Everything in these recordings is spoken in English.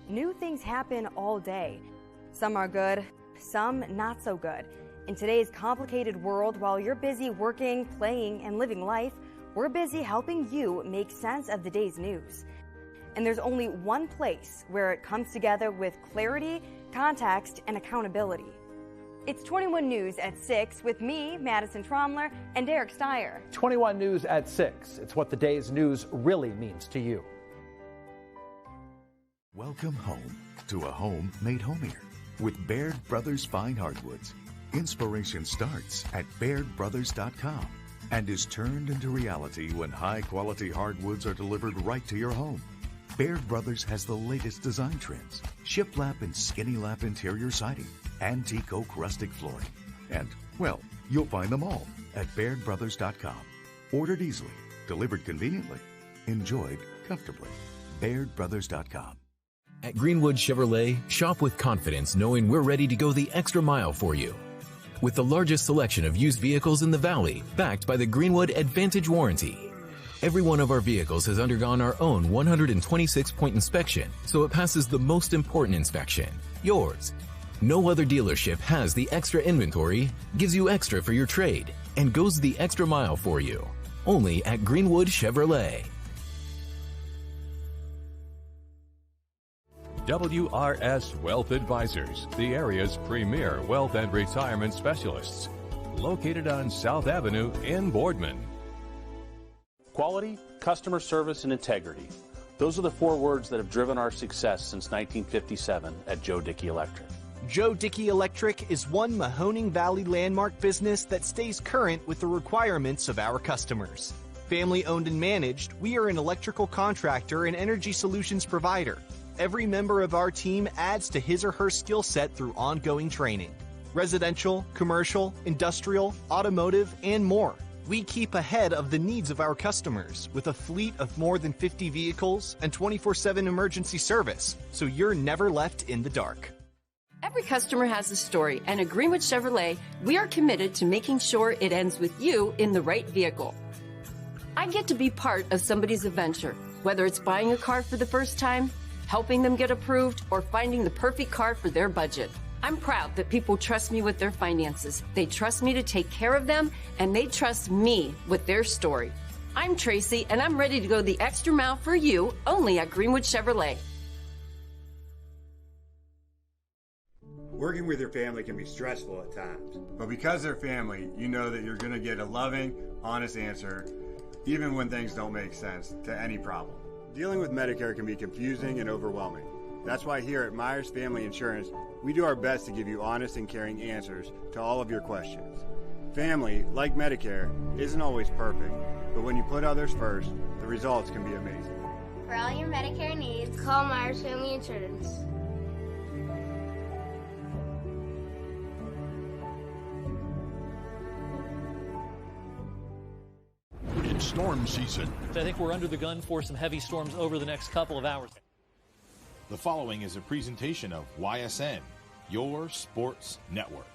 New things happen all day. Some are good, some not so good. In today's complicated world, while you're busy working, playing, and living life, we're busy helping you make sense of the day's news. And there's only one place where it comes together with clarity, context, and accountability. It's 21 News at 6 with me, Madison Tromler, and Derek Steyer. 21 News at 6. It's what the day's news really means to you. Welcome home to a home made homier with Baird Brothers Fine Hardwoods. Inspiration starts at BairdBrothers.com and is turned into reality when high-quality hardwoods are delivered right to your home. Baird Brothers has the latest design trends, shiplap and skinny lap interior siding, antique oak rustic flooring. And, well, you'll find them all at BairdBrothers.com. Ordered easily, delivered conveniently, enjoyed comfortably. BairdBrothers.com. At Greenwood Chevrolet, shop with confidence knowing we're ready to go the extra mile for you. With the largest selection of used vehicles in the Valley, backed by the Greenwood Advantage Warranty. Every one of our vehicles has undergone our own 126-point inspection, so it passes the most important inspection, yours. No other dealership has the extra inventory, gives you extra for your trade, and goes the extra mile for you. Only at Greenwood Chevrolet. WRS Wealth Advisors, the area's premier wealth and retirement specialists. Located on South Avenue in Boardman. Quality, customer service, and integrity. Those are the 4 words that have driven our success since 1957 at Joe Dickey Electric. Joe Dickey Electric is one Mahoning Valley landmark business that stays current with the requirements of our customers. Family owned and managed, we are an electrical contractor and energy solutions provider. Every member of our team adds to his or her skill set through ongoing training. Residential, commercial, industrial, automotive, and more. We keep ahead of the needs of our customers with a fleet of more than 50 vehicles and 24/7 emergency service, so you're never left in the dark. Every customer has a story, and at Greenwood Chevrolet, we are committed to making sure it ends with you in the right vehicle. I get to be part of somebody's adventure, whether it's buying a car for the first time, helping them get approved, or finding the perfect car for their budget. I'm proud that people trust me with their finances. They trust me to take care of them, and they trust me with their story. I'm Tracy, and I'm ready to go the extra mile for you, only at Greenwood Chevrolet. Working with your family can be stressful at times, but because they're family, you know that you're going to get a loving, honest answer, even when things don't make sense, to any problem. Dealing with Medicare can be confusing and overwhelming. That's why here at Myers Family Insurance, we do our best to give you honest and caring answers to all of your questions. Family, like Medicare, isn't always perfect, but when you put others first, the results can be amazing. For all your Medicare needs, call Myers Family Insurance. It's storm season. I think we're under the gun for some heavy storms over the next couple of hours. The following is a presentation of YSN, your sports network.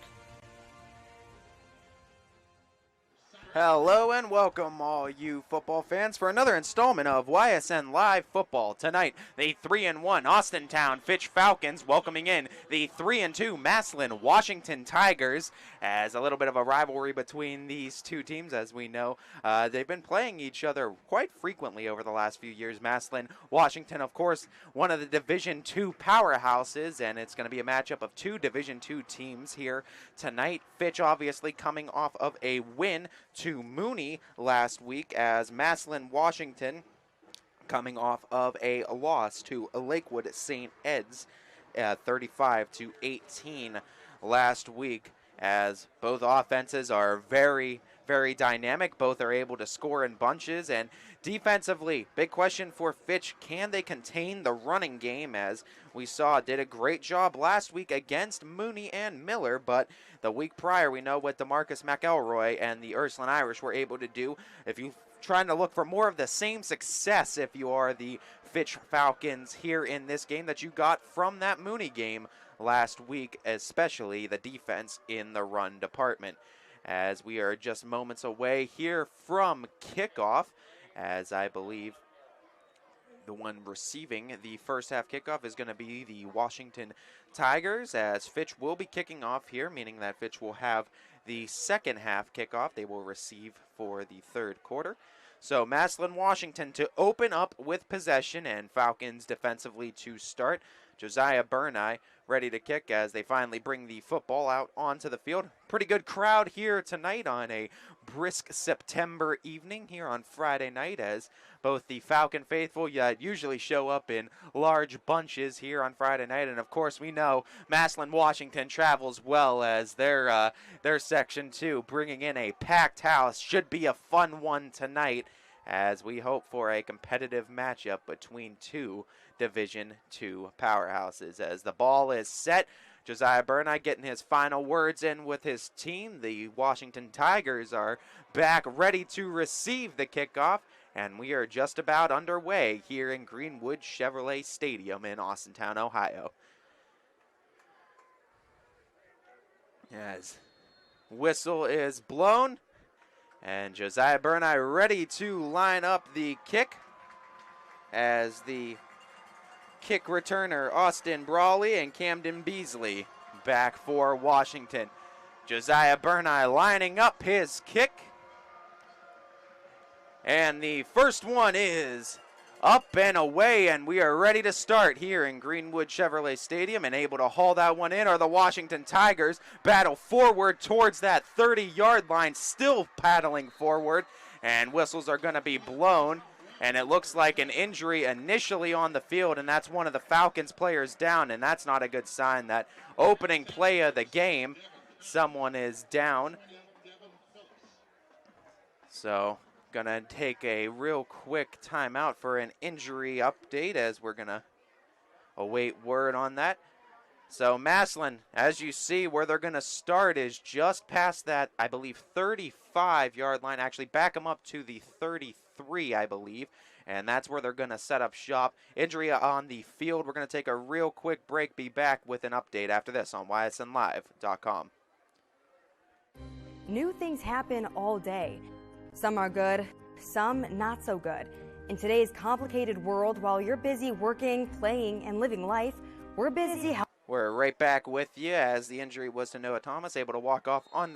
Hello and welcome all you football fans for another installment of YSN Live Football. Tonight, the 3-1 Austintown Fitch Falcons welcoming in the 3-2 Massillon Washington Tigers, as a little bit of a rivalry between these two teams. As we know, they've been playing each other quite frequently over the last few years. Massillon, Washington, of course, one of the Division II powerhouses, and it's going to be a matchup of 2 Division II teams here tonight. Fitch obviously coming off of a win to Mooney last week, as Massillon, Washington coming off of a loss to Lakewood St. Ed's 35-18 last week, as both offenses are very, very dynamic. Both are able to score in bunches, and defensively, big question for Fitch, can they contain the running game? As we saw, did a great job last week against Mooney and Miller, but the week prior, we know what DeMarcus McElroy and the Ursuline Irish were able to do. If you're trying to look for more of the same success, if you are the Fitch Falcons here in this game that you got from that Mooney game last week, especially the defense in the run department. As we are just moments away here from kickoff, as I believe The one receiving the first half kickoff is going to be the Washington Tigers, as Fitch will be kicking off here, meaning that Fitch will have the second half kickoff. They will receive for the third quarter. So Massillon, Washington to open up with possession, and Falcons defensively to start. Josiah Burney ready to kick as they finally bring the football out onto the field. Pretty good crowd here tonight on a brisk September evening here on Friday night, as both the Falcon faithful usually show up in large bunches here on Friday night, and of course we know Massillon, Washington travels well as their section 2, bringing in a packed house. Should be a fun one tonight, as we hope for a competitive matchup between two Division II powerhouses. As the ball is set, Josiah Burney getting his final words in with his team. The Washington Tigers are back ready to receive the kickoff, and we are just about underway here in Greenwood Chevrolet Stadium in Austintown, Ohio. As whistle is blown, and Josiah Burney ready to line up the kick, as the kick returner Austin Brawley and Camden Beasley back for Washington. Josiah Burney lining up his kick, and the first one is up and away, and we are ready to start here in Greenwood Chevrolet Stadium, and able to haul that one in are the Washington Tigers. Battle forward towards that 30-yard line, still paddling forward, and whistles are going to be blown, and it looks like an injury initially on the field, and that's one of the Falcons players down, and that's not a good sign. That opening play of the game, someone is down. So gonna take a real quick timeout for an injury update, as we're gonna await word on that. So Massillon, as you see, where they're gonna start is just past that, I believe, 35-yard line. Actually, back them up to the 33, I believe, and that's where they're gonna set up shop. Injury on the field. We're gonna take a real quick break. Be back with an update after this on ysnlive.com. New things happen all day. Some are good, some not so good. In today's complicated world, while you're busy working, playing, and living life, we're busy. We're right back with you, as the injury was to Noah Thomas, able to walk off on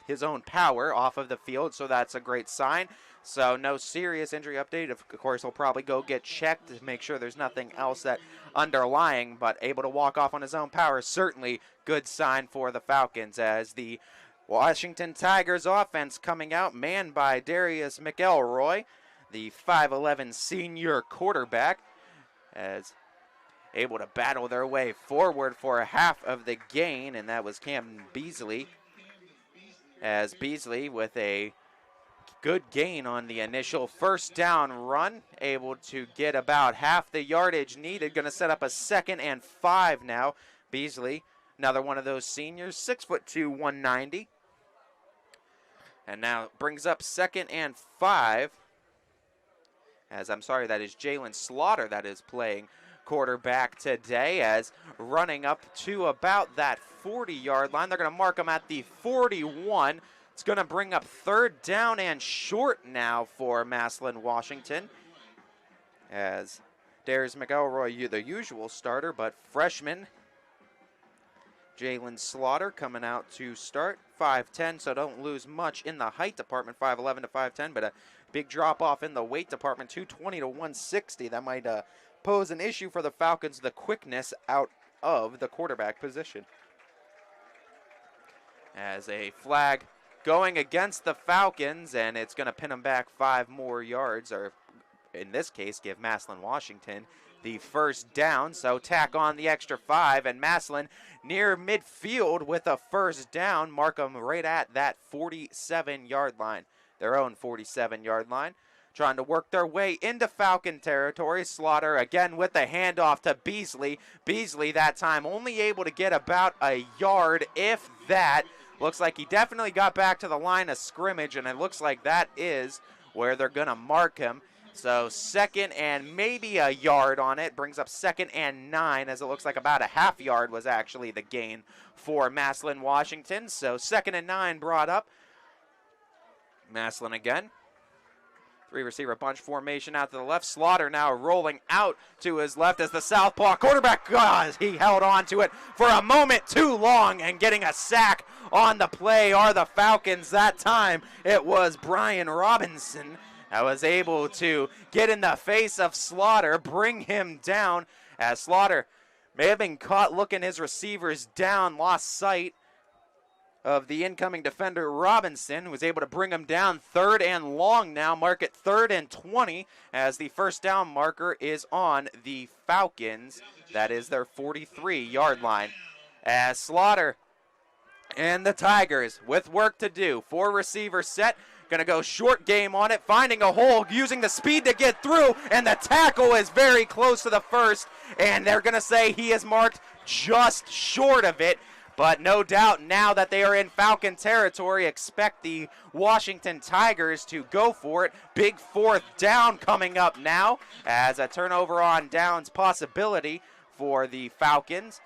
his own power off of the field, so that's a great sign. So no serious injury update. Of course, he'll probably go get checked to make sure there's nothing else that underlying, but able to walk off on his own power, certainly good sign for the Falcons, as the Washington Tigers offense coming out, manned by Darius McElroy, the 5'11 senior quarterback, as able to battle their way forward for half of the gain, and that was Camden Beasley, as Beasley with a good gain on the initial first down run, able to get about half the yardage needed. Going to set up a 2nd and 5 now. Beasley, another one of those seniors, 6'2", 190. And now brings up 2nd and 5. That is Jalen Slaughter that is playing quarterback today, as running up to about that 40-yard line. They're going to mark him at the 41. It's going to bring up 3rd down and short now for Massillon, Washington, as Darius McElroy, the usual starter, but freshman Jalen Slaughter coming out to start. 5'10", so don't lose much in the height department, 5'11 to 5'10", but a big drop-off in the weight department, 220 to 160. That might pose an issue for the Falcons, the quickness out of the quarterback position. As a flag going against the Falcons, and it's going to pin them back 5 more yards, or in this case, give Massillon, Washington the first down. So tack on the extra 5, and Massillon near midfield with a first down. Mark them right at that 47-yard line, their own 47-yard line. Trying to work their way into Falcon territory. Slaughter again with the handoff to Beasley. Beasley that time only able to get about a yard, if that. Looks like he definitely got back to the line of scrimmage, and it looks like that is where they're going to mark him. So 2nd and maybe a yard on it. Brings up 2nd and 9, as it looks like about a half yard was actually the gain for Massillon, Washington. So 2nd and 9 brought up. Massillon again Three-receiver bunch formation out to the left. Slaughter now rolling out to his left as the southpaw quarterback. God, he held on to it for a moment too long, and getting a sack on the play are the Falcons. That time it was Brian Robinson that was able to get in the face of Slaughter, bring him down, as Slaughter may have been caught looking his receivers down, lost sight of the incoming defender Robinson, who was able to bring him down. 3rd and long now, mark it 3rd and 20, as the first down marker is on the Falcons. That is their 43-yard line. As Slaughter and the Tigers with work to do. 4 receivers set. Going to go short game on it, finding a hole, using the speed to get through, and the tackle is very close to the first, and they're going to say he is marked just short of it. But no doubt now that they are in Falcon territory, expect the Washington Tigers to go for it. Big 4th down coming up now, as a turnover on downs possibility for the Falcons.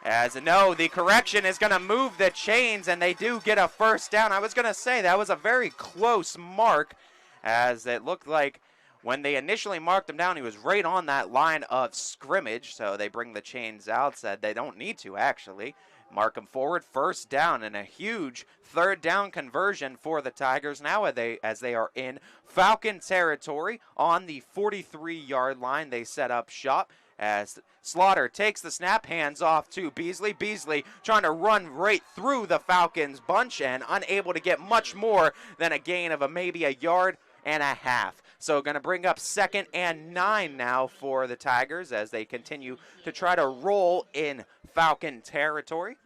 As no, the correction is going to move the chains, and they do get a first down. I was going to say that was a very close mark, as it looked like when they initially marked him down, he was right on that line of scrimmage. So they bring the chains out, said they don't need to actually mark him forward. First down, and a huge 3rd down conversion for the Tigers now as they are in Falcon territory on the 43-yard line. They set up shop as Slaughter takes the snap, hands off to Beasley. Beasley trying to run right through the Falcons bunch and unable to get much more than a gain of maybe a yard and a half. So going to bring up 2nd and 9 now for the Tigers as they continue to try to roll in Falcon territory.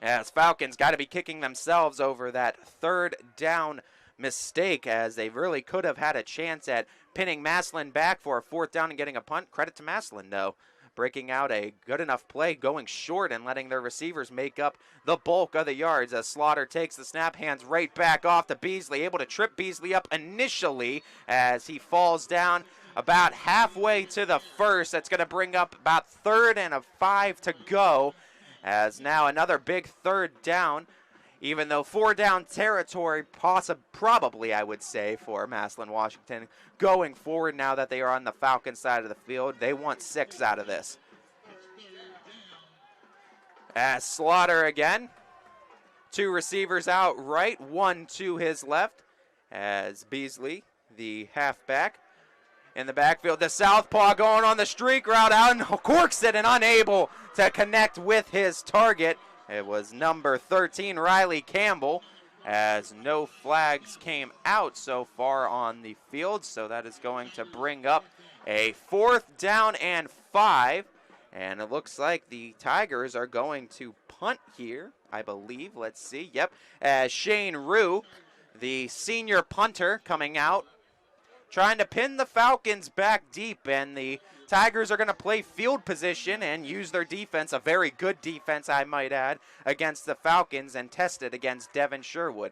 As Falcons got to be kicking themselves over that 3rd down mistake, as they really could have had a chance at pinning Massillon back for a 4th down and getting a punt. Credit to Massillon, though, breaking out a good enough play, going short and letting their receivers make up the bulk of the yards as Slaughter takes the snap, hands right back off to Beasley, able to trip Beasley up initially as he falls down about halfway to the first. That's going to bring up about 3rd and 5 to go, as now another big 3rd down, even though 4 down territory probably, I would say, for Massillon Washington going forward now that they are on the Falcon side of the field. They want 6 out of this. As Slaughter again, 2 receivers out right, 1 to his left, as Beasley, the halfback, in the backfield. The southpaw going on the streak route out and corks it and unable to connect with his target. It was number 13, Riley Campbell, as no flags came out so far on the field. So that is going to bring up a 4th down and 5. And it looks like the Tigers are going to punt here, I believe. Let's see. Yep, as Shane Rue, the senior punter, coming out, trying to pin the Falcons back deep, and the Tigers are going to play field position and use their defense, a very good defense, I might add, against the Falcons, and test it against Devin Sherwood.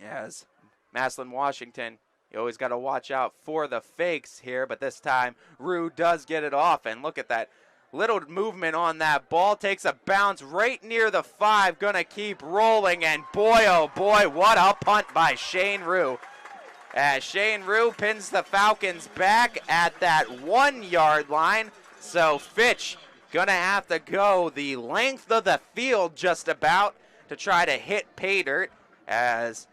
As Massillon Washington, you always got to watch out for the fakes here, but this time Rue does get it off, and look at that little movement on that ball. Takes a bounce right near the 5, going to keep rolling, and boy, oh boy, what a punt by Shane Rue. As Shane Rue pins the Falcons back at that 1-yard line. So Fitch going to have to go the length of the field just about to try to hit pay dirt. As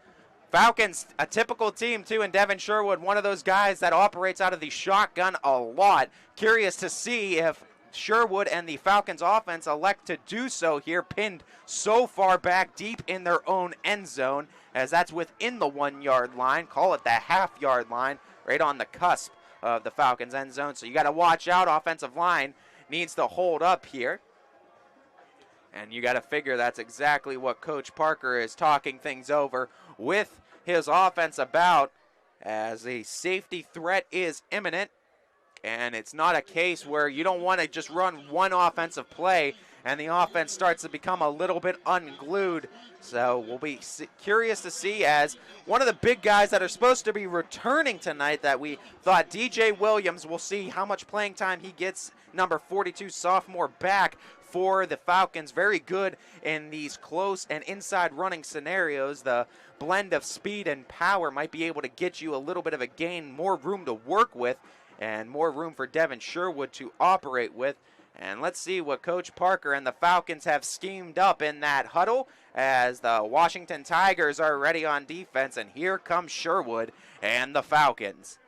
Falcons, a typical team too, and Devin Sherwood, one of those guys that operates out of the shotgun a lot. Curious to see if Sherwood and the Falcons offense elect to do so here, pinned so far back deep in their own end zone, as that's within the 1-yard line, call it the half-yard line, right on the cusp of the Falcons end zone. So you got to watch out. Offensive line needs to hold up here. And you got to figure that's exactly what Coach Parker is talking things over with his offense about, as a safety threat is imminent. And it's not a case where you don't want to just run one offensive play and the offense starts to become a little bit unglued. So we'll be curious to see, as one of the big guys that are supposed to be returning tonight that we thought, DJ Williams, we'll see how much playing time he gets, number 42 sophomore back for the Falcons. Very good in these close and inside running scenarios. The blend of speed and power might be able to get you a little bit of a gain, more room to work with, and more room for Devin Sherwood to operate with. And let's see what Coach Parker and the Falcons have schemed up in that huddle as the Washington Tigers are ready on defense. And here comes Sherwood and the Falcons.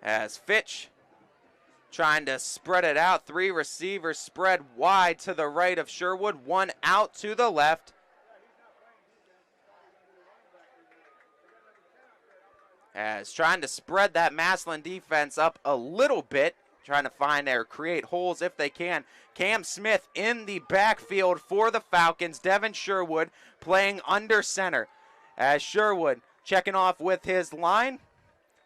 As Fitch trying to spread it out. 3 receivers spread wide to the right of Sherwood. 1 out to the left. As trying to spread that Massillon defense up a little bit, trying to find or create holes if they can. Cam Smith in the backfield for the Falcons. Devin Sherwood playing under center. As Sherwood checking off with his line,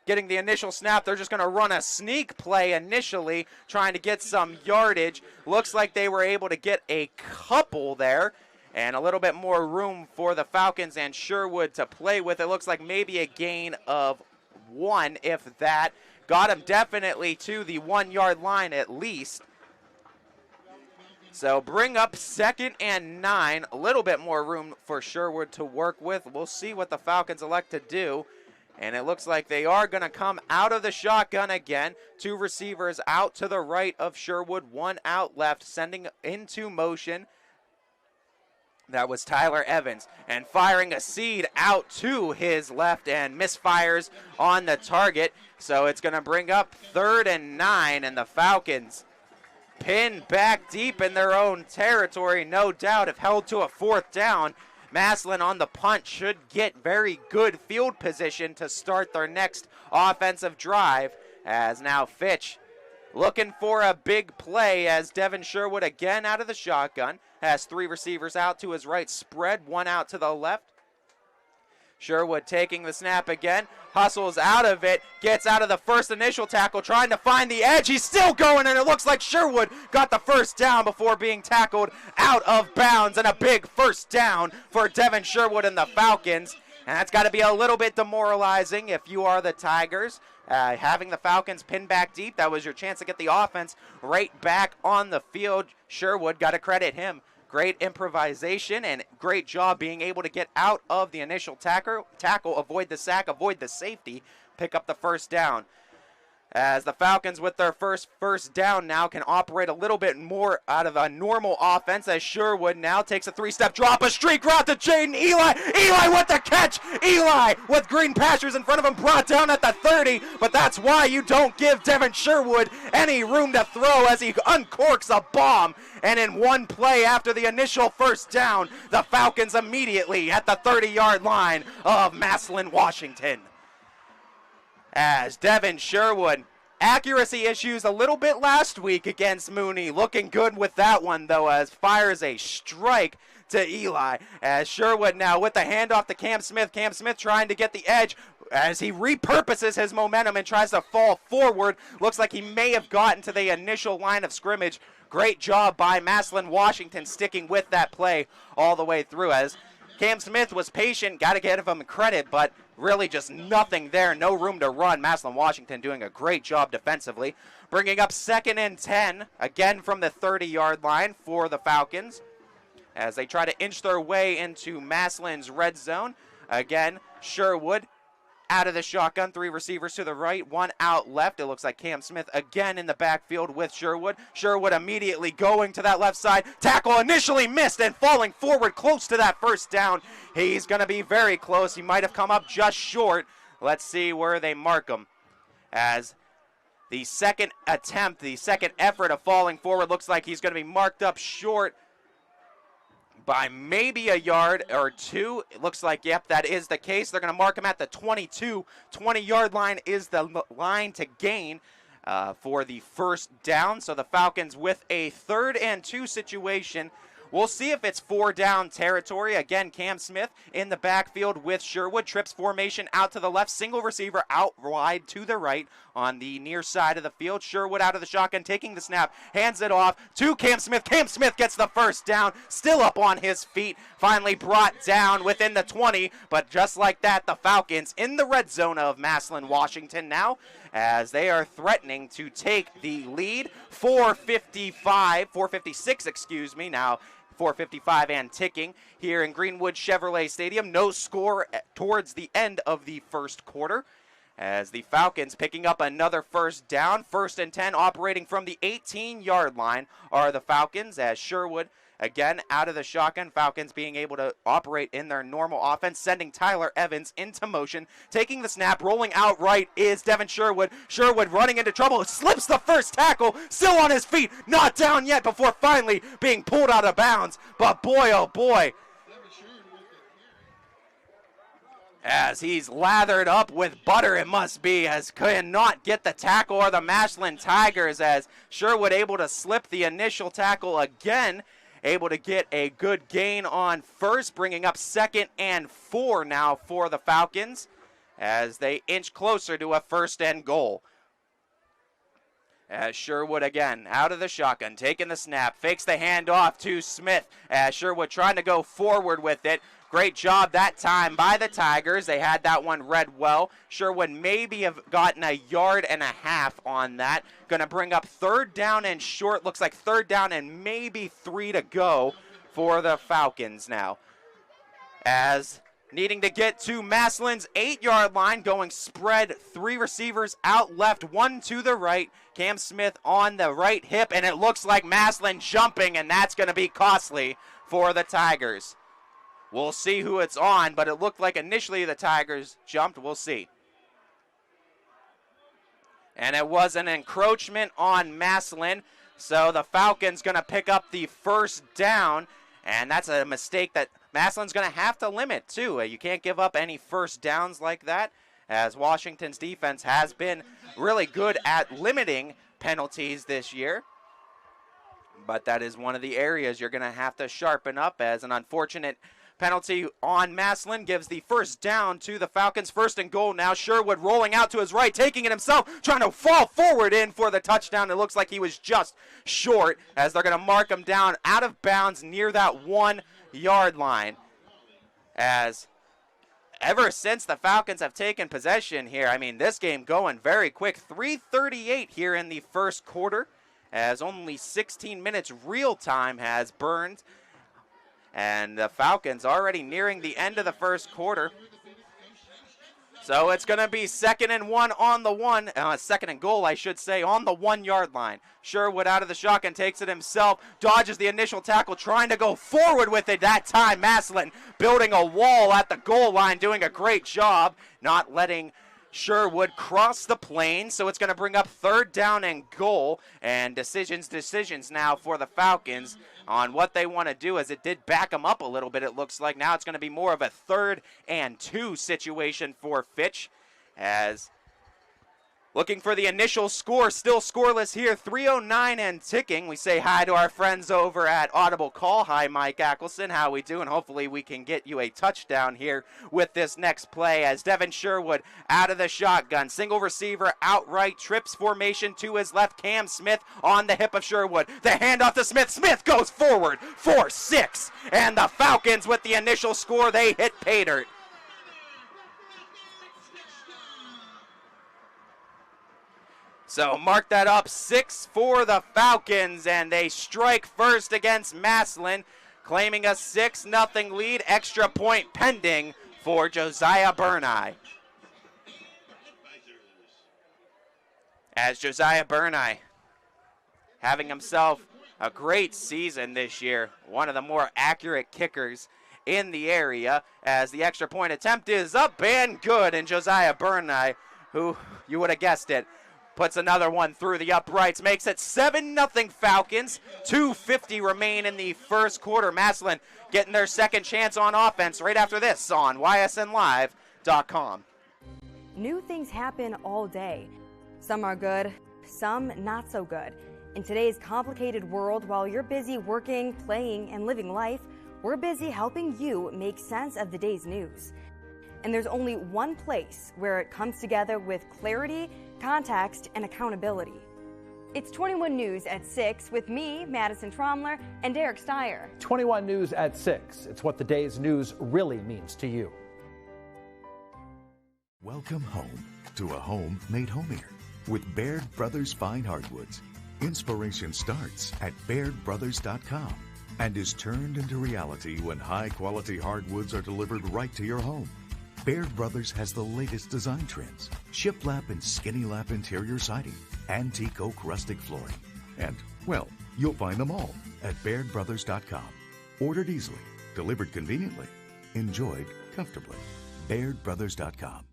getting the initial snap. They're just going to run a sneak play initially, trying to get some yardage. Looks like they were able to get a couple there. And a little bit more room for the Falcons and Sherwood to play with. It looks like maybe a gain of 1, if that. Got him definitely to the 1-yard line at least. So bring up 2nd and 9. A little bit more room for Sherwood to work with. We'll see what the Falcons elect to do. And it looks like they are going to come out of the shotgun again. 2 receivers out to the right of Sherwood. 1 out left, sending into motion. That was Tyler Evans, and firing a seed out to his left and misfires on the target. So it's going to bring up 3rd and 9, and the Falcons pinned back deep in their own territory, no doubt, if held to a 4th down. Massillon on the punt should get very good field position to start their next offensive drive, as now Fitch looking for a big play as Devin Sherwood again out of the shotgun. Has 3 receivers out to his right, spread 1 out to the left. Sherwood taking the snap again, hustles out of it, gets out of the first initial tackle, trying to find the edge. He's still going, and it looks like Sherwood got the first down before being tackled out of bounds, and a big first down for Devin Sherwood and the Falcons. And that's got to be a little bit demoralizing if you are the Tigers. Having the Falcons pinned back deep, that was your chance to get the offense right back on the field. Sherwood, got to credit him. Great improvisation and great job being able to get out of the initial tackle, avoid the sack, avoid the safety, pick up the first down. As the Falcons with their first down now can operate a little bit more out of a normal offense, as Sherwood now takes a 3-step drop, a streak route to Jaden Eli. Eli with the catch. Eli with green pastures in front of him, brought down at the 30, but that's why you don't give Devin Sherwood any room to throw as he uncorks a bomb. And in one play after the initial first down, the Falcons immediately at the 30-yard line of Massillon, Washington. As Devin Sherwood, accuracy issues a little bit last week against Mooney. Looking good with that one, though, as fires a strike to Eli. As Sherwood now with the handoff to Cam Smith. Cam Smith trying to get the edge as he repurposes his momentum and tries to fall forward. Looks like he may have gotten to the initial line of scrimmage. Great job by Massillon, Washington, sticking with that play all the way through, as Cam Smith was patient. Got to give him credit, but really just nothing there. No room to run. Massillon, Washington doing a great job defensively. Bringing up 2nd and 10, again from the 30-yard line for the Falcons, as they try to inch their way into Massillon's red zone. Again, Sherwood out of the shotgun. 3 receivers to the right, 1 out left. It looks like Cam Smith again in the backfield with Sherwood. Sherwood immediately going to that left side. Tackle initially missed and falling forward close to that first down. He's going to be very close. He might have come up just short. Let's see where they mark him. As the second attempt, the second effort of falling forward, looks like he's going to be marked up short by maybe a yard or 2. It looks like, yep, that is the case. They're going to mark him at the 22. 20-yard line is the line to gain for the first down. So the Falcons with a 3rd and 2 situation We'll see if it's 4 down territory. Again, Cam Smith in the backfield with Sherwood. Trips formation out to the left. Single receiver out wide to the right on the near side of the field. Sherwood out of the shotgun, taking the snap, hands it off to Cam Smith. Cam Smith gets the first down, still up on his feet, finally brought down within the 20, but just like that, the Falcons in the red zone of Massillon, Washington now, as they are threatening to take the lead. 4:56, excuse me, now 4:55 and ticking here in Greenwood Chevrolet Stadium. No score towards the end of the first quarter, as the Falcons picking up another first down. 1st and 10, operating from the 18-yard line are the Falcons, as Sherwood again out of the shotgun. Falcons being able to operate in their normal offense, sending Tyler Evans into motion, taking the snap, rolling out right is Devin Sherwood. Sherwood running into trouble, slips the first tackle, still on his feet, not down yet before finally being pulled out of bounds. But boy, oh boy, as he's lathered up with butter, it must be, as cannot get the tackle, or the Massillon Tigers, as Sherwood able to slip the initial tackle again, able to get a good gain on first, bringing up 2nd and 4 now for the Falcons, as they inch closer to a 1st and goal. As Sherwood again out of the shotgun, taking the snap, fakes the handoff to Smith, as Sherwood trying to go forward with it. Great job that time by the Tigers. They had that one read well. Sherwood maybe have gotten a yard and a half on that. Going to bring up 3rd down and short. Looks like 3rd down and maybe 3 to go for the Falcons now, as needing to get to Massillon's 8-yard line, going spread, 3 receivers out left, 1 to the right. Cam Smith on the right hip, and it looks like Massillon jumping, and that's going to be costly for the Tigers. We'll see who it's on, but it looked like initially the Tigers jumped. We'll see. And it was an encroachment on Massillon, so the Falcons going to pick up the 1st down, and that's a mistake that Massillon's going to have to limit, too. You can't give up any 1st downs like that, as Washington's defense has been really good at limiting penalties this year. But that is one of the areas you're going to have to sharpen up, as an unfortunate penalty on Massillon gives the 1st down to the Falcons. 1st and goal now. Sherwood rolling out to his right, taking it himself, trying to fall forward in for the touchdown. It looks like he was just short, as they're going to mark him down out of bounds near that 1-yard line. As ever since the Falcons have taken possession here, I mean, this game going very quick. 3:38 here in the first quarter, as only 16 minutes real time has burned. And the Falcons already nearing the end of the first quarter. So it's going to be 2nd and 1 on the 2nd and goal, I should say, on the 1-yard line. Sherwood out of the shotgun, takes it himself, dodges the initial tackle, trying to go forward with it. That time, Massillon building a wall at the goal line, doing a great job, not letting Sherwood cross the plane. So it's going to bring up 3rd down and goal, and decisions now for the Falcons on what they want to do, as it did back them up a little bit, it looks like. Now it's going to be more of a 3rd and 2 situation for Fitch, as looking for the initial score, still scoreless here, 3:09 and ticking. We say hi to our friends over at Audible Call. Hi, Mike Ackelson, how we doing? Hopefully we can get you a touchdown here with this next play, as Devin Sherwood out of the shotgun, single receiver outright, trips formation to his left. Cam Smith on the hip of Sherwood. The handoff to Smith. Smith goes forward for 6, and the Falcons with the initial score, they hit pay dirt. So mark that up, 6 for the Falcons, and they strike first against Massillon, claiming a 6-0 lead. Extra point pending for Josiah Burney. As Josiah Burney having himself a great season this year, one of the more accurate kickers in the area, as the extra point attempt is up and good, and Josiah Burney, who you would have guessed it, puts another one through the uprights, makes it 7-0 Falcons. 2:50 remain in the first quarter. Massillon getting their second chance on offense right after this on ysnlive.com. New things happen all day. Some are good, some not so good. In today's complicated world, while you're busy working, playing, and living life, we're busy helping you make sense of the day's news. And there's only one place where it comes together with clarity, context, and accountability. It's 21 News at 6 with me, Madison Tromler, and Derek Steyer. 21 News at 6. It's what the day's news really means to you. Welcome home to a home made homier with Baird Brothers Fine Hardwoods. Inspiration starts at BairdBrothers.com and is turned into reality when high-quality hardwoods are delivered right to your home. Baird Brothers has the latest design trends, shiplap and skinny lap interior siding, antique oak rustic flooring, and, well, you'll find them all at BairdBrothers.com. Ordered easily, delivered conveniently, enjoyed comfortably. BairdBrothers.com.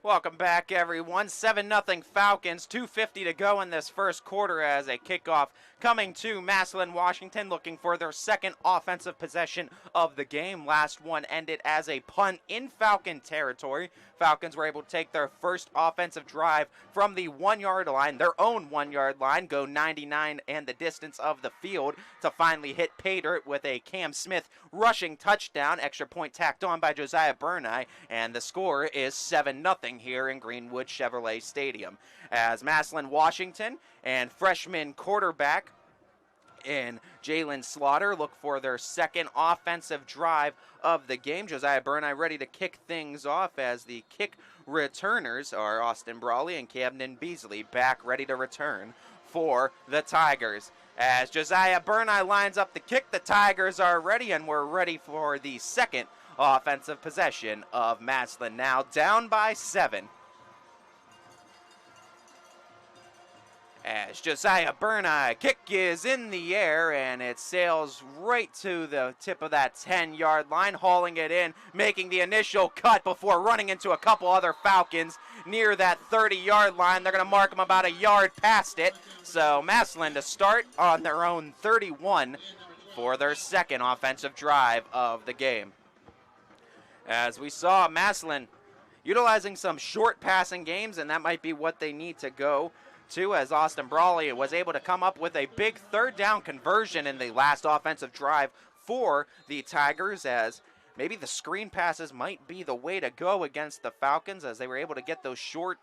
Welcome back, everyone. 7-0 Falcons, 2:50 to go in this first quarter as a kickoff coming to Massillon, Washington, looking for their second offensive possession of the game. Last one ended as a punt in Falcon territory. Falcons were able to take their first offensive drive from the 1-yard line, their own 1-yard line, go 99 and the distance of the field to finally hit pay dirt with a Cam Smith rushing touchdown. Extra point tacked on by Josiah Burneye, and the score is 7-0 here in Greenwood Chevrolet Stadium. As Massillon, Washington, and freshman quarterback in Jalen Slaughter look for their second offensive drive of the game. Josiah Burneye ready to kick things off as the kick returners are Austin Brawley and Camden Beasley back ready to return for the Tigers. As Josiah Burneye lines up the kick, the Tigers are ready, and we're ready for the second offensive possession of Massillon, now down by 7. As Josiah Burneye, kick is in the air, and it sails right to the tip of that 10-yard line, hauling it in, making the initial cut before running into a couple other Falcons near that 30-yard line. They're going to mark them about a yard past it. So Massillon to start on their own 31 for their second offensive drive of the game. As we saw, Massillon utilizing some short passing games, and that might be what they need to go to, as Austin Brawley was able to come up with a big third down conversion in the last offensive drive for the Tigers, as maybe the screen passes might be the way to go against the Falcons, as they were able to get those short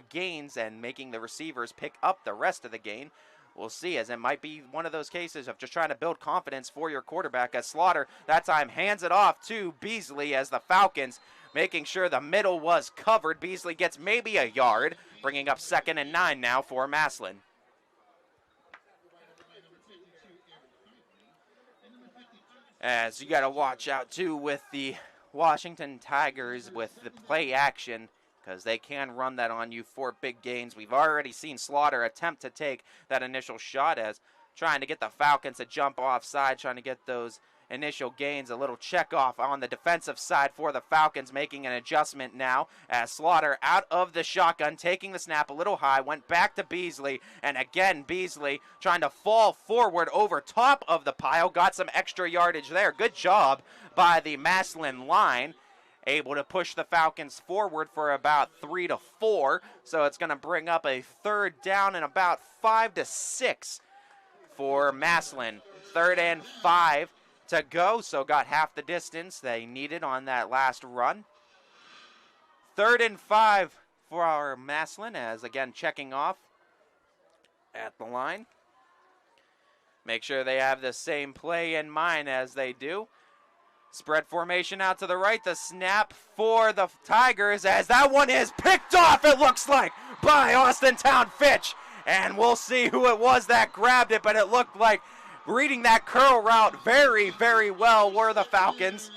gains and making the receivers pick up the rest of the gain. We'll see, as it might be one of those cases of just trying to build confidence for your quarterback, as Slaughter that time hands it off to Beasley, as the Falcons making sure the middle was covered. Beasley gets maybe a yard, bringing up 2nd and 9 now for Massillon. As you got to watch out, too, with the Washington Tigers with the play action, because they can run that on you for big gains. We've already seen Slaughter attempt to take that initial shot, as trying to get the Falcons to jump offside, trying to get those initial gains. A little check off on the defensive side for the Falcons, making an adjustment now as Slaughter out of the shotgun, taking the snap a little high, went back to Beasley, and again Beasley trying to fall forward over top of the pile, got some extra yardage there. Good job by the Massillon line, able to push the Falcons forward for about 3 to 4, so it's going to bring up a third down and about 5 to 6 for Massillon. 3rd and 5 to go, so got half the distance they needed on that last run. 3rd and 5 for our Massillon, as again checking off at the line. Make sure they have the same play in mind as they do. Spread formation out to the right, the snap for the Tigers, as that one is picked off, it looks like, by Austintown Fitch. And we'll see who it was that grabbed it, but it looked like reading that curl route very, very well were the Falcons.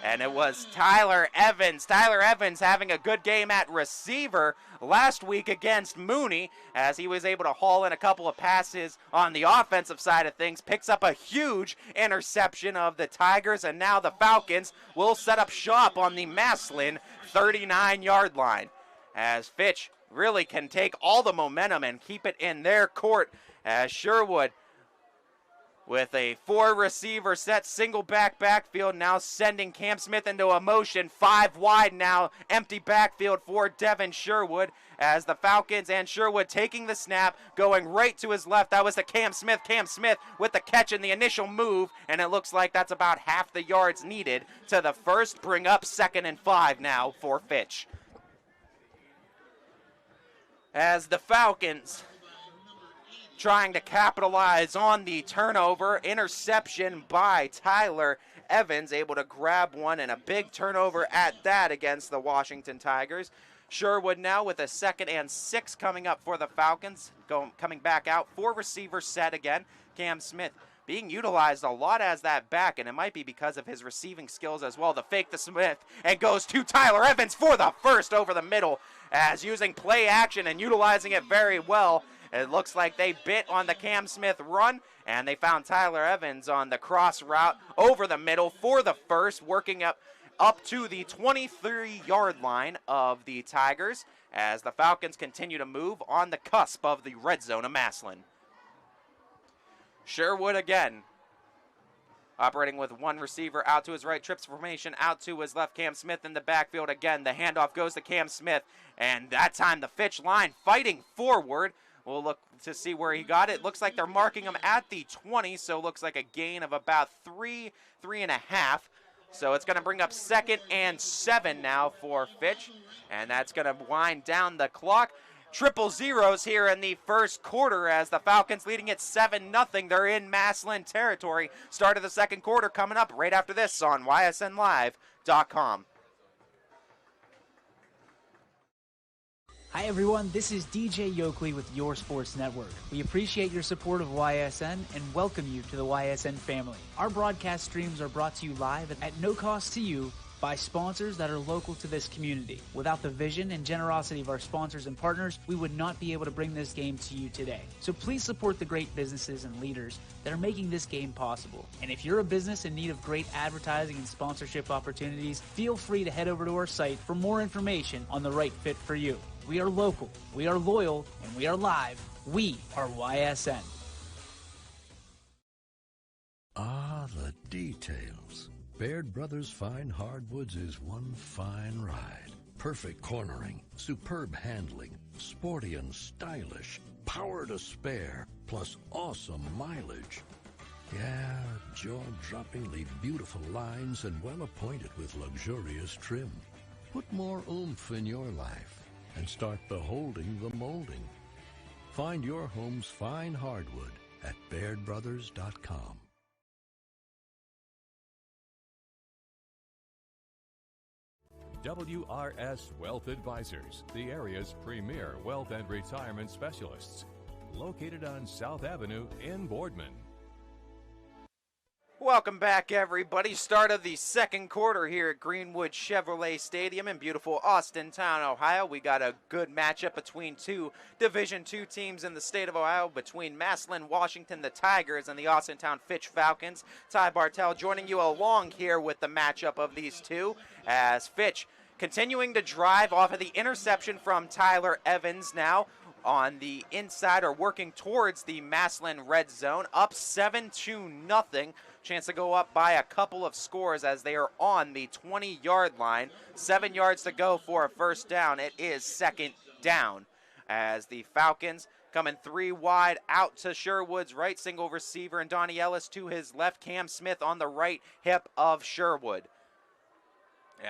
And it was Tyler Evans. Tyler Evans having a good game at receiver last week against Mooney, as he was able to haul in a couple of passes on the offensive side of things. Picks up a huge interception of the Tigers, and now the Falcons will set up shop on the Massillon 39-yard line, as Fitch really can take all the momentum and keep it in their court, as Sherwood with a 4-receiver set, single backfield, now sending Cam Smith into a motion, 5 wide now, empty backfield for Devin Sherwood, as the Falcons and Sherwood taking the snap, going right to his left. That was to Cam Smith with the catch in the initial move, and it looks like that's about half the yards needed to the first, bring up 2nd and 5 now for Fitch. As the Falcons trying to capitalize on the turnover, interception by Tyler Evans, able to grab one, and a big turnover at that against the Washington Tigers. Sherwood now with a 2nd and 6 coming up for the Falcons, coming back out, 4-receiver set again. Cam Smith being utilized a lot as that back, and it might be because of his receiving skills as well. The fake to Smith, and goes to Tyler Evans for the first over the middle, as using play action and utilizing it very well. It looks like they bit on the Cam Smith run, and they found Tyler Evans on the cross route over the middle for the first, working up to the 23-yard line of the Tigers, as the Falcons continue to move on the cusp of the red zone of Massillon. Sherwood again, operating with 1 receiver out to his right, trips formation out to his left. Cam Smith in the backfield again. The handoff goes to Cam Smith, and that time the Fitch line fighting forward. We'll look to see where he got it. Looks like they're marking him at the 20, so looks like a gain of about 3.5. So it's going to bring up 2nd and 7 now for Fitch, and that's going to wind down the clock. Triple zeros here in the first quarter as the Falcons leading it 7-0. They're in Massillon territory. Start of the second quarter coming up right after this on ysnlive.com. Hi everyone, this is DJ Yoakley with Your Sports Network. We appreciate your support of YSN and welcome you to the YSN family. Our broadcast streams are brought to you live at no cost to you by sponsors that are local to this community. Without the vision and generosity of our sponsors and partners, we would not be able to bring this game to you today. So please support the great businesses and leaders that are making this game possible. And if you're a business in need of great advertising and sponsorship opportunities, feel free to head over to our site for more information on the right fit for you. We are local, we are loyal, and we are live. We are YSN. Ah, the details. Baird Brothers Fine Hardwoods is one fine ride. Perfect cornering, superb handling, sporty and stylish, power to spare, plus awesome mileage. Yeah, jaw-droppingly beautiful lines and well appointed with luxurious trim. Put more oomph in your life and start beholding the molding. Find your home's fine hardwood at BairdBrothers.com. WRS Wealth Advisors, the area's premier wealth and retirement specialists. Located on South Avenue in Boardman. Welcome back, everybody. Start of the second quarter here at Greenwood Chevrolet Stadium in beautiful Austintown, Ohio. We got a good matchup between two Division II teams in the state of Ohio, between Massillon, Washington, the Tigers, and the Austintown Fitch Falcons. Ty Bartell joining you along here with the matchup of these two, as Fitch continuing to drive off of the interception from Tyler Evans now on the inside, or working towards the Massillon red zone, up 7-0. Chance to go up by a couple of scores as they are on the 20-yard line. 7 yards to go for a first down. It is second down as the Falcons coming 3 wide out to Sherwood's right, single receiver, and Donnie Ellis to his left. Cam Smith on the right hip of Sherwood.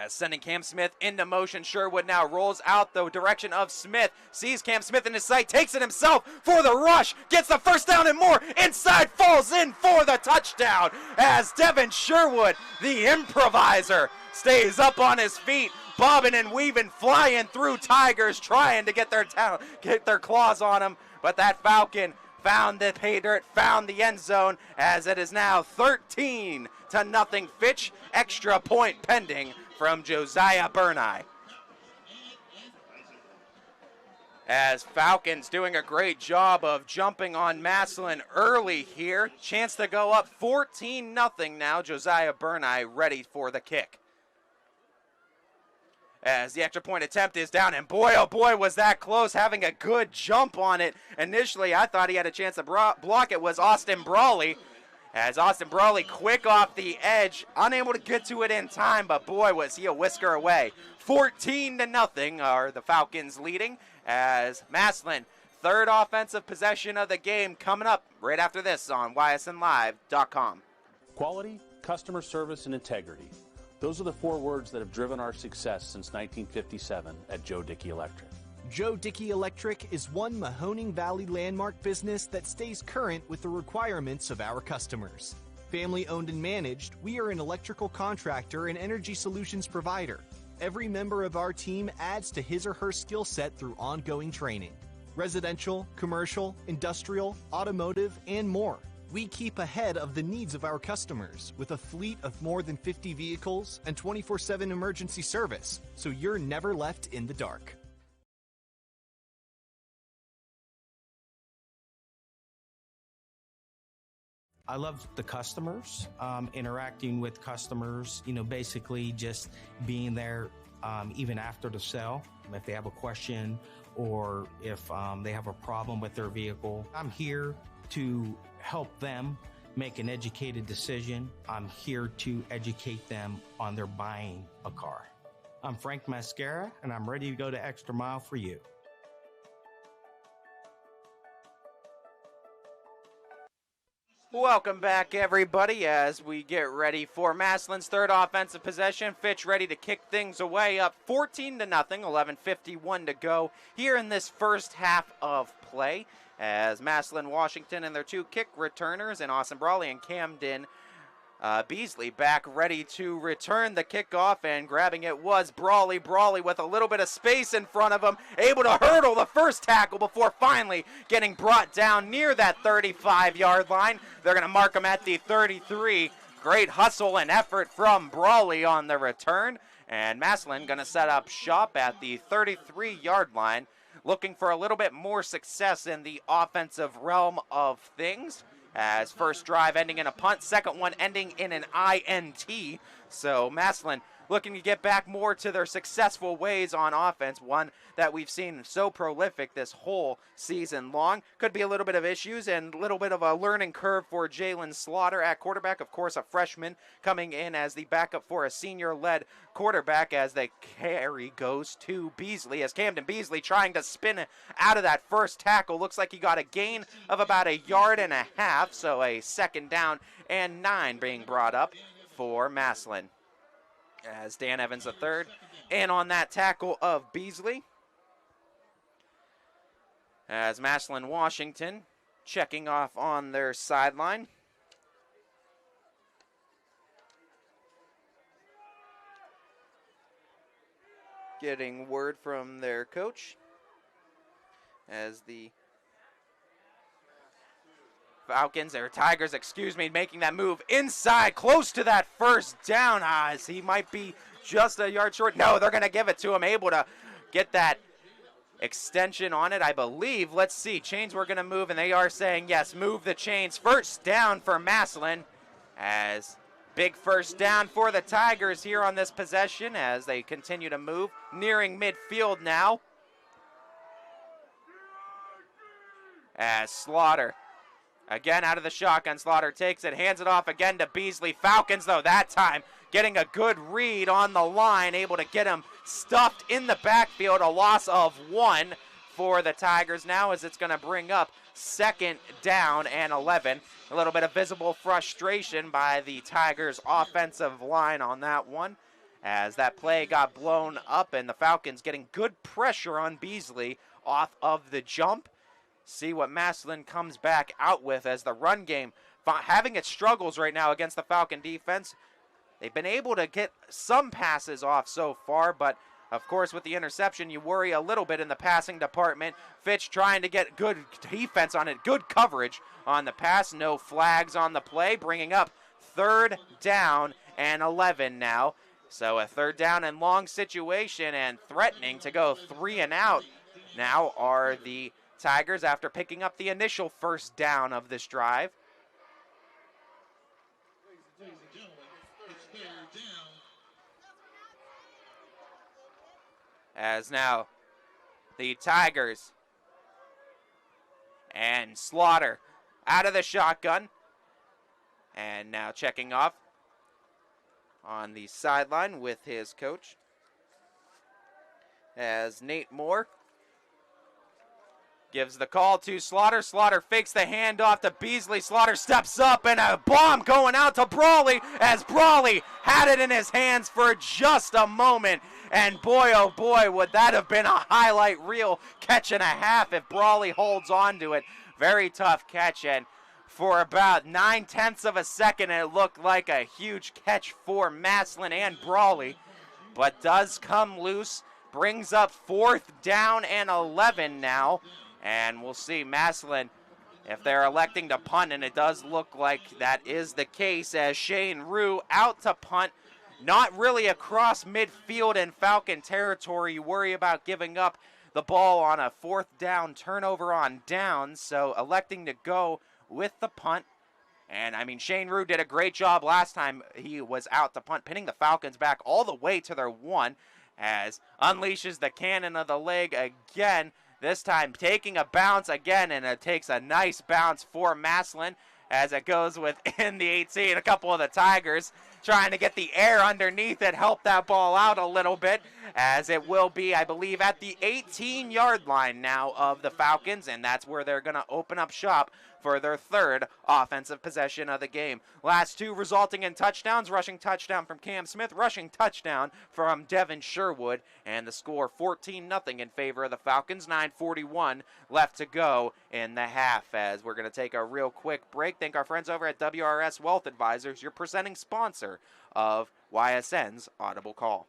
Sending Cam Smith into motion. Sherwood now rolls out the direction of Smith. Sees Cam Smith in his sight. Takes it himself for the rush. Gets the first down and more. Inside, falls in for the touchdown. As Devin Sherwood, the improviser, stays up on his feet. Bobbing and weaving, flying through Tigers, trying to get their claws on him. But that Falcon found the pay dirt, found the end zone, as it is now 13-0 Fitch. Extra point pending from Josiah Burney. As Falcons doing a great job of jumping on Massillon early here. Chance to go up 14-0 now. Josiah Burney ready for the kick. As the extra point attempt is down, and boy, oh boy, was that close, having a good jump on it. Initially, I thought he had a chance to block it, was Austin Brawley. As Austin Brawley quick off the edge, unable to get to it in time, but boy, was he a whisker away. 14-0 are the Falcons leading as Massillon, third offensive possession of the game, coming up right after this on ysnlive.com. Quality, customer service, and integrity. Those are the 4 words that have driven our success since 1957 at Joe Dickey Electric. Joe Dickey Electric is one Mahoning Valley landmark business that stays current with the requirements of our customers. Family owned and managed, we are an electrical contractor and energy solutions provider. Every member of our team adds to his or her skill set through ongoing training. Residential, commercial, industrial, automotive, and more. We keep ahead of the needs of our customers with a fleet of more than 50 vehicles and 24/7 emergency service, so you're never left in the dark. I love the customers, interacting with customers, basically just being there even after the sale. If they have a question or if they have a problem with their vehicle, I'm here to help them make an educated decision. I'm here to educate them on their buying a car. I'm Frank Mascara, and I'm ready to go the extra mile for you. Welcome back, everybody, as we get ready for Massillon's third offensive possession. Fitch ready to kick things away, up 14-0, 11:51 to go here in this first half of play, as Massillon, Washington, and their 2 kick returners, and Austin Brawley and Camden Beasley back ready to return the kickoff, and grabbing it was Brawley. Brawley with a little bit of space in front of him, able to hurdle the first tackle before finally getting brought down near that 35-yard line. They're going to mark him at the 33. Great hustle and effort from Brawley on the return, and Massillon going to set up shop at the 33-yard line, looking for a little bit more success in the offensive realm of things. As first drive ending in a punt, second one ending in an INT. So Massillon looking to get back more to their successful ways on offense, one that we've seen so prolific this whole season long. Could be a little bit of issues and a little bit of a learning curve for Jalen Slaughter at quarterback. Of course, a freshman coming in as the backup for a senior-led quarterback, as the carry goes to Beasley, as Camden Beasley trying to spin out of that first tackle. Looks like he got a gain of about 1.5 yards, so a 2nd down and 9 being brought up for Massillon. As Dan Evans III in on that tackle of Beasley. As Massillon, Washington checking off on their sideline. Getting word from their coach as the Falcons, or Tigers, excuse me, making that move inside, close to that first down, as he might be just a yard short. No, they're going to give it to him, able to get that extension on it, I believe. Let's see, chains were going to move, and they are saying yes, move the chains. First down for Massillon, as big first down for the Tigers here on this possession as they continue to move, nearing midfield now. As Slaughter, again out of the shotgun, Slaughter takes it, hands it off again to Beasley. Falcons, though, that time getting a good read on the line, able to get him stuffed in the backfield. A loss of 1 for the Tigers now, as it's going to bring up 2nd down and 11. A little bit of visible frustration by the Tigers' offensive line on that one, as that play got blown up, and the Falcons getting good pressure on Beasley off of the jump. See what Massillon comes back out with, as the run game having its struggles right now against the Falcon defense. They've been able to get some passes off so far, but of course with the interception you worry a little bit in the passing department. Fitch trying to get good defense on it, good coverage on the pass, no flags on the play, bringing up 3rd down and 11 now. So a 3rd down and long situation, and threatening to go 3 and out now are the Tigers after picking up the initial first down of this drive. As now the Tigers and Slaughter out of the shotgun. And now checking off on the sideline with his coach as Nate Moore gives the call to Slaughter. Slaughter fakes the handoff to Beasley. Slaughter steps up and a bomb going out to Brawley as Brawley had it in his hands for just a moment. And boy, oh boy, would that have been a highlight reel catch and a half if Brawley holds on to it. Very tough catch, and for about 9/10 of a second, it looked like a huge catch for Massillon and Brawley, but does come loose. Brings up 4th down and 11 now. And we'll see Massillon if they're electing to punt, and it does look like that is the case as Shane Rue out to punt. Not really across midfield in Falcon territory. You worry about giving up the ball on a 4th down turnover on downs, so electing to go with the punt. And, I mean, Shane Rue did a great job last time he was out to punt, pinning the Falcons back all the way to their 1 as unleashes the cannon of the leg again. This time taking a bounce again, and it takes a nice bounce for Massillon as it goes within the 18. A couple of the Tigers trying to get the air underneath it, help that ball out a little bit, as it will be, I believe, at the 18-yard line now of the Falcons, and that's where they're going to open up shop for their 3rd offensive possession of the game. Last 2 resulting in touchdowns, rushing touchdown from Cam Smith, rushing touchdown from Devin Sherwood, and the score 14-0 in favor of the Falcons. 9:41 left to go in the half, as we're going to take a real quick break. Thank our friends over at WRS Wealth Advisors, your presenting sponsor of YSN's Audible Call.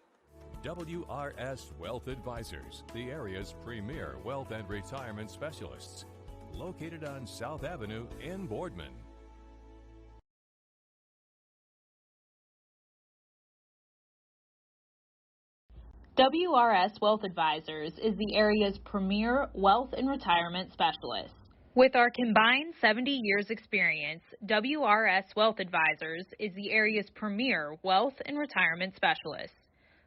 WRS Wealth Advisors, the area's premier wealth and retirement specialists. Located on South Avenue in Boardman. WRS Wealth Advisors is the area's premier wealth and retirement specialist. With our combined 70 years experience, WRS Wealth Advisors is the area's premier wealth and retirement specialist.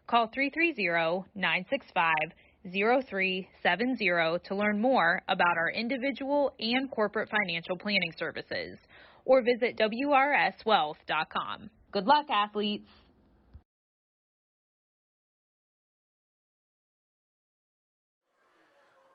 Call 330-965-0370 to learn more about our individual and corporate financial planning services, or visit WRSwealth.com. Good luck, athletes!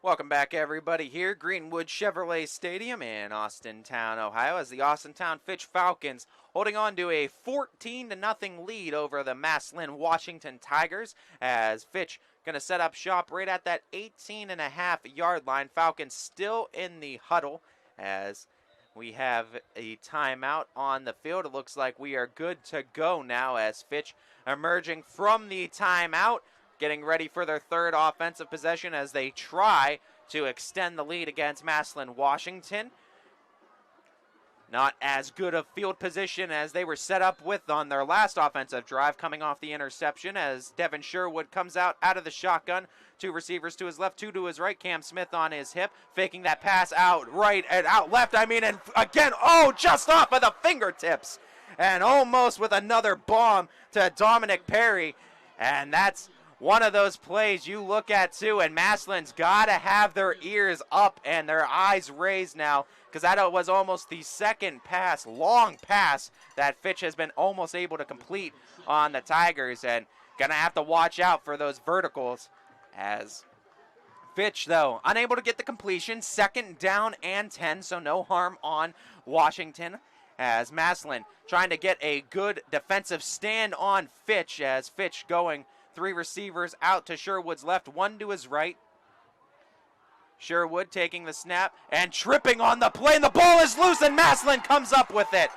Welcome back, everybody, here Greenwood Chevrolet Stadium in Austintown, Ohio, as the Austintown Fitch Falcons holding on to a 14-0 lead over the Massillon Washington Tigers, as Fitch going to set up shop right at that 18.5-yard line. Falcons still in the huddle as we have a timeout on the field. It looks like we are good to go now as Fitch emerging from the timeout, getting ready for their 3rd offensive possession as they try to extend the lead against Massillon Washington. Not as good a field position as they were set up with on their last offensive drive, coming off the interception as Devin Sherwood comes out of the shotgun. 2 receivers to his left, 2 to his right. Cam Smith on his hip, faking that pass out right and out left. And again, just off of the fingertips. And almost with another bomb to Dominic Perry. And that's one of those plays you look at, too, and Massillon's got to have their ears up and their eyes raised now, because that was almost the second pass, long pass, that Fitch has been almost able to complete on the Tigers, and going to have to watch out for those verticals as Fitch, though, unable to get the completion. 2nd down and 10, so no harm on Washington, as Massillon trying to get a good defensive stand on Fitch, as Fitch going 3 receivers out to Sherwood's left, 1 to his right. Sherwood taking the snap and tripping on the play, and the ball is loose, and Massillon comes up with it.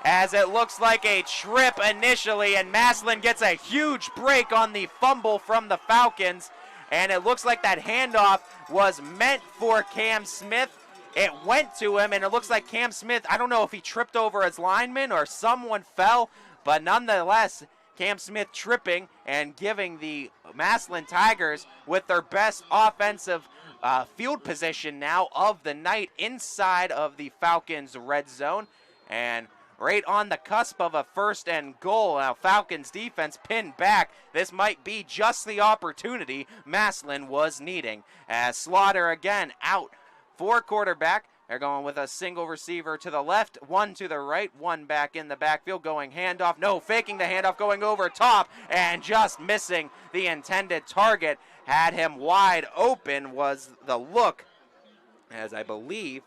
As it looks like a trip initially, and Massillon gets a huge break on the fumble from the Falcons, and it looks like that handoff was meant for Cam Smith. It went to him, and it looks like Cam Smith, I don't know if he tripped over his lineman or someone fell, but nonetheless, Cam Smith tripping and giving the Massillon Tigers with their best offensive field position now of the night inside of the Falcons' red zone. And right on the cusp of a 1st and goal. Now Falcons defense pinned back. This might be just the opportunity Massillon was needing. As Slaughter again out for quarterback. They're going with a single receiver to the left, one to the right, one back in the backfield, going handoff. No, faking the handoff, going over top, and just missing the intended target. Had him wide open was the look, as I believe,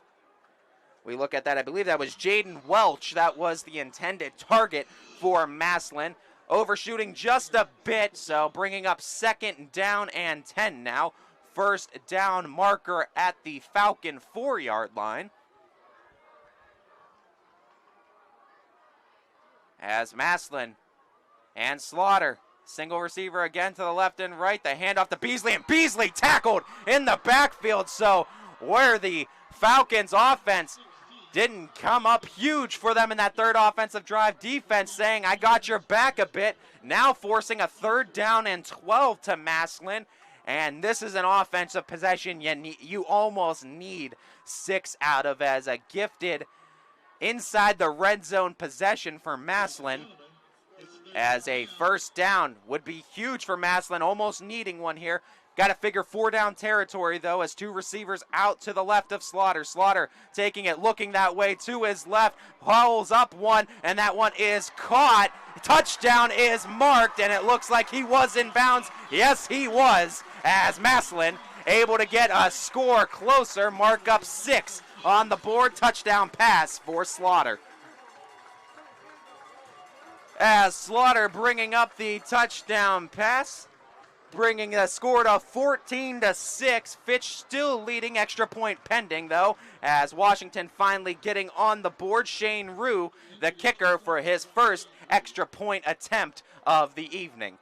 we look at that, I believe that was Jaden Welch. That was the intended target for Massillon. Overshooting just a bit, so bringing up 2nd down and 10 now. First down marker at the Falcon 4-yard line. As Massillon and Slaughter, single receiver again to the left and right. The handoff to Beasley, and Beasley tackled in the backfield. So where the Falcons offense didn't come up huge for them in that third offensive drive, defense saying, I got your back a bit. Now forcing a 3rd down and 12 to Massillon. And this is an offensive possession you almost need 6 out of, as a gifted inside the red zone possession for Massillon. As a first down would be huge for Massillon, almost needing one here. Got to figure 4-down territory, though, as 2 receivers out to the left of Slaughter. Slaughter taking it, looking that way to his left, hauls up one, and that one is caught. Touchdown is marked, and it looks like he was in bounds. Yes, he was, as Massillon able to get a score closer, mark up 6 on the board. Touchdown pass for Slaughter. As Slaughter bringing up the touchdown pass, bringing the score to 14-6. Fitch still leading, extra point pending, though, as Washington finally getting on the board. Shane Rue, the kicker, for his first extra point attempt of the evening.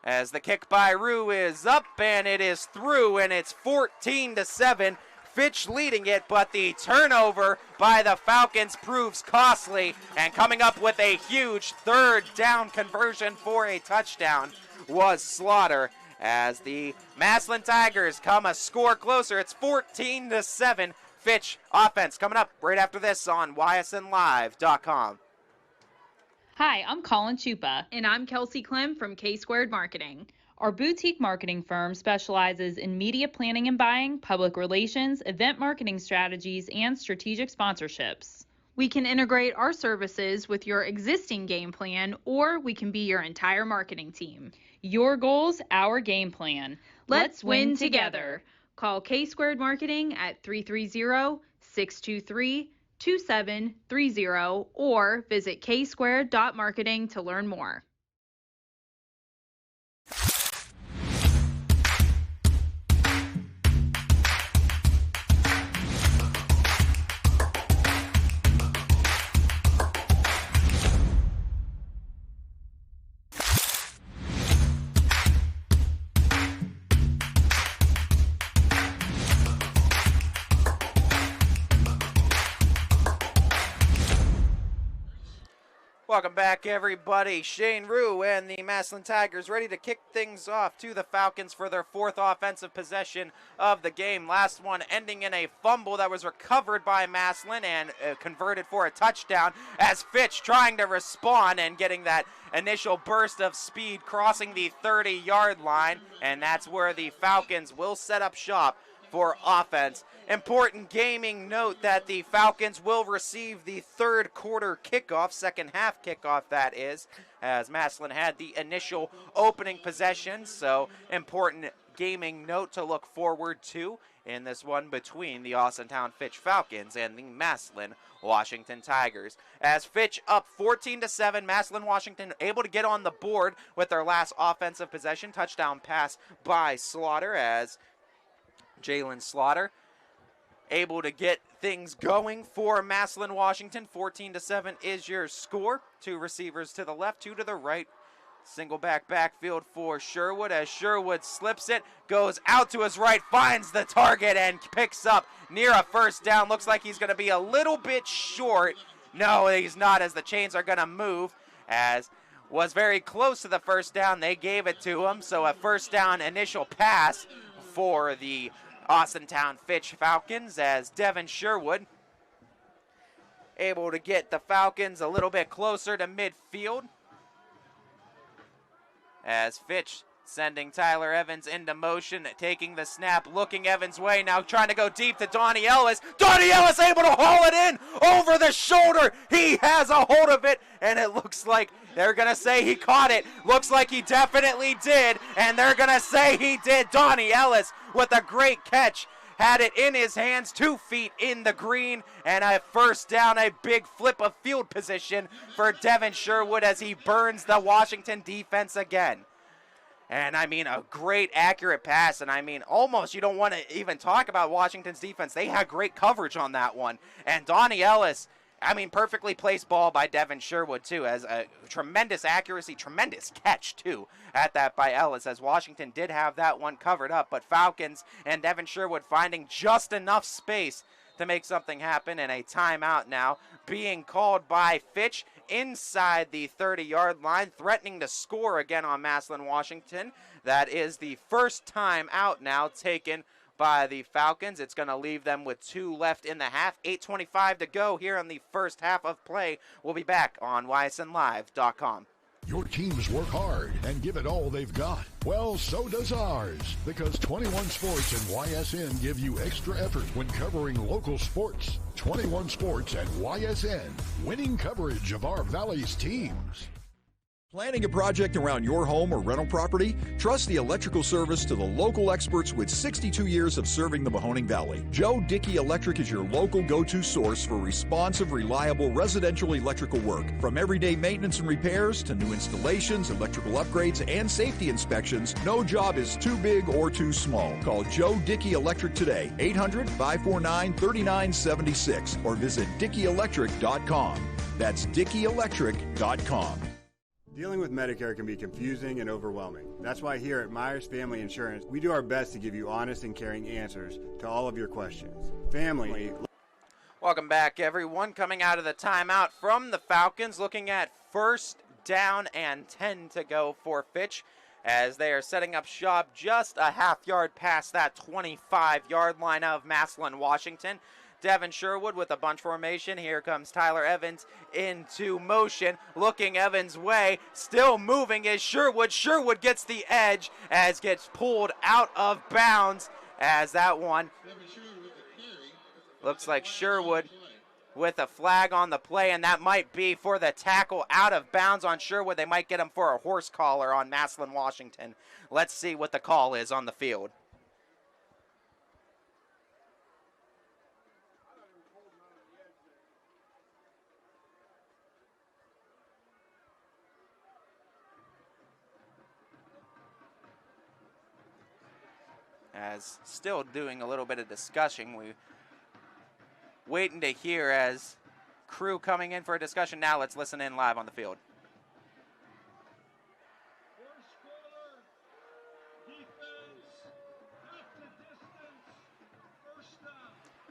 As the kick by Rue is up, and it is through, and it's 14-7. Fitch leading it, but the turnover by the Falcons proves costly, and coming up with a huge 3rd down conversion for a touchdown was Slaughter, as the Massillon Tigers come a score closer. It's 14-7. Fitch offense coming up right after this on ysnlive.com. Hi, I'm Colin Chupa. And I'm Kelsey Clem from K-Squared Marketing. Our boutique marketing firm specializes in media planning and buying, public relations, event marketing strategies, and strategic sponsorships. We can integrate our services with your existing game plan, or we can be your entire marketing team. Your goals, our game plan. Let's win together. Call K-Squared Marketing at 330-623-2730 or visit ksquared.marketing to learn more. Welcome back, everybody. Shane Rue and the Massillon Tigers ready to kick things off to the Falcons for their 4th offensive possession of the game. Last one ending in a fumble that was recovered by Massillon and converted for a touchdown, as Fitch trying to respond and getting that initial burst of speed crossing the 30-yard line, and that's where the Falcons will set up shop for offense. Important gaming note that the Falcons will receive the 3rd quarter kickoff, second half kickoff that is, as Massillon had the initial opening possession. So important gaming note to look forward to in this one between the Austintown Fitch Falcons and the Massillon Washington Tigers. As Fitch up 14-7, Massillon Washington able to get on the board with their last offensive possession. Touchdown pass by Slaughter, as Jalen Slaughter able to get things going for Massillon Washington. 14-7 is your score. 2 receivers to the left, 2 to the right. Single backfield for Sherwood, as Sherwood slips it, goes out to his right, finds the target, and picks up near a first down. Looks like he's going to be a little bit short. No, he's not, as the chains are going to move, as was very close to the first down. They gave it to him, so a first down initial pass for the Austintown Fitch Falcons, as Devin Sherwood able to get the Falcons a little bit closer to midfield, as Fitch Sending Tyler Evans into motion, taking the snap, looking Evans' way, now trying to go deep to Donnie Ellis. Donnie Ellis able to haul it in over the shoulder. He has a hold of it, and it looks like they're going to say he caught it. Looks like he definitely did, and they're going to say he did. Donnie Ellis with a great catch. Had it in his hands, 2 feet in the green, and a first down, a big flip of field position for Devin Sherwood as he burns the Washington defense again. And, I mean, a great accurate pass. And, I mean, almost you don't want to even talk about Washington's defense. They had great coverage on that one. And Donnie Ellis, I mean, perfectly placed ball by Devin Sherwood, too, as a tremendous accuracy, tremendous catch, too, at that by Ellis, as Washington did have that one covered up. But Falcons and Devin Sherwood finding just enough space to make something happen, and a timeout now being called by Fitch inside the 30-yard line, threatening to score again on Massillon, Washington. That is the first time out now taken by the Falcons. It's going to leave them with 2 left in the half. 8:25 to go here in the first half of play. We'll be back on ysnlive.com. Your teams work hard and give it all they've got. Well, so does ours, because 21 Sports and YSN give you extra effort when covering local sports. 21 Sports and YSN, winning coverage of our Valley's teams. Planning a project around your home or rental property? Trust the electrical service to the local experts with 62 years of serving the Mahoning Valley. Joe Dickey Electric is your local go-to source for responsive, reliable residential electrical work. From everyday maintenance and repairs to new installations, electrical upgrades, and safety inspections, no job is too big or too small. Call Joe Dickey Electric today, 800-549-3976, or visit DickeyElectric.com. That's DickeyElectric.com. Dealing with Medicare can be confusing and overwhelming. That's why here at Myers Family Insurance, we do our best to give you honest and caring answers to all of your questions. Family. Welcome back, everyone. Coming out of the timeout from the Falcons, looking at first down and 10 to go for Fitch, as they are setting up shop just a half-yard past that 25-yard line of Massillon, Washington. Devin Sherwood with a bunch formation. Here comes Tyler Evans into motion, looking Evans' way, still moving is Sherwood. Sherwood gets the edge as gets pulled out of bounds, as that one looks like Sherwood with a flag on the play, and that might be for the tackle out of bounds on Sherwood. They might get him for a horse collar on Massillon, Washington. Let's see what the call is on the field. As still doing a little bit of discussion, we waiting to hear as crew coming in for a discussion. Now let's listen in live on the field.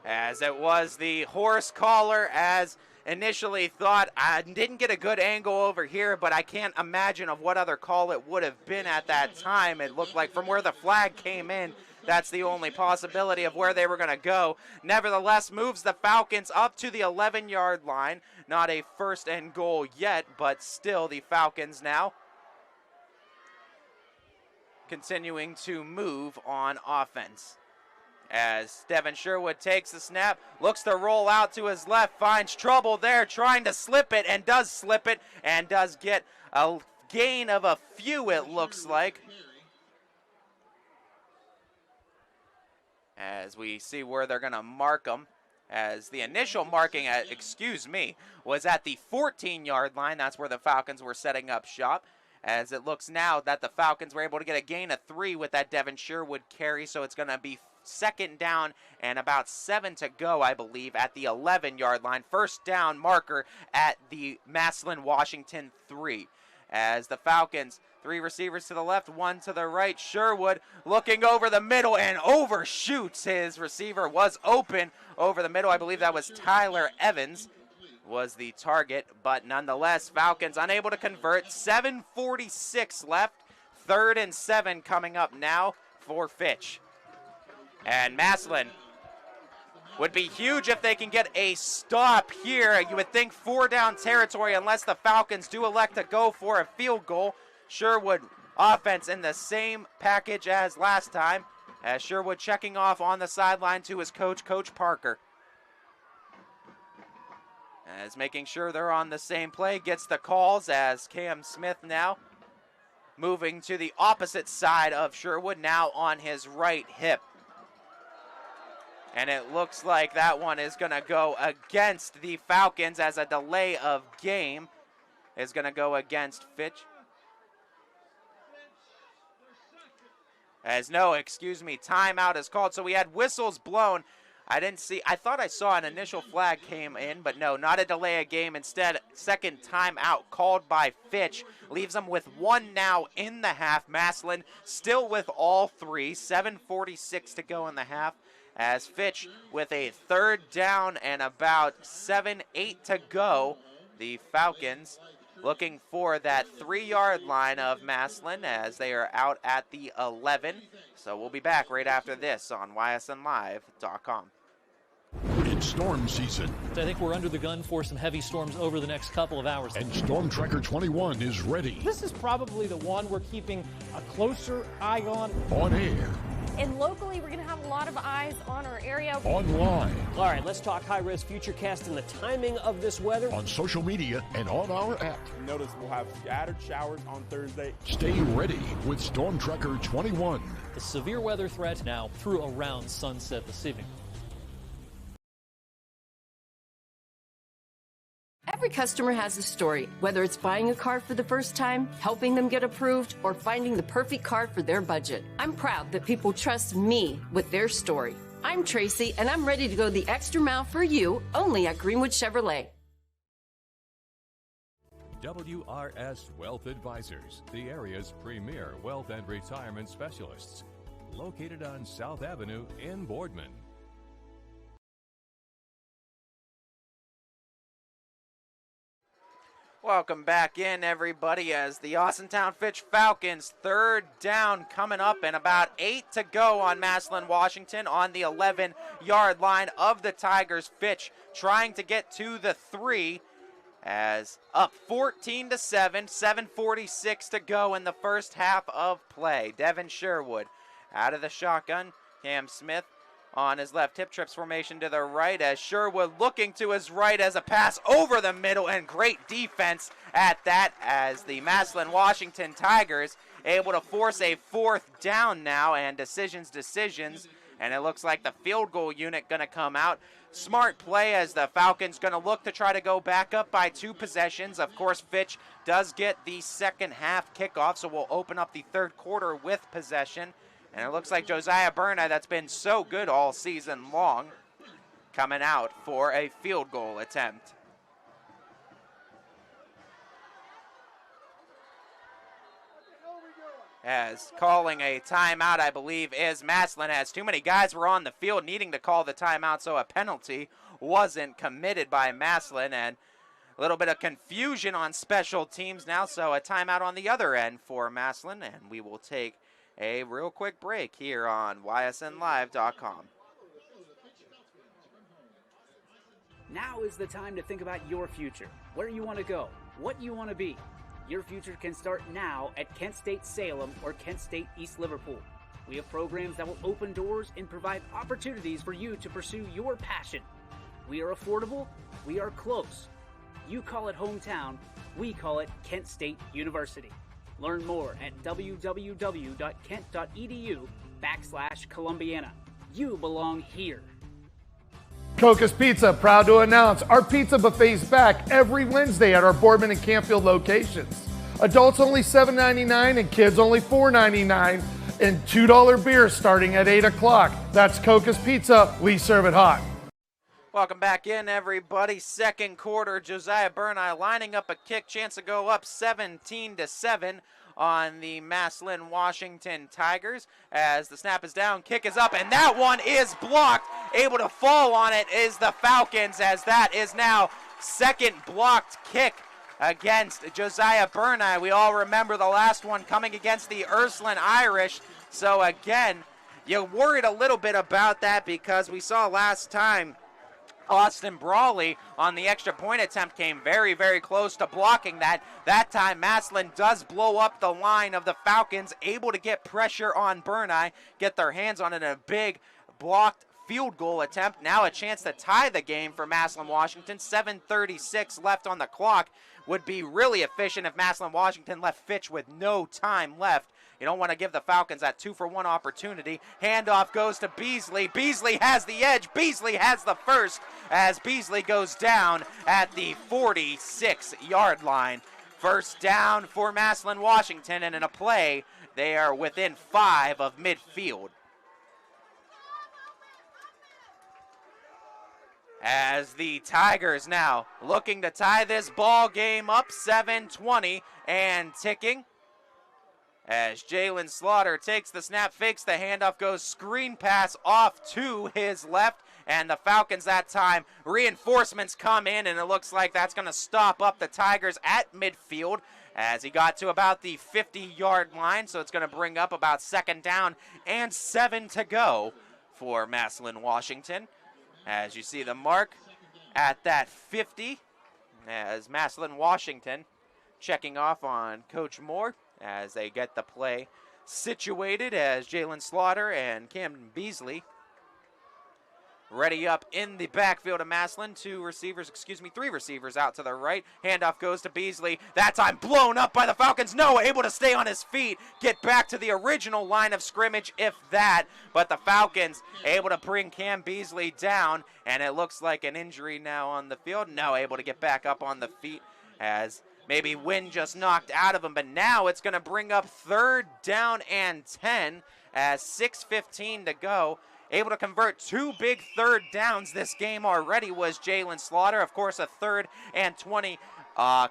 As it was the horse collar, as initially thought, I didn't get a good angle over here, but I can't imagine of what other call it would have been at that time. It looked like from where the flag came in, that's the only possibility of where they were going to go. Nevertheless, moves the Falcons up to the 11-yard line. Not a first and goal yet, but still the Falcons now continuing to move on offense. As Devin Sherwood takes the snap, looks to roll out to his left, finds trouble there, trying to slip it, and does slip it, and does get a gain of a few, it looks like. As we see where they're going to mark them, as the initial marking, was at the 14-yard line. That's where the Falcons were setting up shop. As it looks now that the Falcons were able to get a gain of 3 with that Devin Sherwood carry, so it's going to be second down and about 7 to go, I believe, at the 11-yard line. First down marker at the Massillon, Washington 3. As the Falcons, 3 receivers to the left, 1 to the right. Sherwood looking over the middle and overshoots. His receiver was open over the middle. I believe that was Tyler Evans was the target, but nonetheless, Falcons unable to convert. 7:46 left. 3rd and 7 coming up now for Fitch. And Massillon would be huge if they can get a stop here. You would think 4 down territory unless the Falcons do elect to go for a field goal. Sherwood offense in the same package as last time, as Sherwood checking off on the sideline to his coach, Coach Parker. As making sure they're on the same play, gets the calls as Cam Smith now moving to the opposite side of Sherwood, now on his right hip. And it looks like that one is going to go against the Falcons, as a delay of game is going to go against Fitch. Timeout is called. So we had whistles blown. I thought I saw an initial flag came in, but no, not a delay of game. Instead, second timeout called by Fitch. Leaves them with one now in the half. Massillon still with all three. 7:46 to go in the half, as Fitch with a third down and about 7-8 to go. The Falcons looking for that 3-yard line of Massillon, as they are out at the 11. So we'll be back right after this on ysnlive.com. It's storm season. I think we're under the gun for some heavy storms over the next couple of hours. And Storm Tracker 21 is ready. This is probably the one we're keeping a closer eye on. On air. And locally, we're going to have a lot of eyes on our area. Online. All right, let's talk high-risk futurecast and the timing of this weather. On social media and on our app. Notice we'll have scattered showers on Thursday. Stay ready with Storm Tracker 21. The severe weather threat now through around sunset this evening. Every customer has a story, whether it's buying a car for the first time, helping them get approved, or finding the perfect car for their budget. I'm proud that people trust me with their story. I'm Tracy, and I'm ready to go the extra mile for you, only at Greenwood Chevrolet. WRS Wealth Advisors, the area's premier wealth and retirement specialists. Located on South Avenue in Boardman. Welcome back in, everybody, as the Austintown Fitch Falcons, third down coming up and about 8 to go on Massillon, Washington, on the 11-yard line of the Tigers. Fitch trying to get to the 3, as up 14-7, 7:46 to go in the first half of play. Devin Sherwood out of the shotgun. Cam Smith on his left, hip trips formation to the right, as Sherwood looking to his right as a pass over the middle, and great defense at that, as the Massillon Washington Tigers able to force a fourth down now, and decisions, and it looks like the field goal unit going to come out. Smart play, as the Falcons going to look to try to go back up by 2 possessions. Of course, Fitch does get the second half kickoff, so we'll open up the third quarter with possession. And it looks like Josiah Berna, that's been so good all season long, coming out for a field goal attempt. As calling a timeout, I believe, is Massillon, as too many guys were on the field needing to call the timeout, so a penalty wasn't committed by Massillon, and a little bit of confusion on special teams now, so a timeout on the other end for Massillon, and we will take a real quick break here on ysnlive.com. Now is the time to think about your future, where you want to go, what you want to be. Your future can start now at Kent State Salem or Kent State East Liverpool. We have programs that will open doors and provide opportunities for you to pursue your passion. We are affordable, we are close. You call it hometown, we call it Kent State University. Learn more at www.kent.edu/Columbiana. You belong here. Coca's Pizza, proud to announce our pizza buffet's back every Wednesday at our Boardman and Campfield locations. Adults only $7.99 and kids only $4.99, and $2 beers starting at 8 o'clock. That's Coca's Pizza. We serve it hot. Welcome back in, everybody. Second quarter, Josiah Burneye lining up a kick, chance to go up 17-7 on the Massillon Washington Tigers, as the snap is down, kick is up, and that one is blocked. Able to fall on it is the Falcons, as that is now second blocked kick against Josiah Burneye. We all remember the last one coming against the Ursuline Irish, so again, you worried a little bit about that, because we saw last time Austin Brawley on the extra point attempt came very, very close to blocking that. That time, Massillon does blow up the line of the Falcons, able to get pressure on Burneye, get their hands on it in a big blocked field goal attempt. Now a chance to tie the game for Massillon Washington. 7:36 left on the clock. Would be really efficient if Massillon Washington left Fitch with no time left. You don't want to give the Falcons that 2-for-1 opportunity. Handoff goes to Beasley. Beasley has the edge. Beasley has the first as Beasley goes down at the 46-yard line. First down for Massillon Washington, and in a play, they are within 5 of midfield. As the Tigers now looking to tie this ball game up, 7:20 and ticking. As Jalen Slaughter takes the snap, fakes the handoff, goes screen pass off to his left, and the Falcons that time, reinforcements come in, and it looks like that's going to stop up the Tigers at midfield as he got to about the 50-yard line, so it's going to bring up about 2nd down and 7 to go for Massillon Washington. As you see the mark at that 50, as Massillon Washington checking off on Coach Moore as they get the play situated as Jalen Slaughter and Camden Beasley ready up in the backfield of Massillon. 3 receivers out to the right. Handoff goes to Beasley. That time blown up by the Falcons. No, able to stay on his feet, get back to the original line of scrimmage, if that. But the Falcons able to bring Cam Beasley down, and it looks like an injury now on the field. No, able to get back up on the feet as maybe wind just knocked out of him. But now it's going to bring up 3rd down and 10 as 6:15 to go. Able to convert 2 big 3rd downs this game already was Jalen Slaughter. Of course, a 3rd and 20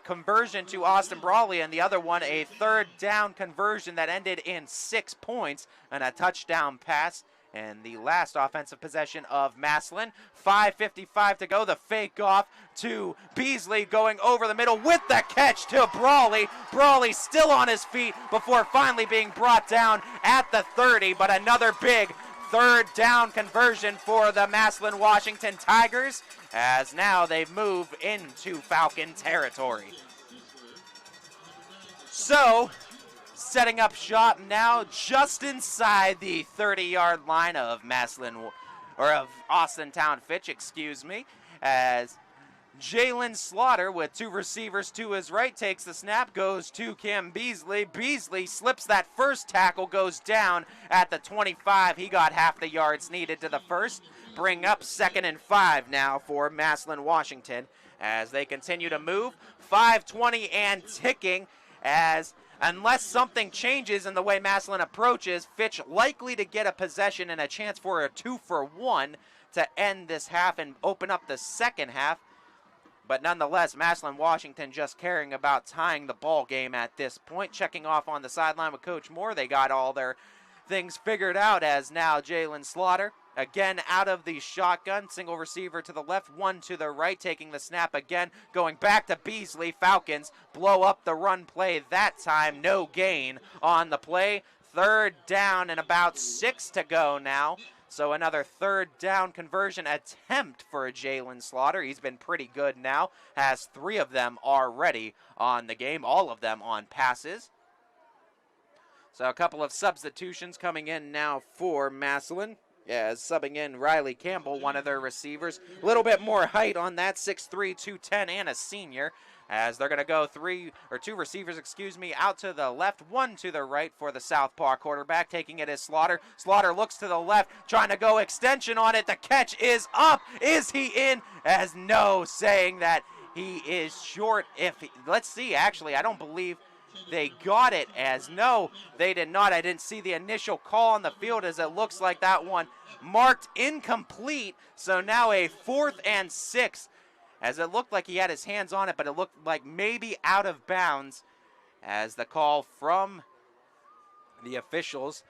conversion to Austin Brawley, and the other one a 3rd down conversion that ended in 6 points and a touchdown pass. And the last offensive possession of Massillon. 5:55 to go. The fake off to Beasley going over the middle with the catch to Brawley. Brawley still on his feet before finally being brought down at the 30, but another big 3rd down conversion for the Massillon Washington Tigers as now they move into Falcon territory. So, setting up shop now just inside the 30-yard line of Massillon, or of Austintown Fitch, as Jalen Slaughter with 2 receivers to his right takes the snap, goes to Cam Beasley. Beasley slips that first tackle, goes down at the 25. He got half the yards needed to the first. Bring up 2nd and 5 now for Massillon Washington as they continue to move. 5:20 and ticking as unless something changes in the way Massillon approaches, Fitch likely to get a possession and a chance for a 2-for-1 to end this half and open up the second half. But nonetheless, Massillon Washington just caring about tying the ball game at this point. Checking off on the sideline with Coach Moore. They got all their things figured out as now Jalen Slaughter, again out of the shotgun. Single receiver to the left, 1 to the right, taking the snap again. Going back to Beasley. Falcons blow up the run play that time. No gain on the play. 3rd down and about 6 to go now. So another 3rd down conversion attempt for Jalen Slaughter. He's been pretty good now. Has 3 of them already on the game. All of them on passes. So a couple of substitutions coming in now for Massillon. As subbing in Riley Campbell, one of their receivers. A little bit more height on that, 6'3", 210, and a senior. As they're going to go 2 receivers, out to the left, 1 to the right for the Southpaw quarterback. Taking it is Slaughter. Slaughter looks to the left, trying to go extension on it. The catch is up. Is he in? As no, saying that he is short. Let's see, actually, I don't believe they got it, as no, they did not. I didn't see the initial call on the field, as it looks like that one marked incomplete. So now a 4th and 6, as it looked like he had his hands on it, but it looked like maybe out of bounds, as the call from the officials.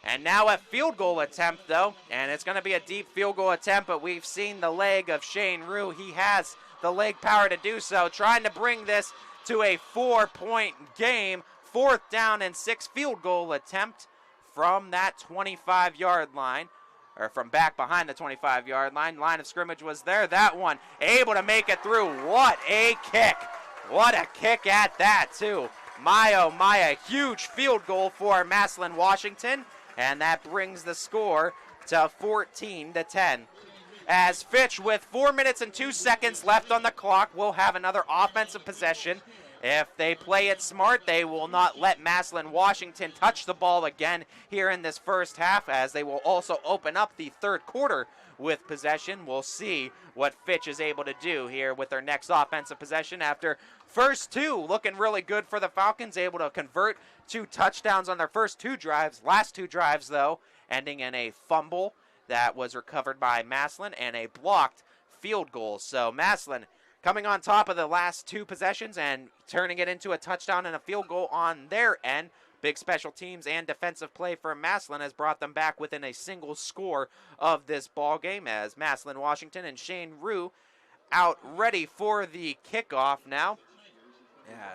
And now a field goal attempt, though, and it's going to be a deep field goal attempt, but we've seen the leg of Shane Rue. He has the leg power to do so, trying to bring this to a 4-point game. 4th down and 6, field goal attempt from that 25-yard line, or from back behind the 25-yard line. Line of scrimmage was there. That one able to make it through. What a kick. What a kick at that, too. My, oh my, a huge field goal for Massillon, Washington, and that brings the score to 14-10. As Fitch, with 4 minutes and 2 seconds left on the clock, will have another offensive possession. If they play it smart, they will not let Massillon, Washington touch the ball again here in this first half, as they will also open up the third quarter with possession. We'll see what Fitch is able to do here with their next offensive possession after first two looking really good for the Falcons, able to convert 2 touchdowns on their first 2 drives. Last 2 drives, though, ending in a fumble that was recovered by Massillon and a blocked field goal. So Massillon coming on top of the last 2 possessions and turning it into a touchdown and a field goal on their end. Big special teams and defensive play for Massillon has brought them back within a single score of this ball game, as Massillon, Washington, and Shane Rue out ready for the kickoff now.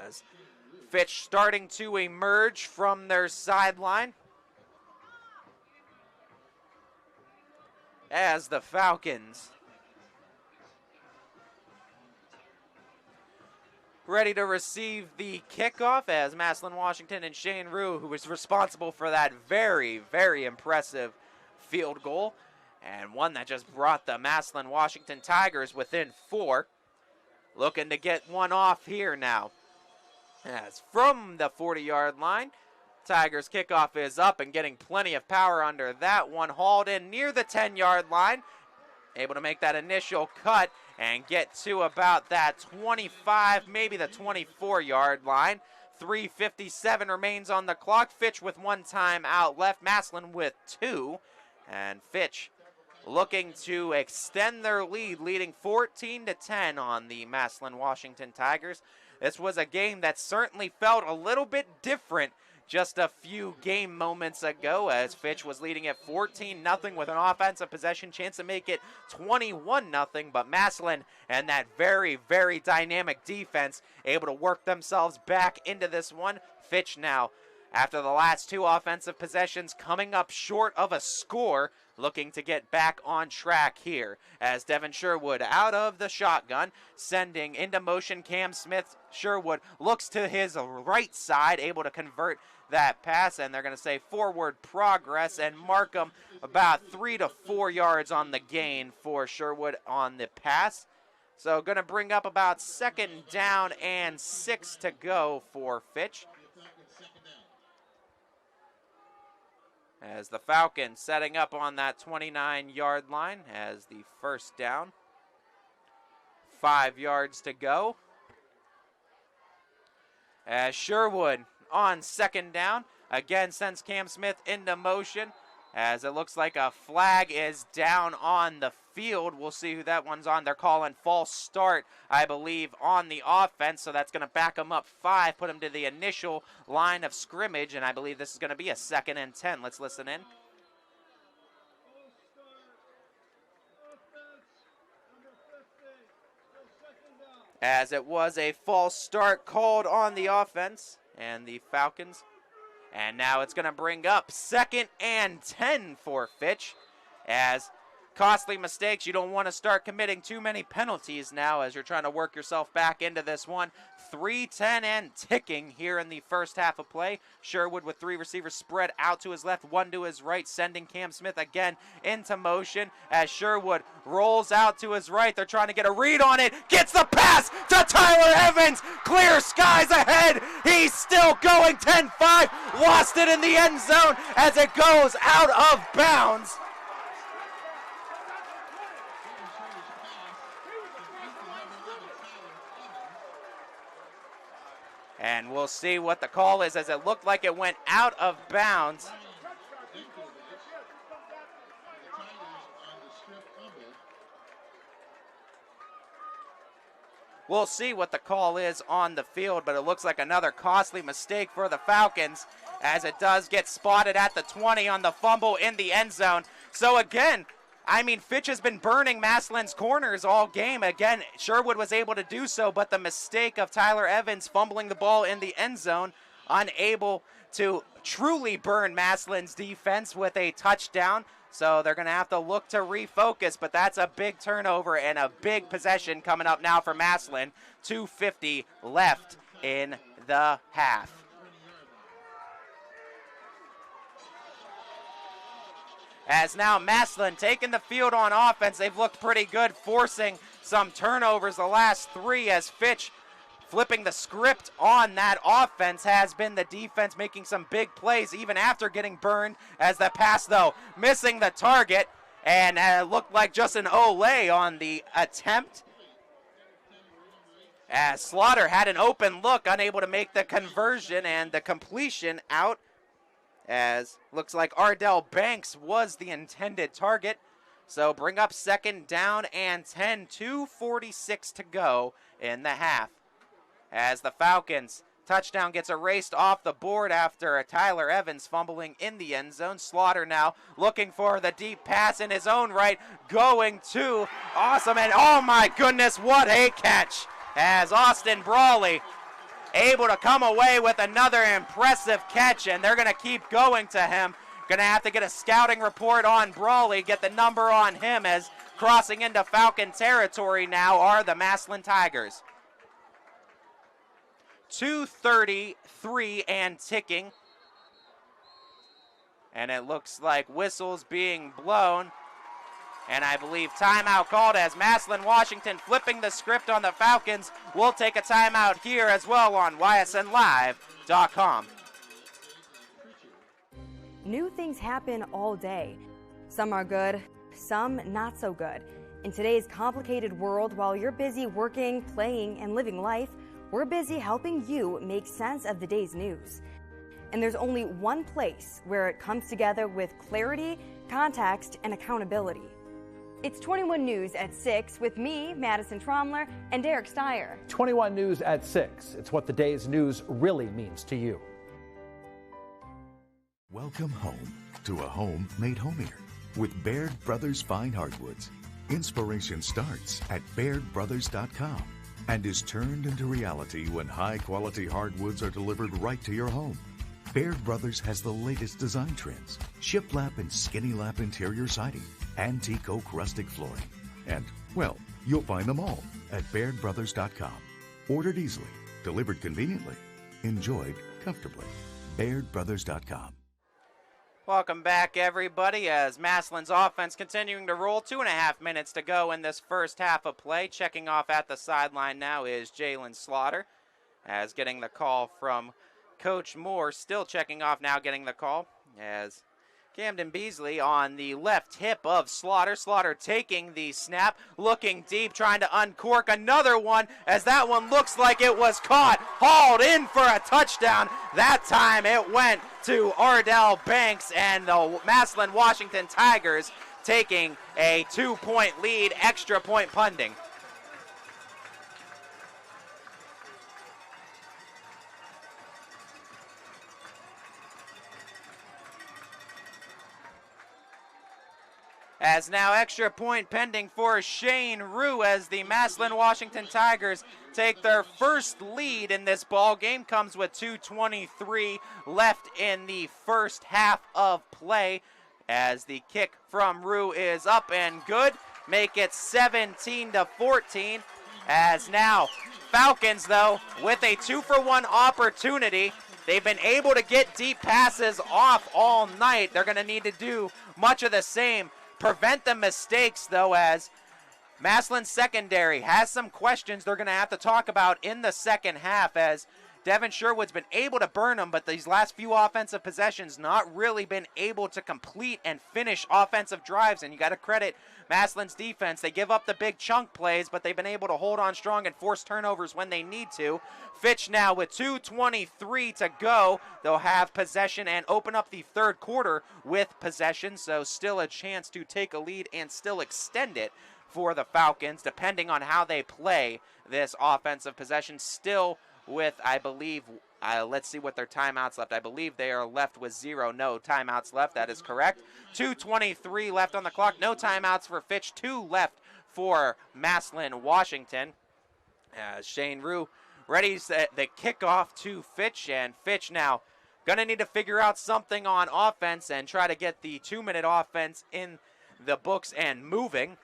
As Fitch starting to emerge from their sideline, as the Falcons ready to receive the kickoff, as Massillon, Washington, and Shane Rue, who was responsible for that very, very impressive field goal, and one that just brought the Massillon, Washington Tigers within 4, looking to get one off here now. As from the 40-yard line, Tigers kickoff is up and getting plenty of power under that one, hauled in near the 10-yard line, able to make that initial cut and get to about that 25, maybe the 24-yard line. 3:57 remains on the clock. Fitch with 1 time out left, Massillon with 2, and Fitch looking to extend their lead, leading 14-10 on the Massillon, Washington Tigers. This was a game that certainly felt a little bit different just a few game moments ago, as Fitch was leading at 14-0 with an offensive possession chance to make it 21-0, but Massillon and that very, very dynamic defense able to work themselves back into this one. Fitch now, after the last 2 offensive possessions, coming up short of a score, looking to get back on track here, as Devin Sherwood out of the shotgun, sending into motion Cam Smith. Sherwood looks to his right side, able to convert that pass, and they're going to say forward progress and mark them about 3 to 4 yards on the gain for Sherwood on the pass. So going to bring up about 2nd down and 6 to go for Fitch, as the Falcons setting up on that 29-yard line as the first down. 5 yards to go, as Sherwood on 2nd down again sends Cam Smith into motion, as it looks like a flag is down on the field. We'll see who that one's on. They're calling false start, I believe, on the offense, so that's going to back them up 5, put them to the initial line of scrimmage, and I believe this is going to be a 2nd and 10. Let's listen in. As it was a false start called on the offense and the Falcons. And now it's going to bring up 2nd and 10 for Fitch, as costly mistakes. You don't want to start committing too many penalties now as you're trying to work yourself back into this one. 3:10 and ticking here in the first half of play. Sherwood with 3 receivers spread out to his left, 1 to his right, sending Cam Smith again into motion as Sherwood rolls out to his right. They're trying to get a read on it. Gets the pass to Tyler Evans. Clear skies ahead. He's still going. 10-5. Lost it in the end zone as it goes out of bounds. And we'll see what the call is, as it looked like it went out of bounds. We'll see what the call is on the field, but it looks like another costly mistake for the Falcons, as it does get spotted at the 20 on the fumble in the end zone. So again, I mean, Fitch has been burning Massillon's corners all game. Again, Sherwood was able to do so, but the mistake of Tyler Evans fumbling the ball in the end zone, unable to truly burn Massillon's defense with a touchdown. So they're going to have to look to refocus, but that's a big turnover and a big possession coming up now for Massillon. 2:50 left in the half. As now Massillon taking the field on offense. They've looked pretty good, forcing some turnovers the last 3 as Fitch flipping the script on that offense has been the defense making some big plays even after getting burned, as the pass though missing the target and looked like just an Olay on the attempt. As Slaughter had an open look, unable to make the conversion and the completion out, as looks like Ardell Banks was the intended target. So bring up second down and 10, 2:46 to go in the half. As the Falcons touchdown gets erased off the board after Tyler Evans fumbling in the end zone. Slaughter now looking for the deep pass in his own right, going to awesome, and oh my goodness, what a catch, as Austin Brawley able to come away with another impressive catch, and they're going to keep going to him. Going to have to get a scouting report on Brawley, get the number on him, as crossing into Falcon territory now are the Massillon Tigers. 2:33 and ticking. And it looks like whistles being blown. And I believe timeout called, as Massillon Washington flipping the script on the Falcons. We'll take a timeout here as well on ysnlive.com. New things happen all day. Some are good, some not so good. In today's complicated world, while you're busy working, playing, and living life, we're busy helping you make sense of the day's news. And there's only one place where it comes together with clarity, context, and accountability. It's 21 News at 6 with me, Madison Tromler, and Derek Steyer. 21 News at 6. It's what the day's news really means to you. Welcome home to a home made homier with Baird Brothers Fine Hardwoods. Inspiration starts at BairdBrothers.com and is turned into reality when high-quality hardwoods are delivered right to your home. Baird Brothers has the latest design trends: shiplap and skinny lap interior siding, antique oak rustic flooring, and, well, you'll find them all at BairdBrothers.com. Ordered easily, delivered conveniently, enjoyed comfortably. BairdBrothers.com. Welcome back, everybody, as Massillon's offense continuing to roll. 2.5 minutes to go in this first half of play. Checking off at the sideline now is Jalen Slaughter, as getting the call from Coach Moore. Still checking off now, getting the call, as Camden Beasley on the left hip of Slaughter. Slaughter taking the snap, looking deep, trying to uncork another one, as that one looks like it was caught, hauled in for a touchdown. That time it went to Ardell Banks, and the Massillon Washington Tigers taking a 2-point lead, extra point punting. As now extra point pending for Shane Rue, as the Massillon Washington Tigers take their first lead in this ball game. Comes with 2:23 left in the first half of play, as the kick from Rue is up and good. Make it 17-14. As now Falcons, though, with a 2-for-1 opportunity. They've been able to get deep passes off all night. They're going to need to do much of the same. Prevent the mistakes, though, as Massillon's secondary has some questions they're going to have to talk about in the second half, as Devin Sherwood's been able to burn them, but these last few offensive possessions not really been able to complete and finish offensive drives, and you got to credit Massillon's defense. They give up the big chunk plays, but they've been able to hold on strong and force turnovers when they need to. Fitch now with 2:23 to go. They'll have possession and open up the third quarter with possession, so still a chance to take a lead and still extend it for the Falcons, depending on how they play this offensive possession. Still with, I believe, let's see what their timeouts left. I believe they are left with 0. No timeouts left. That is correct. 2:23 left on the clock. No timeouts for Fitch. 2 left for Massillon Washington. Shane Rue readies the kickoff to Fitch, and Fitch now going to need to figure out something on offense and try to get the 2-minute offense in the books and moving,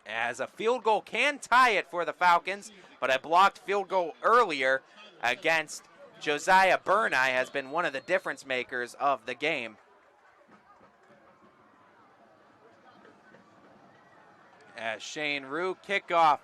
as a field goal can tie it for the Falcons, but a blocked field goal earlier against Josiah Burney has been one of the difference makers of the game. As Shane Rue, kickoff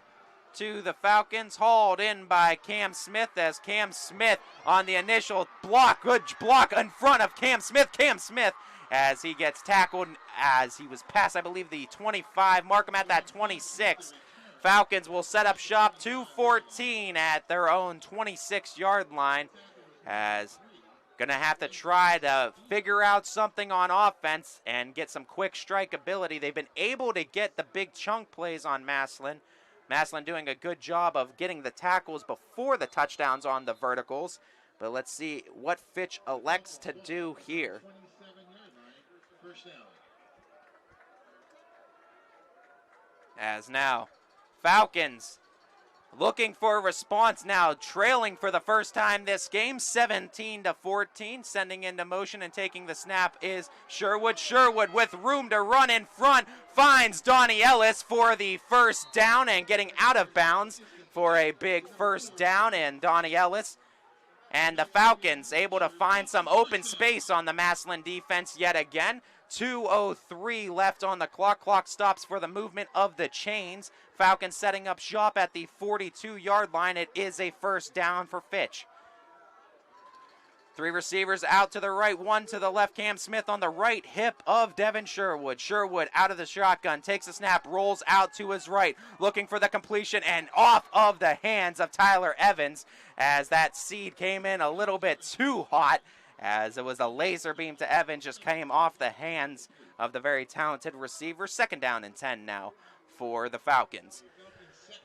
to the Falcons, hauled in by Cam Smith, as Cam Smith on the initial block, good block in front of Cam Smith, as he gets tackled as he was past, I believe, the 25, mark him at that 26. Falcons will set up shop 2-14 at their own 26-yard line, as going to have to try to figure out something on offense and get some quick strike ability. They've been able to get the big chunk plays on Massillon. Massillon doing a good job of getting the tackles before the touchdowns on the verticals. But let's see what Fitch elects to do here. As now, Falcons looking for a response now, trailing for the first time this game, 17-14. Sending into motion and taking the snap is Sherwood. Sherwood with room to run in front finds Donnie Ellis for the first down and getting out of bounds for a big first down, and Donnie Ellis. And the Falcons able to find some open space on the Massillon defense yet again. 2:03 left on the clock. Clock stops for the movement of the chains. Falcons setting up shop at the 42-yard line. It is a first down for Fitch. 3 receivers out to the right, 1 to the left. Cam Smith on the right hip of Devin Sherwood. Sherwood out of the shotgun, takes a snap, rolls out to his right, looking for the completion, and off of the hands of Tyler Evans, as that seed came in a little bit too hot, as it was a laser beam to Evans, just came off the hands of the very talented receiver. 2nd down and 10 now for the Falcons.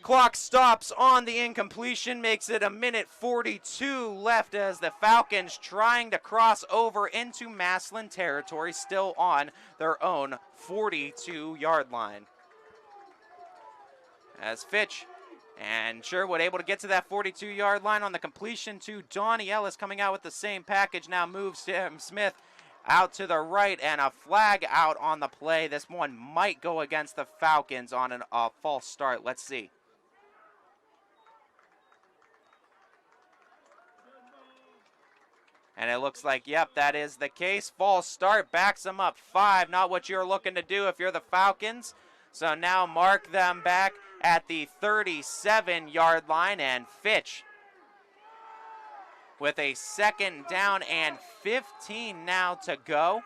Clock stops on the incompletion, makes it 1:42 left as the Falcons trying to cross over into Massillon territory, still on their own 42-yard line. As Fitch and Sherwood able to get to that 42-yard line on the completion to Donnie Ellis, coming out with the same package, now moves Tim Smith out to the right, and a flag out on the play. This one might go against the Falcons on a false start. Let's see. And it looks like, yep, that is the case. False start backs them up 5. Not what you're looking to do if you're the Falcons. So now mark them back at the 37-yard line, and Fitch with a 2nd down and 15 now to go.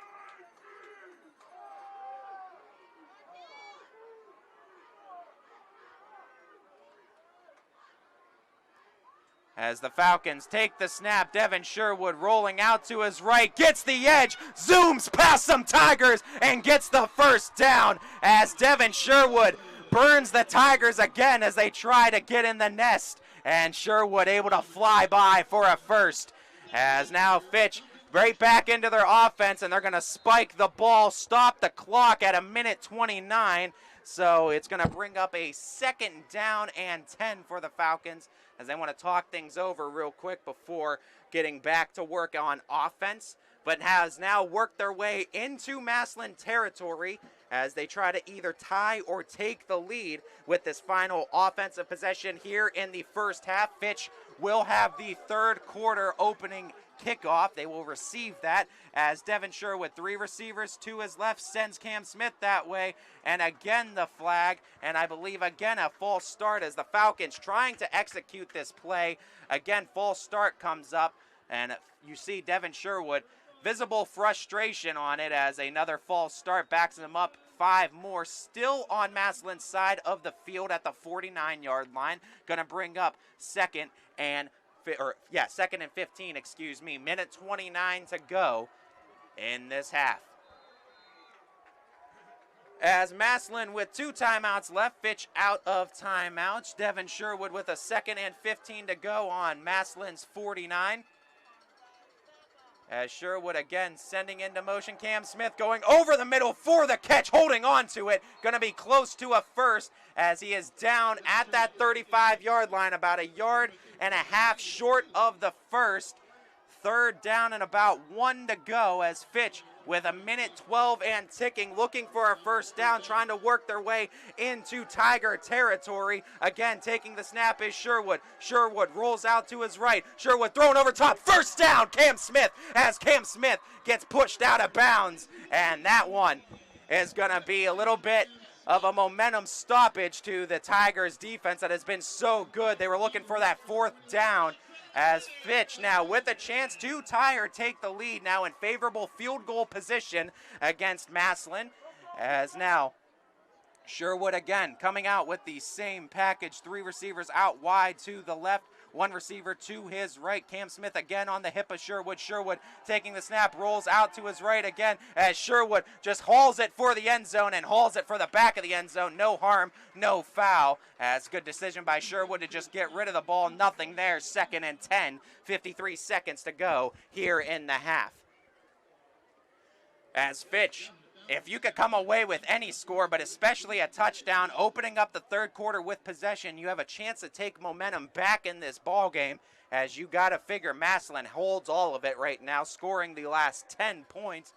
As the Falcons take the snap, Devin Sherwood rolling out to his right, gets the edge, zooms past some Tigers, and gets the first down, as Devin Sherwood burns the Tigers again as they try to get in the nest, and Sherwood able to fly by for a first. As now Fitch right back into their offense, and they're going to spike the ball, stop the clock at 1:29. So it's going to bring up a 2nd down and 10 for the Falcons, as they want to talk things over real quick before getting back to work on offense, but has now worked their way into Massillon territory as they try to either tie or take the lead with this final offensive possession here in the first half. Fitch will have the 3rd quarter opening kickoff. They will receive that as Devin Sherwood, 3 receivers to his left, sends Cam Smith that way, and again the flag, and I believe again a false start as the Falcons trying to execute this play. Again, false start comes up, and you see Devin Sherwood, visible frustration on it as another false start backs him up 5 more, still on Massillon's side of the field at the 49-yard line. Going to bring up 2nd and 15, excuse me. 1:29 to go in this half. As Massillon with 2 timeouts left, Fitch out of timeouts. Devin Sherwood with a 2nd and 15 to go on Massillon's 49. As Sherwood again sending into motion. Cam Smith going over the middle for the catch, holding on to it. Going to be close to a first as he is down at that 35-yard line, about 1.5 yards short of the first. 3rd down and about 1 to go as Fitch with 1:12 and ticking, looking for a 1st down, trying to work their way into Tiger territory. Again, taking the snap is Sherwood. Sherwood rolls out to his right. Sherwood thrown over top. 1st down, Cam Smith, as Cam Smith gets pushed out of bounds. And that one is going to be a little bit of a momentum stoppage to the Tigers defense that has been so good. They were looking for that 4th down, as Fitch now with a chance to tie or take the lead, now in favorable field goal position against Massillon, as now Sherwood again coming out with the same package. 3 receivers out wide to the left, 1 receiver to his right. Cam Smith again on the hip of Sherwood. Sherwood taking the snap, rolls out to his right again as Sherwood just hauls it for the end zone and hauls it for the back of the end zone. No harm, no foul. As good decision by Sherwood to just get rid of the ball. Nothing there. 2nd and 10. 53 seconds to go here in the half. As Fitch, if you could come away with any score, but especially a touchdown, opening up the 3rd quarter with possession, you have a chance to take momentum back in this ball game, as you got to figure Massillon holds all of it right now, scoring the last 17 points,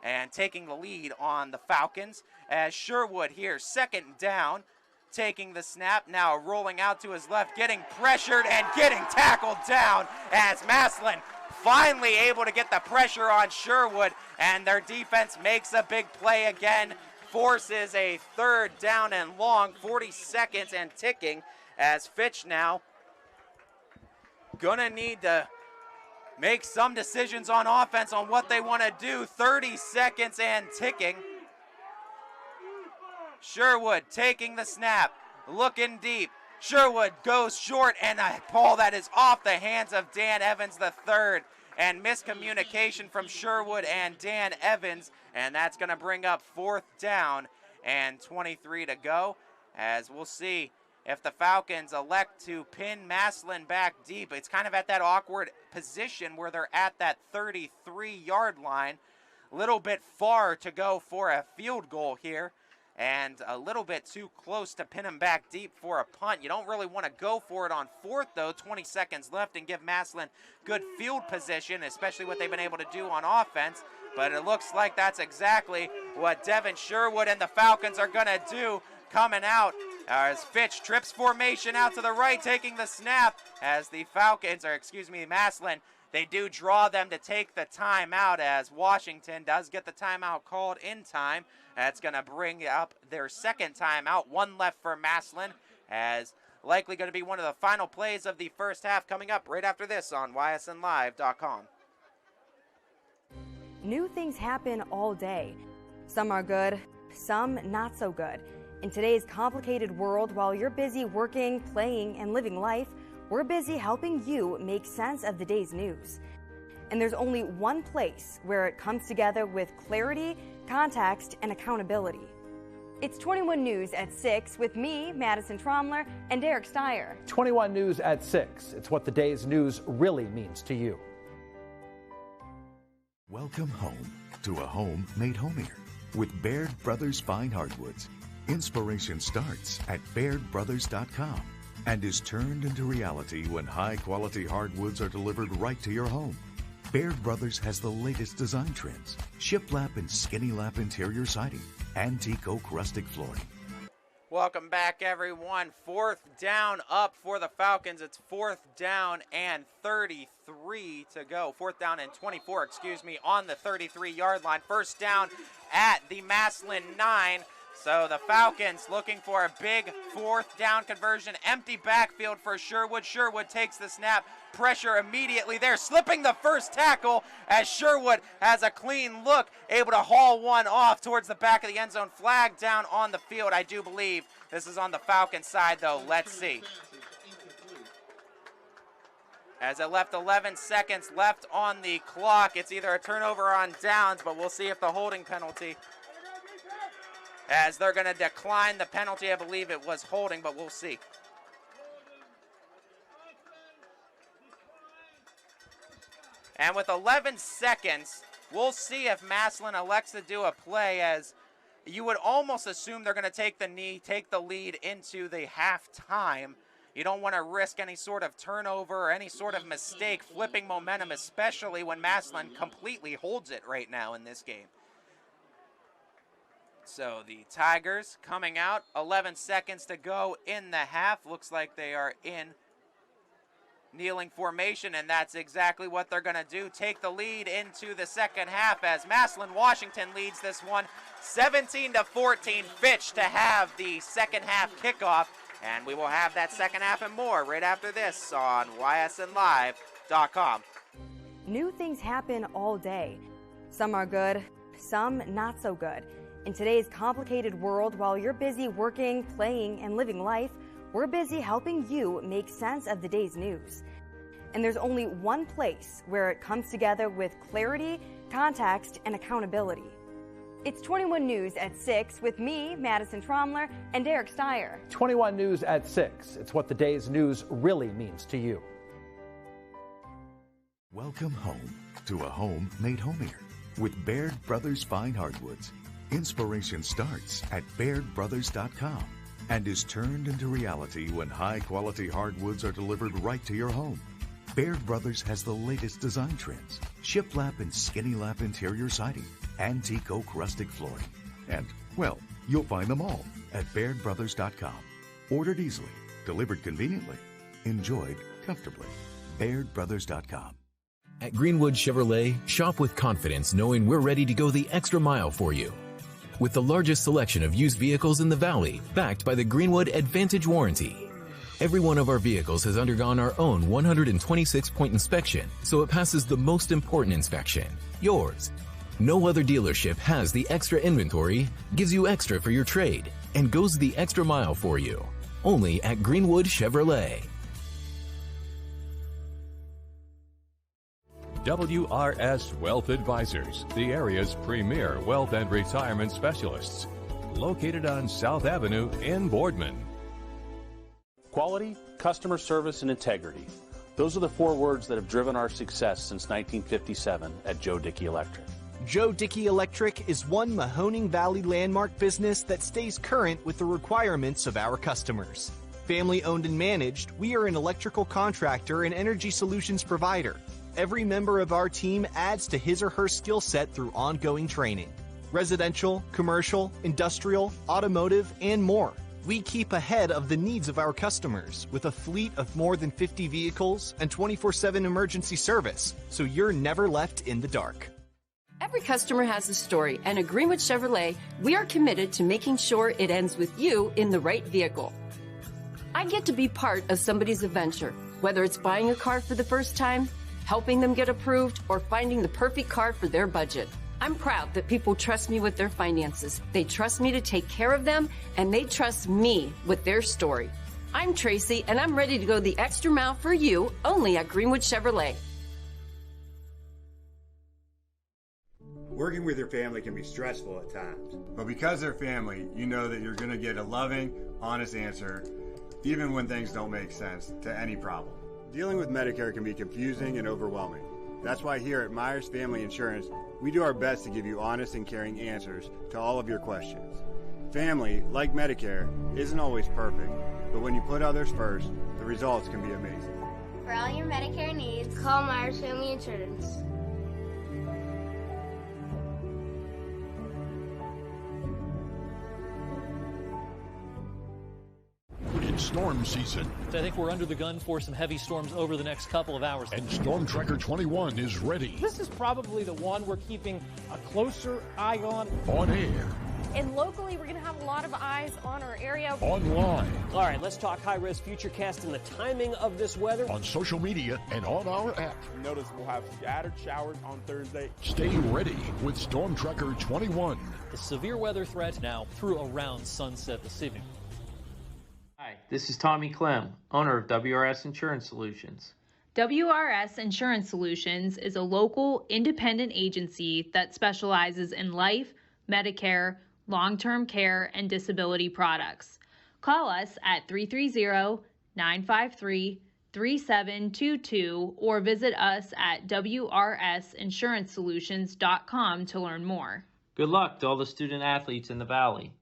and taking the lead on the Falcons. As Sherwood here, 2nd down, taking the snap, now rolling out to his left, getting pressured and getting tackled down as Massillon finally able to get the pressure on Sherwood, and their defense makes a big play again, forces a 3rd down and long, 40 seconds and ticking, as Fitch now gonna need to make some decisions on offense on what they want to do. 30 seconds and ticking. Sherwood taking the snap, looking deep. Sherwood goes short, and a ball that is off the hands of Dan Evans III, and miscommunication from Sherwood and Dan Evans, and that's going to bring up 4th down and 23 to go, as we'll see if the Falcons elect to pin Massillon back deep. It's kind of at that awkward position where they're at that 33-yard line. A little bit far to go for a field goal here, and a little bit too close to pin him back deep for a punt. You don't really want to go for it on 4th, though. 20 seconds left, and give Massillon good field position, especially what they've been able to do on offense. But it looks like that's exactly what Devin Sherwood and the Falcons are going to do, coming out as Fitch trips formation out to the right, taking the snap, as the Massillon, they do draw them to take the timeout, as Washington does get the timeout called in time. That's going to bring up their 2nd timeout. 1 left for Massillon, as likely going to be one of the final plays of the 1st half coming up right after this on ysnlive.com. New things happen all day. Some are good, some not so good. In today's complicated world, while you're busy working, playing, and living life, we're busy helping you make sense of the day's news. And there's only one place where it comes together with clarity, context, and accountability. It's 21 News at 6 with me, Madison Tromler, and Derek Steyer. 21 News at 6. It's what the day's news really means to you. Welcome home to a home made homier with Baird Brothers Fine Hardwoods. Inspiration starts at BairdBrothers.com and is turned into reality when high-quality hardwoods are delivered right to your home. Baird Brothers has the latest design trends: shiplap and skinny lap interior siding, antique oak rustic flooring. Welcome back, everyone. 4th down up for the Falcons. It's 4th down and 33 to go. 4th down and 24, on the 33-yard line. 1st down at the Massillon 9. So the Falcons looking for a big 4th down conversion. Empty backfield for Sherwood. Sherwood takes the snap. Pressure immediately there. Slipping the 1st tackle as Sherwood has a clean look. Able to haul one off towards the back of the end zone. Flag down on the field, I do believe. This is on the Falcons side, though. Let's see. As it left 11 seconds left on the clock. It's either a turnover on downs, but we'll see if the holding penalty, as they're going to decline the penalty. I believe it was holding, but we'll see. And with 11 seconds, we'll see if Massillon elects to do a play, as you would almost assume they're going to take the knee, take the lead into the halftime. You don't want to risk any sort of turnover or any sort of mistake flipping momentum, especially when Massillon completely holds it right now in this game. So the Tigers coming out, 11 seconds to go in the half. Looks like they are in kneeling formation, and that's exactly what they're going to do. Take the lead into the second half as Massillon Washington leads this one 17-14. Fitch to have the second half kickoff, and we will have that second half and more right after this on ysnlive.com. New things happen all day. Some are good, some not so good. In today's complicated world, while you're busy working, playing, and living life, we're busy helping you make sense of the day's news. And there's only one place where it comes together with clarity, context, and accountability. It's 21 News at 6 with me, Madison Tromler, and Derek Steyer. 21 News at 6. It's what the day's news really means to you. Welcome home to a home made homier with Baird Brothers Fine Hardwoods. Inspiration starts at BairdBrothers.com and is turned into reality when high-quality hardwoods are delivered right to your home. Baird Brothers has the latest design trends, shiplap and skinny lap interior siding, antique oak rustic flooring, and, well, you'll find them all at BairdBrothers.com. Ordered easily, delivered conveniently, enjoyed comfortably. BairdBrothers.com. At Greenwood Chevrolet, shop with confidence knowing we're ready to go the extra mile for you. With the largest selection of used vehicles in the Valley, backed by the Greenwood Advantage Warranty. Every one of our vehicles has undergone our own 126-point inspection, so it passes the most important inspection, yours. No other dealership has the extra inventory, gives you extra for your trade, and goes the extra mile for you. Only at Greenwood Chevrolet. WRS Wealth Advisors, the area's premier wealth and retirement specialists. Located on South Avenue in Boardman. Quality, customer service, and integrity. Those are the 4 words that have driven our success since 1957 at Joe Dickey Electric. Joe Dickey Electric is one Mahoning Valley landmark business that stays current with the requirements of our customers. Family owned and managed, we are an electrical contractor and energy solutions provider. Every member of our team adds to his or her skill set through ongoing training. Residential, commercial, industrial, automotive, and more. We keep ahead of the needs of our customers with a fleet of more than 50 vehicles and 24/7 emergency service, so you're never left in the dark. Every customer has a story, and at Greenwood Chevrolet, we are committed to making sure it ends with you in the right vehicle. I get to be part of somebody's adventure, whether it's buying a car for the first time, helping them get approved, or finding the perfect car for their budget. I'm proud that people trust me with their finances. They trust me to take care of them, and they trust me with their story. I'm Tracy, and I'm ready to go the extra mile for you, only at Greenwood Chevrolet. Working with your family can be stressful at times, but because they're family, you know that you're going to get a loving, honest answer, even when things don't make sense, to any problem. Dealing with Medicare can be confusing and overwhelming. That's why here at Myers Family Insurance, we do our best to give you honest and caring answers to all of your questions. Family, like Medicare, isn't always perfect, but when you put others first, the results can be amazing. For all your Medicare needs, call Myers Family Insurance. Storm season. I think we're under the gun for some heavy storms over the next couple of hours. And Storm Tracker 21 is ready. This is probably the one we're keeping a closer eye on. On air. And locally, we're going to have a lot of eyes on our area. Online. All right, let's talk high-risk futurecast and the timing of this weather. On social media and on our app. Notice we'll have scattered showers on Thursday. Stay ready with Storm Tracker 21. The severe weather threat now through around sunset this evening. Hi, this is Tommy Clem, owner of WRS Insurance Solutions. WRS Insurance Solutions is a local, independent agency that specializes in life, Medicare, long-term care, and disability products. Call us at 330-953-3722 or visit us at wrsinsurancesolutions.com to learn more. Good luck to all the student athletes in the Valley.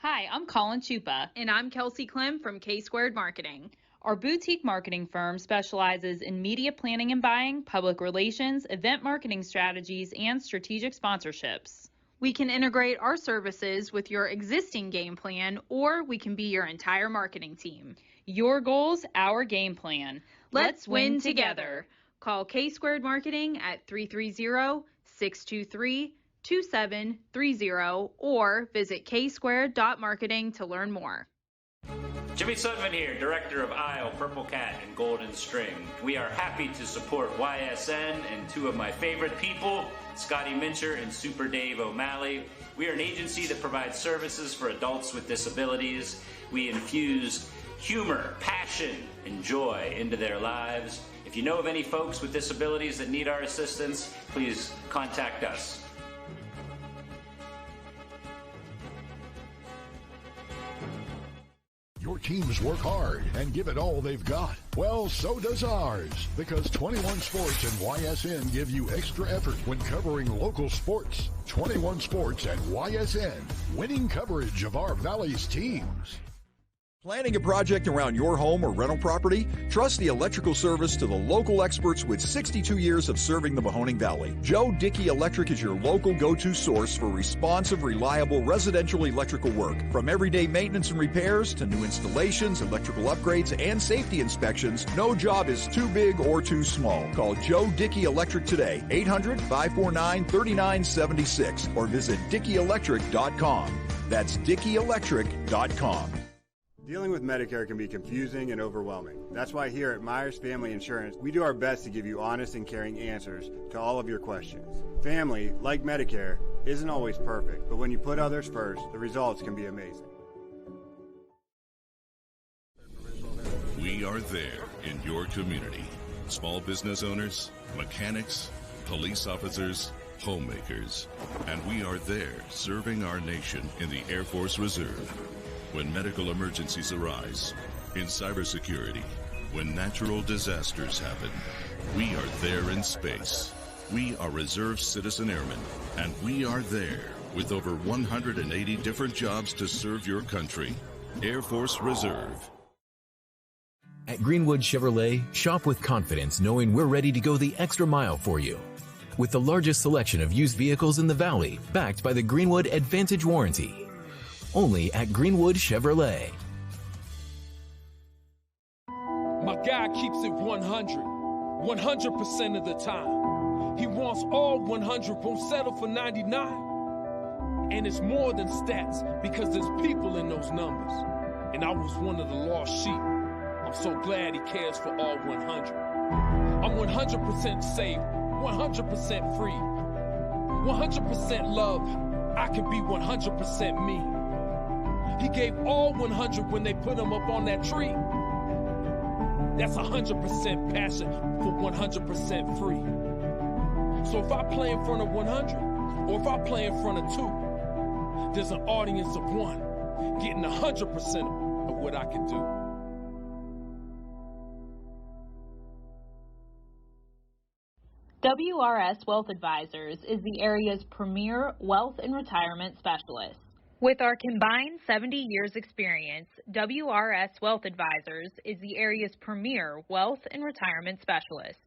Hi, I'm Colin Chupa. And I'm Kelsey Clem from K-Squared Marketing. Our boutique marketing firm specializes in media planning and buying, public relations, event marketing strategies, and strategic sponsorships. We can integrate our services with your existing game plan, or we can be your entire marketing team. Your goals, our game plan. Let's win together. Call K-Squared Marketing at 330-623-2730 or visit ksquared.marketing to learn more. Jimmy Sutton here, Director of Isle, Purple Cat, and Golden String. We are happy to support YSN and two of my favorite people, Scotty Mincher and Super Dave O'Malley. We are an agency that provides services for adults with disabilities. We infuse humor, passion, and joy into their lives. If you know of any folks with disabilities that need our assistance, please contact us. Your teams work hard and give it all they've got. Well, so does ours, because 21 Sports and YSN give you extra effort when covering local sports. 21 Sports and YSN, winning coverage of our Valley's teams. Planning a project around your home or rental property? Trust the electrical service to the local experts with 62 years of serving the Mahoning Valley. Joe Dickey Electric is your local go-to source for responsive, reliable residential electrical work. From everyday maintenance and repairs to new installations, electrical upgrades, and safety inspections, no job is too big or too small. Call Joe Dickey Electric today, 800-549-3976, or visit DickeyElectric.com. That's DickeyElectric.com. Dealing with Medicare can be confusing and overwhelming. That's why here at Myers Family Insurance, we do our best to give you honest and caring answers to all of your questions. Family, like Medicare, isn't always perfect, but when you put others first, the results can be amazing. We are there in your community. Small business owners, mechanics, police officers, homemakers. And we are there serving our nation in the Air Force Reserve. When medical emergencies arise, in cybersecurity, when natural disasters happen, we are there in space. We are Reserve Citizen Airmen, and we are there with over 180 different jobs to serve your country. Air Force Reserve. At Greenwood Chevrolet, shop with confidence knowing we're ready to go the extra mile for you. With the largest selection of used vehicles in the Valley, backed by the Greenwood Advantage Warranty. Only at Greenwood Chevrolet. My guy keeps it 100% of the time. He wants all 100, won't settle for 99. And it's more than stats, because there's people in those numbers. And I was one of the lost sheep. I'm so glad he cares for all 100. I'm 100% safe, 100% free, 100% love. I can be 100% me. He gave all 100 when they put him up on that tree. That's 100% passion for 100% free. So if I play in front of 100, or if I play in front of 2, there's an audience of 1 getting 100% of what I can do. WRS Wealth Advisors is the area's premier wealth and retirement specialist. With our combined 70 years experience, WRS Wealth Advisors is the area's premier wealth and retirement specialist.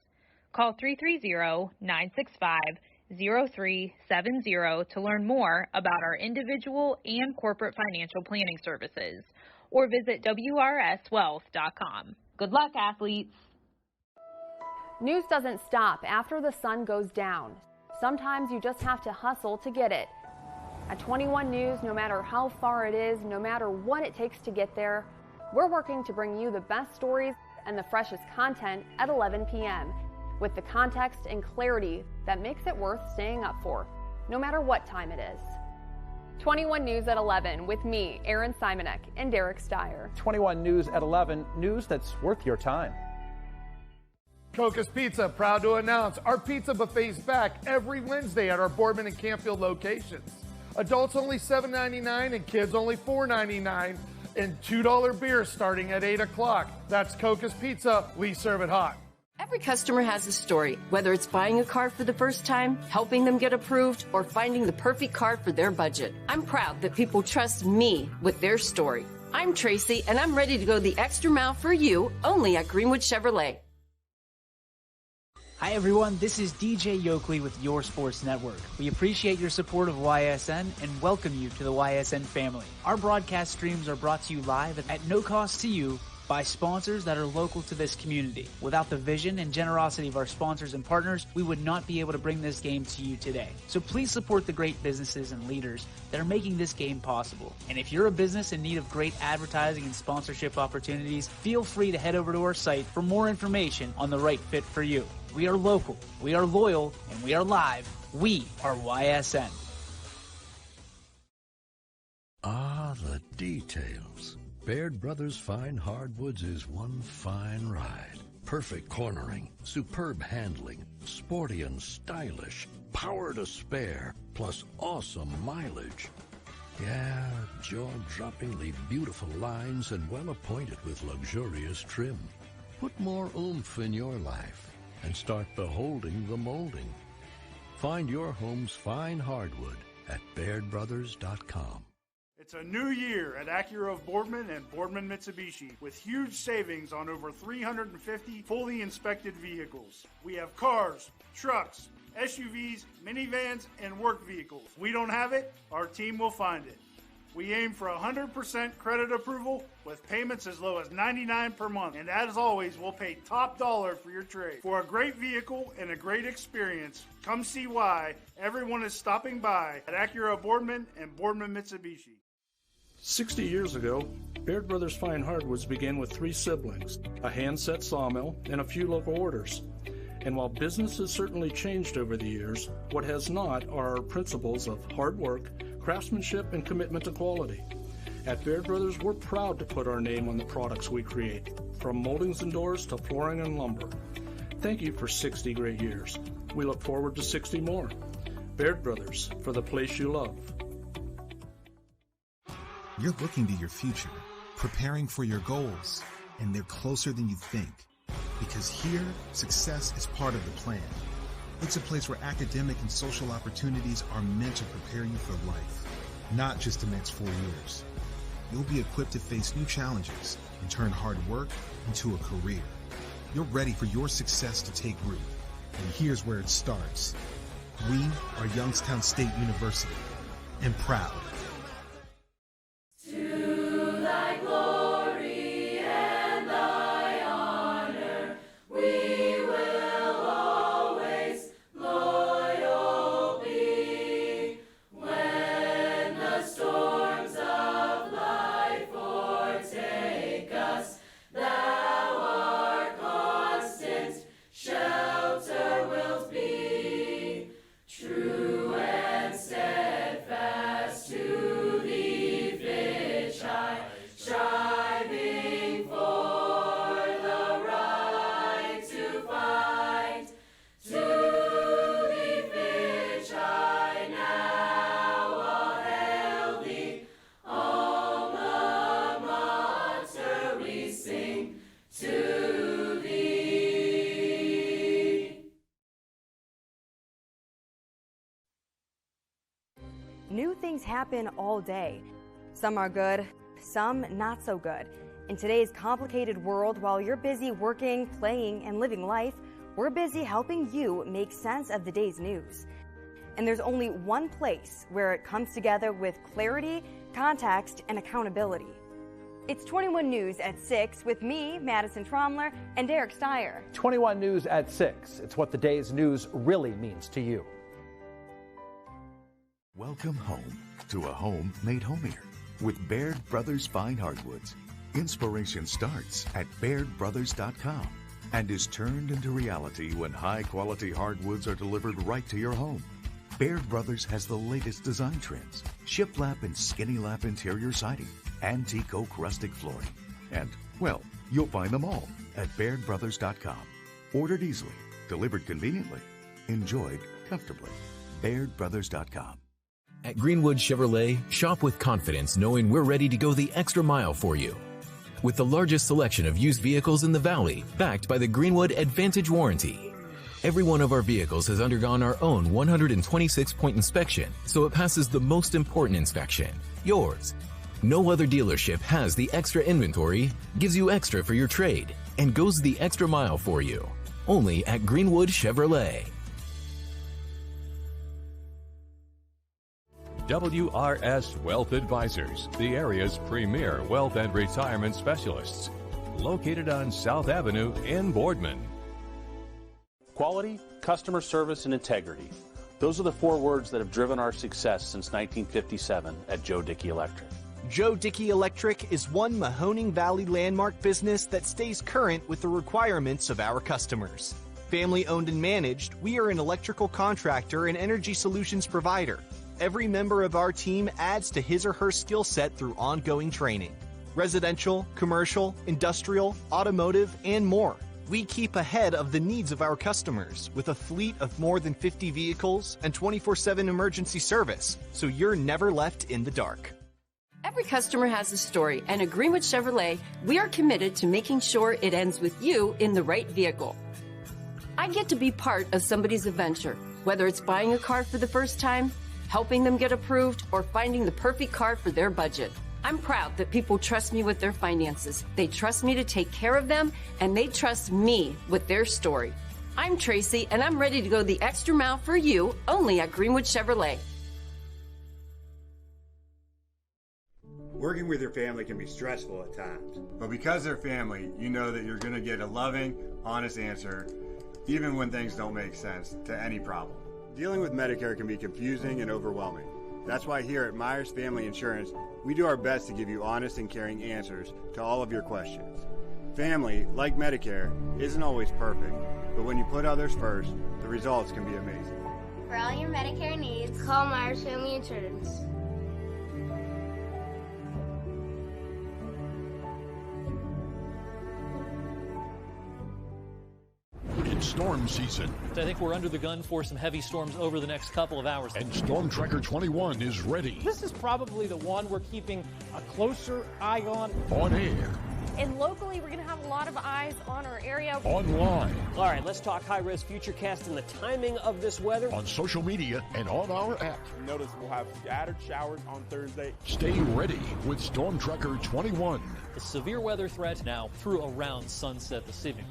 Call 330-965-0370 to learn more about our individual and corporate financial planning services, or visit WRSwealth.com. Good luck, athletes. News doesn't stop after the sun goes down. Sometimes you just have to hustle to get it. At 21 News, no matter how far it is, no matter what it takes to get there, we're working to bring you the best stories and the freshest content at 11 p.m. with the context and clarity that makes it worth staying up for, no matter what time it is. 21 News at 11 with me, Erin Simonek, and Derek Steyer. 21 News at 11, news that's worth your time. Coca's Pizza, proud to announce our pizza buffet's back every Wednesday at our Boardman and Campfield locations. Adults only $7.99 and kids only $4.99, and $2 beer starting at 8 o'clock. That's Coca's Pizza. We serve it hot. Every customer has a story, whether it's buying a car for the first time, helping them get approved, or finding the perfect car for their budget. I'm proud that people trust me with their story. I'm Tracy, and I'm ready to go the extra mile for you, only at Greenwood Chevrolet. Hi everyone, this is DJ Yoakley with Your Sports Network. We appreciate your support of YSN and welcome you to the YSN family. Our broadcast streams are brought to you live at no cost to you by sponsors that are local to this community. Without the vision and generosity of our sponsors and partners, we would not be able to bring this game to you today. So please support the great businesses and leaders that are making this game possible. And if you're a business in need of great advertising and sponsorship opportunities, feel free to head over to our site for more information on the right fit for you. We are local, we are loyal, and we are live. We are YSN. Ah, the details. Baird Brothers Fine Hardwoods is one fine ride. Perfect cornering, superb handling, sporty and stylish, power to spare, plus awesome mileage. Yeah, jaw-droppingly beautiful lines and well appointed with luxurious trim. Put more oomph in your life and start beholding the molding. Find your home's fine hardwood at BairdBrothers.com. It's a new year at Acura of Boardman and Boardman Mitsubishi with huge savings on over 350 fully inspected vehicles. We have cars, trucks, SUVs, minivans, and work vehicles. We don't have it, our team will find it. We aim for 100% credit approval with payments as low as $99 per month. And as always, we'll pay top dollar for your trade. For a great vehicle and a great experience, come see why everyone is stopping by at Acura Boardman and Boardman Mitsubishi. 60 years ago, Baird Brothers Fine Hardwoods began with 3 siblings, a hand-set sawmill, and a few local orders. And while business has certainly changed over the years, what has not are our principles of hard work, craftsmanship, and commitment to quality. At Baird Brothers, we're proud to put our name on the products we create, from moldings and doors to flooring and lumber. Thank you for 60 great years. We look forward to 60 more. Baird Brothers, for the place you love. You're looking to your future, preparing for your goals, and they're closer than you think. Because here, success is part of the plan. It's a place where academic and social opportunities are meant to prepare you for life, not just the next 4 years. You'll be equipped to face new challenges and turn hard work into a career. You're ready for your success to take root. And here's where it starts. We are Youngstown State University, and proud. To thy glory and thy honor, we will always loyal be. When the storms of life o'ertake us, thou art constant, shelter wilt be. True and steadfast to thee, Fitch, striving for the right to fight. To thee, Fitch, now all hail thee. Alma mater, we sing to thee. New things happen all day. Some are good, some not so good. In today's complicated world, while you're busy working, playing, and living life, we're busy helping you make sense of the day's news. And there's only one place where it comes together with clarity, context, and accountability. It's 21 News at 6 with me, Madison Tromler, and Derek Steyer. 21 News at 6. It's what the day's news really means to you. Welcome home to a home made homier with Baird Brothers Fine Hardwoods. Inspiration starts at BairdBrothers.com and is turned into reality when high-quality hardwoods are delivered right to your home. Baird Brothers has the latest design trends, shiplap and skinny lap interior siding, antique oak rustic flooring, and, well, you'll find them all at BairdBrothers.com. Ordered easily, delivered conveniently, enjoyed comfortably. BairdBrothers.com. At Greenwood Chevrolet, shop with confidence knowing we're ready to go the extra mile for you. With the largest selection of used vehicles in the Valley, backed by the Greenwood Advantage Warranty. Every one of our vehicles has undergone our own 126-point inspection, so it passes the most important inspection, yours. No other dealership has the extra inventory, gives you extra for your trade, and goes the extra mile for you. Only at Greenwood Chevrolet. WRS Wealth Advisors, the area's premier wealth and retirement specialists. Located on South Avenue in Boardman. Quality, customer service, and integrity. Those are the 4 words that have driven our success since 1957 at Joe Dickey Electric. Joe Dickey Electric is one Mahoning Valley landmark business that stays current with the requirements of our customers. Family owned and managed, we are an electrical contractor and energy solutions provider. Every member of our team adds to his or her skill set through ongoing training. Residential, commercial, industrial, automotive, and more. We keep ahead of the needs of our customers with a fleet of more than 50 vehicles and 24/7 emergency service, so you're never left in the dark. Every customer has a story, and at Greenwood Chevrolet, we are committed to making sure it ends with you in the right vehicle. I get to be part of somebody's adventure, whether it's buying a car for the first time, helping them get approved, or finding the perfect car for their budget. I'm proud that people trust me with their finances. They trust me to take care of them, and they trust me with their story. I'm Tracy, and I'm ready to go the extra mile for you, only at Greenwood Chevrolet. Working with your family can be stressful at times, but because they're family, you know that you're going to get a loving, honest answer, even when things don't make sense, to any problem. Dealing with Medicare can be confusing and overwhelming. That's why here at Myers Family Insurance, we do our best to give you honest and caring answers to all of your questions. Family, like Medicare, isn't always perfect, but when you put others first, the results can be amazing. For all your Medicare needs, call Myers Family Insurance. It's storm season. I think we're under the gun for some heavy storms over the next couple of hours. And Storm Tracker 21 is ready. This is probably the one we're keeping a closer eye on. On air. And locally, we're going to have a lot of eyes on our area. Online. All right, let's talk high-risk futurecast and the timing of this weather. On social media and on our app. Notice we'll have scattered showers on Thursday. Stay ready with Storm Tracker 21. The severe weather threat now through around sunset this evening.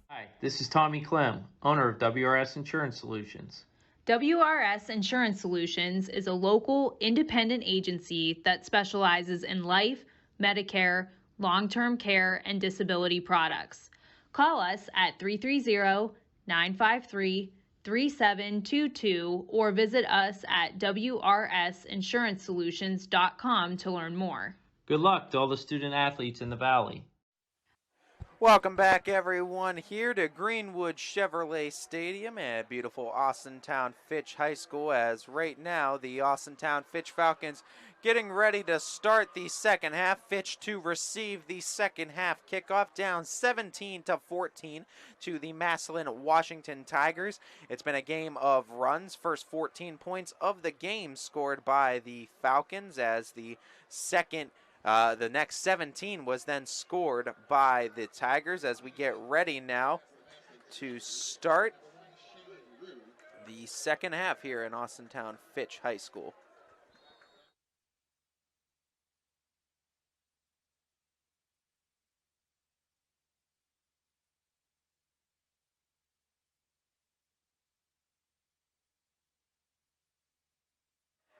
Hi, this is Tommy Clem, owner of WRS Insurance Solutions. WRS Insurance Solutions is a local independent agency that specializes in life, Medicare, long-term care, and disability products. Call us at 330-953-3722 or visit us at wrsinsuranceSolutions.com to learn more. Good luck to all the student athletes in the Valley. Welcome back, everyone, here to Greenwood Chevrolet Stadium at beautiful Austintown Fitch High School, as right now the Austintown Fitch Falcons getting ready to start the second half. Fitch to receive the second half kickoff, down 17-14 to the Massillon Washington Tigers. It's been a game of runs. First 14 points of the game scored by the Falcons, as the next 17 was then scored by the Tigers, as we get ready now to start the second half here in Austintown Fitch High School.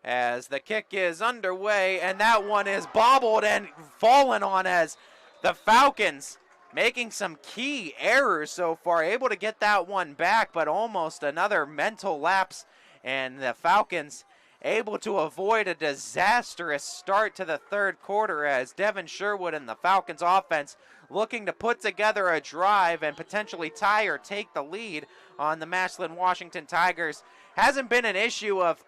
As the kick is underway, and that one is bobbled and fallen on, as the Falcons making some key errors so far, able to get that one back, but almost another mental lapse, and the Falcons able to avoid a disastrous start to the third quarter, as Devin Sherwood and the Falcons offense looking to put together a drive and potentially tie or take the lead on the Massillon Washington Tigers. Hasn't been an issue of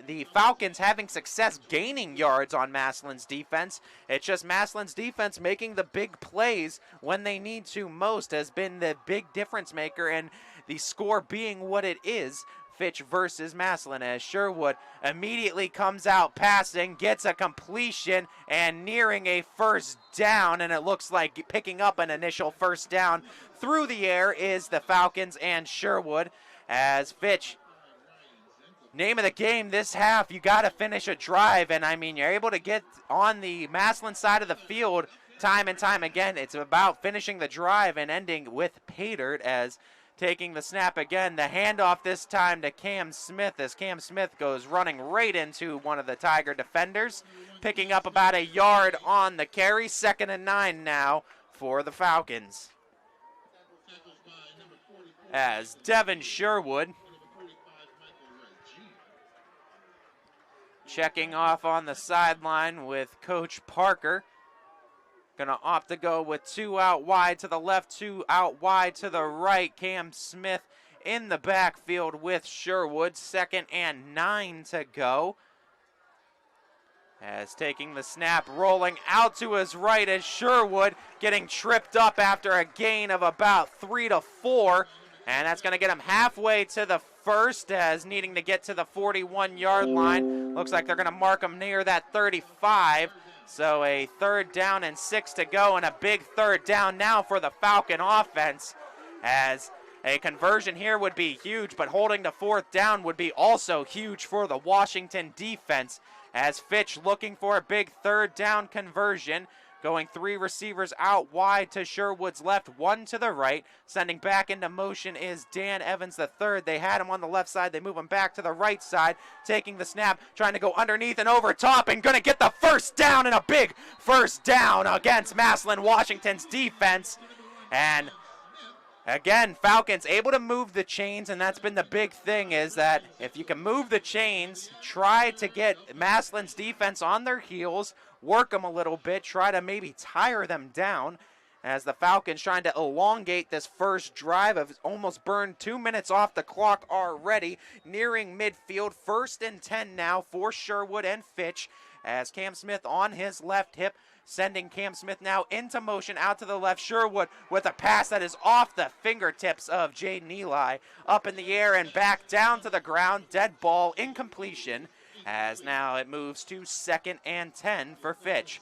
the Falcons having success gaining yards on Massillon's defense. It's just Massillon's defense making the big plays when they need to most has been the big difference maker, and the score being what it is, Fitch versus Massillon, as Sherwood immediately comes out passing, gets a completion, and nearing a first down, and it looks like picking up an initial first down through the air is the Falcons and Sherwood, as Fitch name of the game this half. You got to finish a drive, and I mean, you're able to get on the Massillon side of the field time and time again. It's about finishing the drive and ending with pay dirt as taking the snap again. The handoff this time to Cam Smith as Cam Smith goes running right into one of the Tiger defenders, picking up about a yard on the carry. 2nd and 9 now for the Falcons. As Devin Sherwood checking off on the sideline with Coach Parker. Gonna opt to go with 2 out wide to the left, 2 out wide to the right. Cam Smith in the backfield with Sherwood. 2nd and 9 to go. As taking the snap, rolling out to his right as Sherwood getting tripped up after a gain of about 3 to 4. And that's gonna get him halfway to the first as needing to get to the 41-yard line. Looks like they're gonna mark him near that 35. So a 3rd down and 6 to go, and a big 3rd down now for the Falcon offense, as a conversion here would be huge, but holding the 4th down would be also huge for the Washington defense, as Fitch looking for a big 3rd down conversion, going 3 receivers out wide to Sherwood's left, 1 to the right. Sending back into motion is Dan Evans III. They had him on the left side. They move him back to the right side, taking the snap, trying to go underneath and over top, and going to get the 1st down, and a big 1st down against Massillon Washington's defense. And again, Falcons able to move the chains, and that's been the big thing, is that if you can move the chains, try to get Massillon's defense on their heels, work them a little bit, try to maybe tire them down, as the Falcons trying to elongate this first drive of almost burned 2 minutes off the clock already, nearing midfield. 1st and 10 now for Sherwood and Fitch, as Cam Smith on his left hip, sending Cam Smith now into motion out to the left. Sherwood with a pass that is off the fingertips of Jaden Eli, up in the air and back down to the ground. Dead ball, incompletion, as now it moves to 2nd and 10 for Fitch.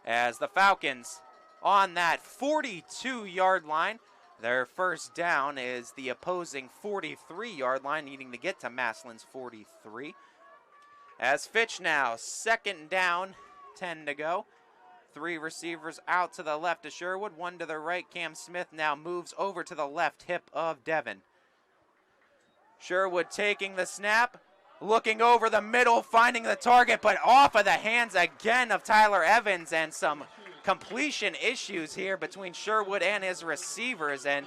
As the Falcons on that 42-yard line, their 1st down is the opposing 43-yard line, needing to get to Massillon's 43. As Fitch now 2nd down, 10 to go. 3 receivers out to the left of Sherwood, 1 to the right. Cam Smith now moves over to the left hip of Devin. Sherwood taking the snap, looking over the middle, finding the target, but off of the hands again of Tyler Evans, and some completion issues here between Sherwood and his receivers, and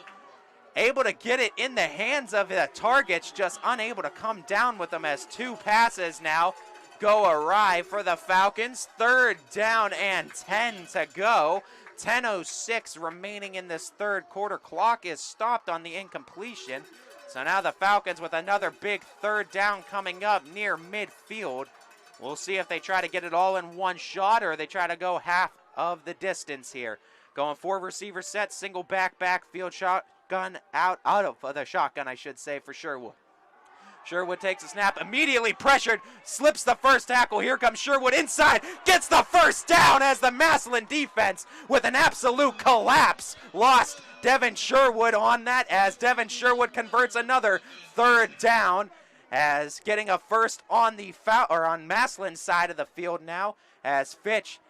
able to get it in the hands of the targets, just unable to come down with them, as 2 passes now go awry for the Falcons. 3rd down and 10 to go. 10:06 remaining in this 3rd quarter. Clock is stopped on the incompletion. So now the Falcons with another big 3rd down coming up near midfield. We'll see if they try to get it all in one shot or they try to go half of the distance here. Going 4 receiver set, single backfield shotgun out of the shotgun, I should say, for Sherwood. Sherwood takes a snap, immediately pressured, slips the first tackle. Here comes Sherwood inside, gets the 1st down as the Massillon defense with an absolute collapse lost Devin Sherwood on that, as Devin Sherwood converts another 3rd down, as getting a 1st on the on Massillon's side of the field now, as Fitch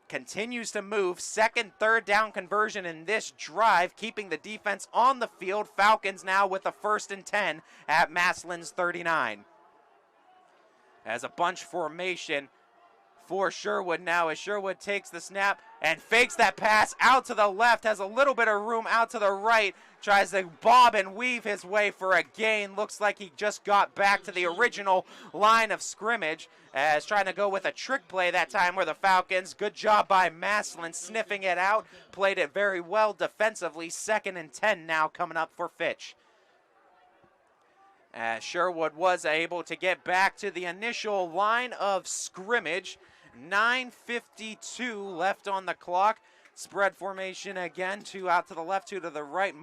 continues to move. 2nd, 3rd down conversion in this drive, keeping the defense on the field. Falcons now with a 1st and 10 at Massillon's 39. As a bunch formation for Sherwood now, as Sherwood takes the snap and fakes that pass out to the left, has a little bit of room out to the right, tries to bob and weave his way for a gain. Looks like he just got back to the original line of scrimmage, as trying to go with a trick play that time where the Falcons, good job by Massillon sniffing it out, played it very well defensively. 2nd and 10 now coming up for Fitch. As Sherwood was able to get back to the initial line of scrimmage. 9:52 left on the clock. Spread formation again, 2 out to the left, 2 to the right.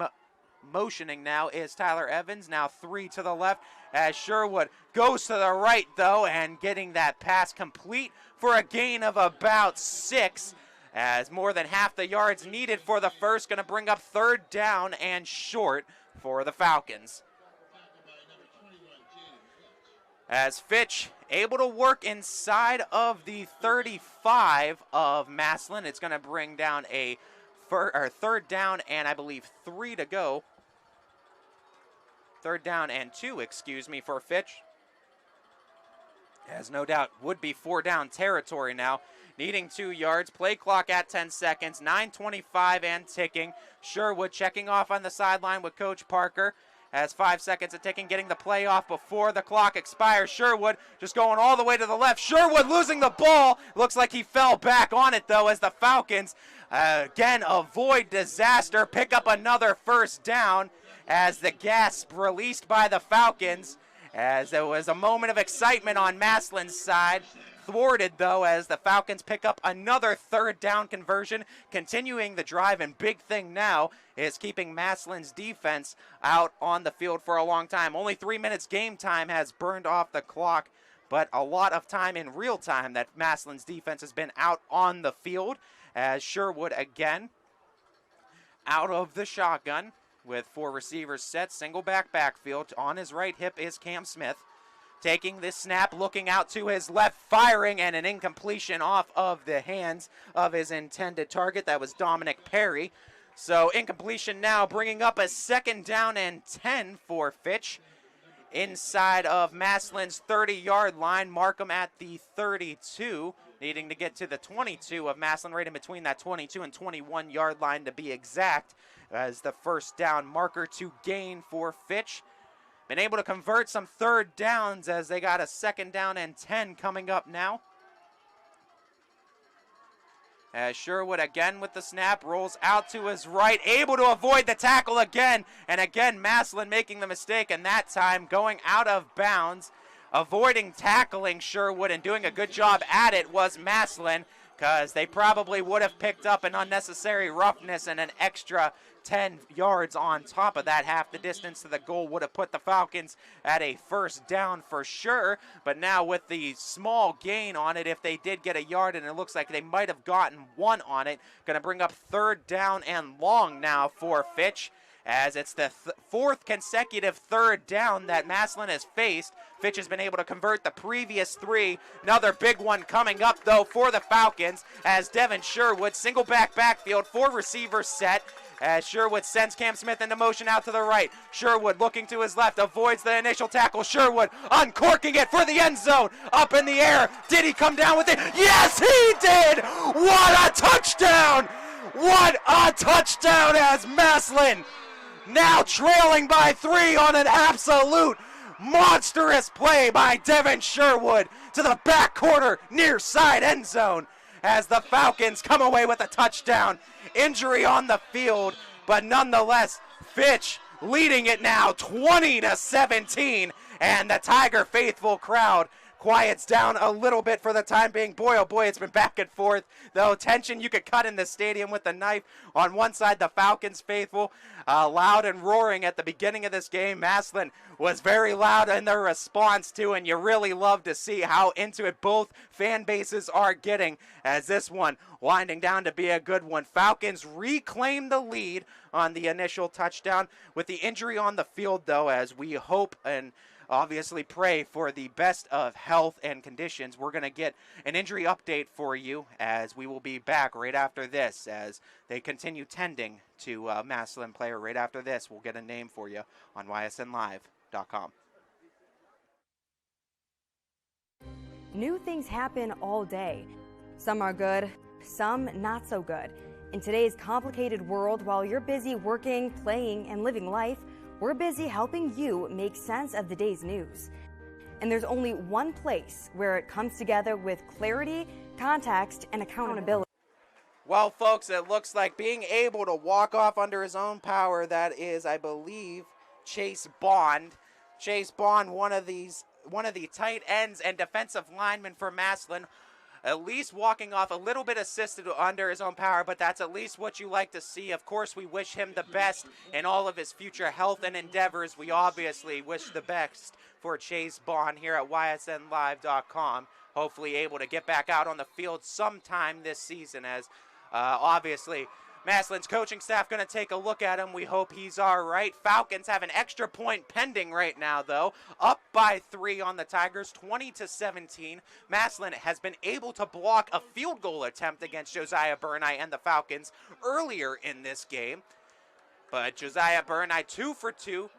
Motioning now is Tyler Evans, now 3 to the left, as Sherwood goes to the right though, and getting that pass complete for a gain of about 6, as more than half the yards needed for the first, going to bring up 3rd down and short for the Falcons. As Fitch able to work inside of the 35 of Massillon. It's going to bring down a third down and I believe 3 to go. Third down and 2, excuse me, for Fitch. As no doubt would be 4 down territory now. Needing 2 yards. Play clock at 10 seconds. 9:25 and ticking. Sherwood checking off on the sideline with Coach Parker. As 5 seconds of ticking, getting the play off before the clock expires. Sherwood just going all the way to the left. Sherwood losing the ball. Looks like he fell back on it, though, as the Falcons, again, avoid disaster. Pick up another first down as the gasp released by the Falcons. As there was a moment of excitement on Massillon's side. Thwarted, though, as the Falcons pick up another third down conversion, continuing the drive, and big thing now is keeping Massillon's defense out on the field for a long time. Only 3 minutes game time has burned off the clock, but a lot of time in real time that Massillon's defense has been out on the field, as Sherwood again out of the shotgun with 4 receivers set, single backfield. On his right hip is Cam Smith. Taking this snap, looking out to his left, firing, and an incompletion off of the hands of his intended target. That was Dominic Perry. So incompletion now, bringing up a second down and 10 for Fitch. Inside of Massillon's 30-yard line, Markham at the 32, needing to get to the 22 of Massillon, right in between that 22 and 21-yard line to be exact, as the first down marker to gain for Fitch. Been able to convert some third downs as they got a second down and 10 coming up now. As Sherwood again with the snap, rolls out to his right, able to avoid the tackle again. And again, Massillon making the mistake, and that time going out of bounds. Avoiding tackling Sherwood and doing a good job at it was Massillon, because they probably would have picked up an unnecessary roughness and an extra 10 yards on top of that. Half the distance to the goal would have put the Falcons at a first down for sure. But now with the small gain on it, if they did get a yard, and it looks like they might have gotten 1 on it, going to bring up third down and long now for Fitch, as it's the 4th consecutive third down that Massillon has faced. Fitch has been able to convert the previous 3. Another big one coming up, though, for the Falcons, as Devin Sherwood, single backfield, 4 receivers set, as Sherwood sends Cam Smith into motion out to the right. Sherwood looking to his left, avoids the initial tackle. Sherwood uncorking it for the end zone. Up in the air. Did he come down with it? Yes, he did! What a touchdown! What a touchdown as Massillon now trailing by 3 on an absolute monstrous play by Devin Sherwood to the back corner near side end zone, as the Falcons come away with a touchdown. Injury on the field, but nonetheless, Fitch leading it now 20-17, and the Tiger faithful crowd quiets down a little bit for the time being. Boy, oh boy, it's been back and forth, though. Tension you could cut in the stadium with a knife. On one side, the Falcons faithful, loud and roaring at the beginning of this game. Massillon was very loud in their response to, and you really love to see how into it both fan bases are getting, as this one winding down to be a good one. Falcons reclaim the lead on the initial touchdown with the injury on the field, though, as we hope and obviously pray for the best of health and conditions. We're going to get an injury update for you, as we will be back right after this, as they continue tending to Massillon player. Right after this, we'll get a name for you on ysnlive.com. New things happen all day. Some are good, some not so good. In today's complicated world, while you're busy working, playing, and living life, we're busy helping you make sense of the day's news. And there's only one place where it comes together with clarity, context, and accountability. Well, folks, it looks like being able to walk off under his own power, that is, I believe, Chase Bond. Chase Bond, one of the tight ends and defensive linemen for Massillon, at least walking off a little bit assisted under his own power, but that's at least what you like to see. Of course, we wish him the best in all of his future health and endeavors. We obviously wish the best for Chase Bond here at ysnlive.com. Hopefully able to get back out on the field sometime this season, as obviously Massillon's coaching staff going to take a look at him. We hope he's all right. Falcons have an extra point pending right now, though. Up by 3 on the Tigers, 20-17. Massillon has been able to block a field goal attempt against Josiah Burneye and the Falcons earlier in this game. But Josiah Burneye 2 for 2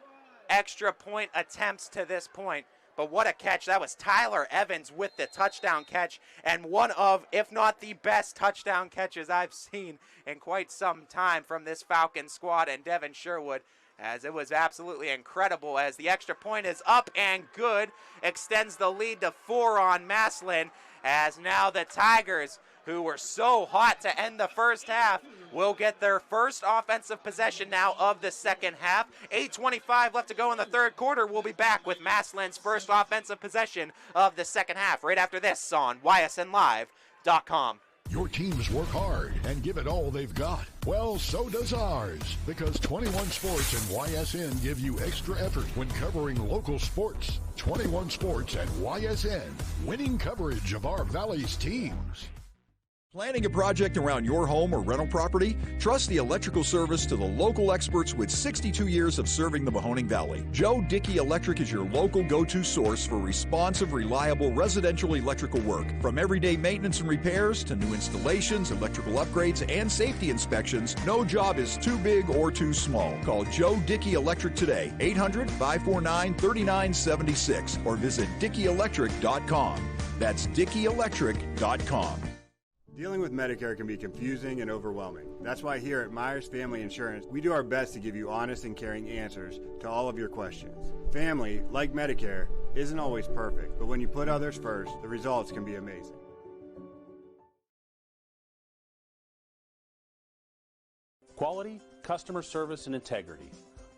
extra point attempts to this point. But what a catch. That was Tyler Evans with the touchdown catch, and one of, if not the best touchdown catches I've seen in quite some time from this Falcons squad and Devin Sherwood, as it was absolutely incredible as the extra point is up and good, extends the lead to 4 on Massillon, as now the Tigers, who were so hot to end the first half, will get their first offensive possession now of the second half. 8:25 left to go in the third quarter. We'll be back with Massillon's first offensive possession of the second half right after this on ysnlive.com. Your teams work hard and give it all they've got. Well, so does ours, because 21 Sports and YSN give you extra effort when covering local sports. 21 Sports and YSN, winning coverage of our Valley's teams. Planning a project around your home or rental property? Trust the electrical service to the local experts with 62 years of serving the Mahoning Valley. Joe Dickey Electric is your local go-to source for responsive, reliable residential electrical work. From everyday maintenance and repairs to new installations, electrical upgrades, and safety inspections, no job is too big or too small. Call Joe Dickey Electric today, 800-549-3976, or visit DickeyElectric.com. That's DickeyElectric.com. Dealing with Medicare can be confusing and overwhelming. That's why here at Myers Family Insurance, we do our best to give you honest and caring answers to all of your questions. Family, like Medicare, isn't always perfect, but when you put others first, the results can be amazing. Quality, customer service, and integrity.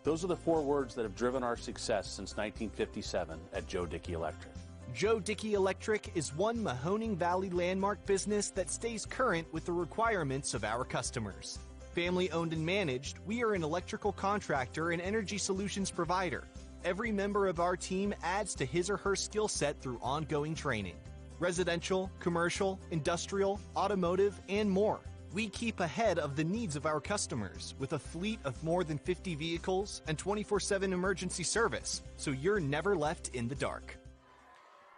Those are the 4 words that have driven our success since 1957 at Joe Dickey Electric. Joe Dickey Electric is one Mahoning Valley landmark business that stays current with the requirements of our customers. Family owned and managed, we are an electrical contractor and energy solutions provider. Every member of our team adds to his or her skill set through ongoing training. Residential, commercial, industrial, automotive, and more. We keep ahead of the needs of our customers with a fleet of more than 50 vehicles and 24/7 emergency service, so you're never left in the dark.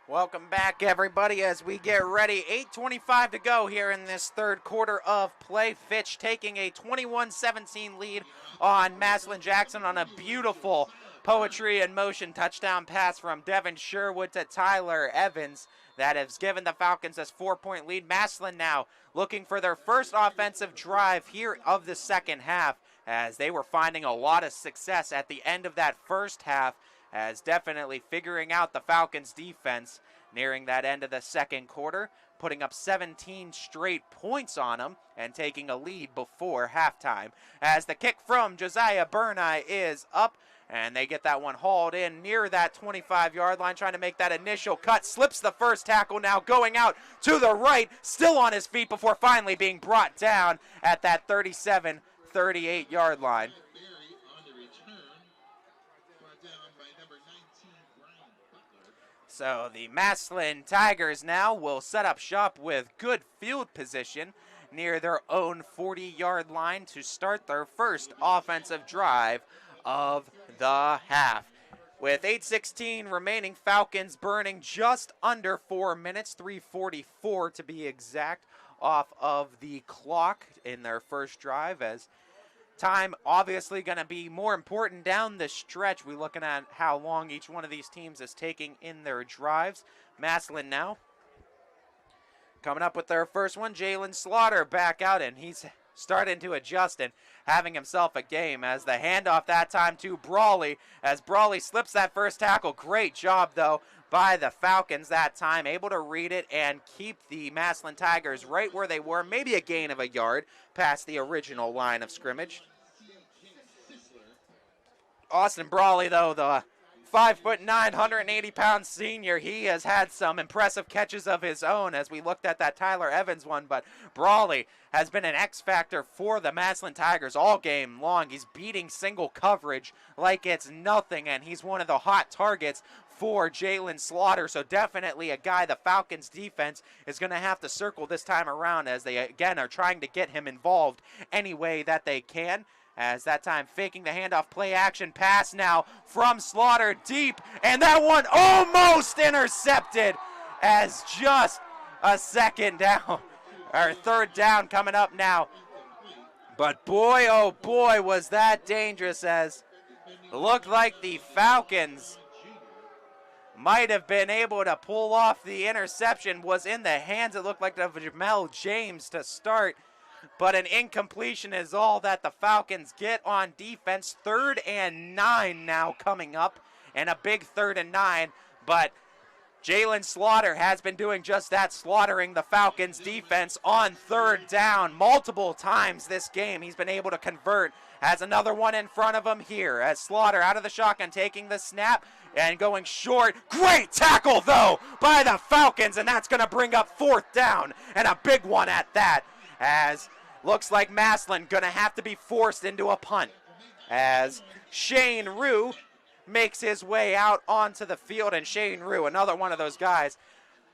Welcome back, everybody, as we get ready. 8:25 to go here in this third quarter of play. Fitch taking a 21-17 lead on Massillon Jackson on a beautiful poetry and motion touchdown pass from Devin Sherwood to Tyler Evans. That has given the Falcons this 4-point lead. Massillon now looking for their first offensive drive here of the second half, as they were finding a lot of success at the end of that first half, as definitely figuring out the Falcons' defense nearing that end of the second quarter, putting up 17 straight points on them and taking a lead before halftime. As the kick from Josiah Burneye is up, and they get that one hauled in near that 25-yard line, trying to make that initial cut. Slips the first tackle, now going out to the right, still on his feet before finally being brought down at that 37, 38-yard line. So the Massillon Tigers now will set up shop with good field position near their own 40-yard line to start their first offensive drive of the half. With 8:16 remaining, Falcons burning just under 4 minutes, 3:44 to be exact, off of the clock in their first drive, as time obviously going to be more important down the stretch. We're looking at how long each one of these teams is taking in their drives. Massillon now coming up with their first one. Jalen Slaughter back out, and he's starting to adjust and having himself a game, as the handoff that time to Brawley, as Brawley slips that first tackle. Great job, though, by the Falcons that time, able to read it and keep the Massillon Tigers right where they were, maybe a gain of a yard past the original line of scrimmage. Austin Brawley, though, the 5'9", 180-pound senior. He has had some impressive catches of his own as we looked at that Tyler Evans one, but Brawley has been an X factor for the Massillon Tigers all game long. He's beating single coverage like it's nothing, and he's one of the hot targets for Jalen Slaughter, so definitely a guy the Falcons defense is going to have to circle this time around as they again are trying to get him involved any way that they can. As that time faking the handoff, play action pass now from Slaughter deep, and that one almost intercepted as just a second down, or third down coming up now. But boy, oh boy, was that dangerous, as it looked like the Falcons might have been able to pull off the interception. Was in the hands, it looked like, of Jamel James to start, but an incompletion is all that the Falcons get on defense. 3rd and 9 now coming up, and a big 3rd and 9, but Jalen Slaughter has been doing just that, slaughtering the Falcons defense on 3rd down multiple times this game. He's been able to convert. Has another one in front of him here as Slaughter out of the shotgun, taking the snap and going short. Great tackle, though, by the Falcons, and that's going to bring up 4th down, and a big one at that, as looks like Massillon going to have to be forced into a punt as Shane Rue makes his way out onto the field. And Shane Rue, another one of those guys,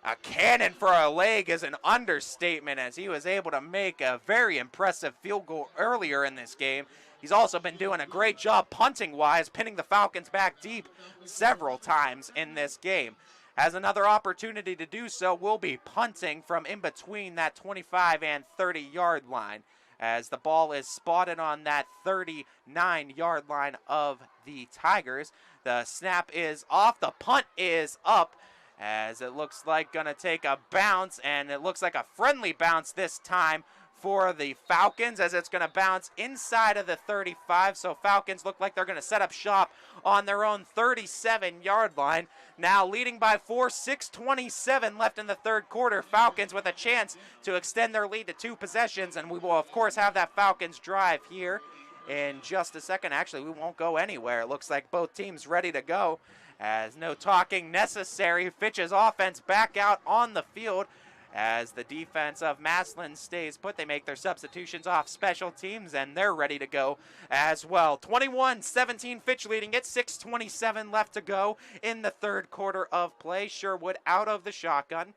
a cannon for a leg is an understatement, as he was able to make a very impressive field goal earlier in this game. He's also been doing a great job punting-wise, pinning the Falcons back deep several times in this game. Has another opportunity to do so, will be punting from in between that 25 and 30-yard line, as the ball is spotted on that 39-yard line of the Tigers. The snap is off, the punt is up, as it looks like going to take a bounce, and it looks like a friendly bounce this time for the Falcons, as it's going to bounce inside of the 35. So Falcons look like they're going to set up shop on their own 37-yard line. Now leading by 4, 6:27 left in the third quarter. Falcons with a chance to extend their lead to 2 possessions, and we will of course have that Falcons drive here in just a second. Actually, we won't go anywhere. It looks like both teams ready to go, as no talking necessary. Fitch's offense back out on the field, as the defense of Massillon stays put. They make their substitutions off special teams, and they're ready to go as well. 21-17 Fitch leading it. 6:27 left to go in the third quarter of play. Sherwood out of the shotgun,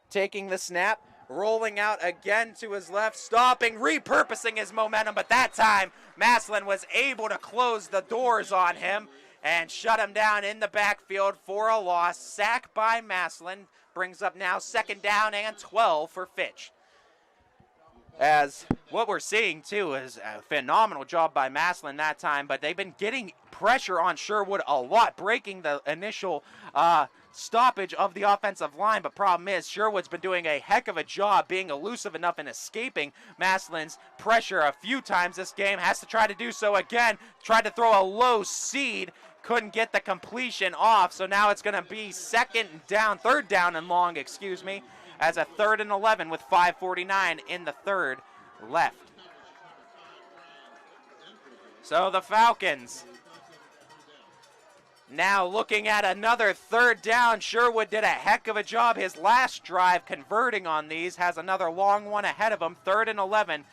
taking the snap, rolling out again to his left, stopping, repurposing his momentum, but that time Massillon was able to close the doors on him and shut him down in the backfield for a loss. Sack by Massillon brings up now 2nd down and 12 for Fitch. As what we're seeing, too, is a phenomenal job by Massillon that time, but they've been getting pressure on Sherwood a lot, breaking the initial stoppage of the offensive line. But problem is, Sherwood's been doing a heck of a job being elusive enough and escaping Massillon's pressure a few times this game. Has to try to do so again. Tried to throw a low seed, couldn't get the completion off, so now it's going to be 3rd down and long, as a 3rd and 11 with 5:49 in the third left. So the Falcons now looking at another 3rd down. Sherwood did a heck of a job his last drive converting on these. Has another long one ahead of him. 3rd and 11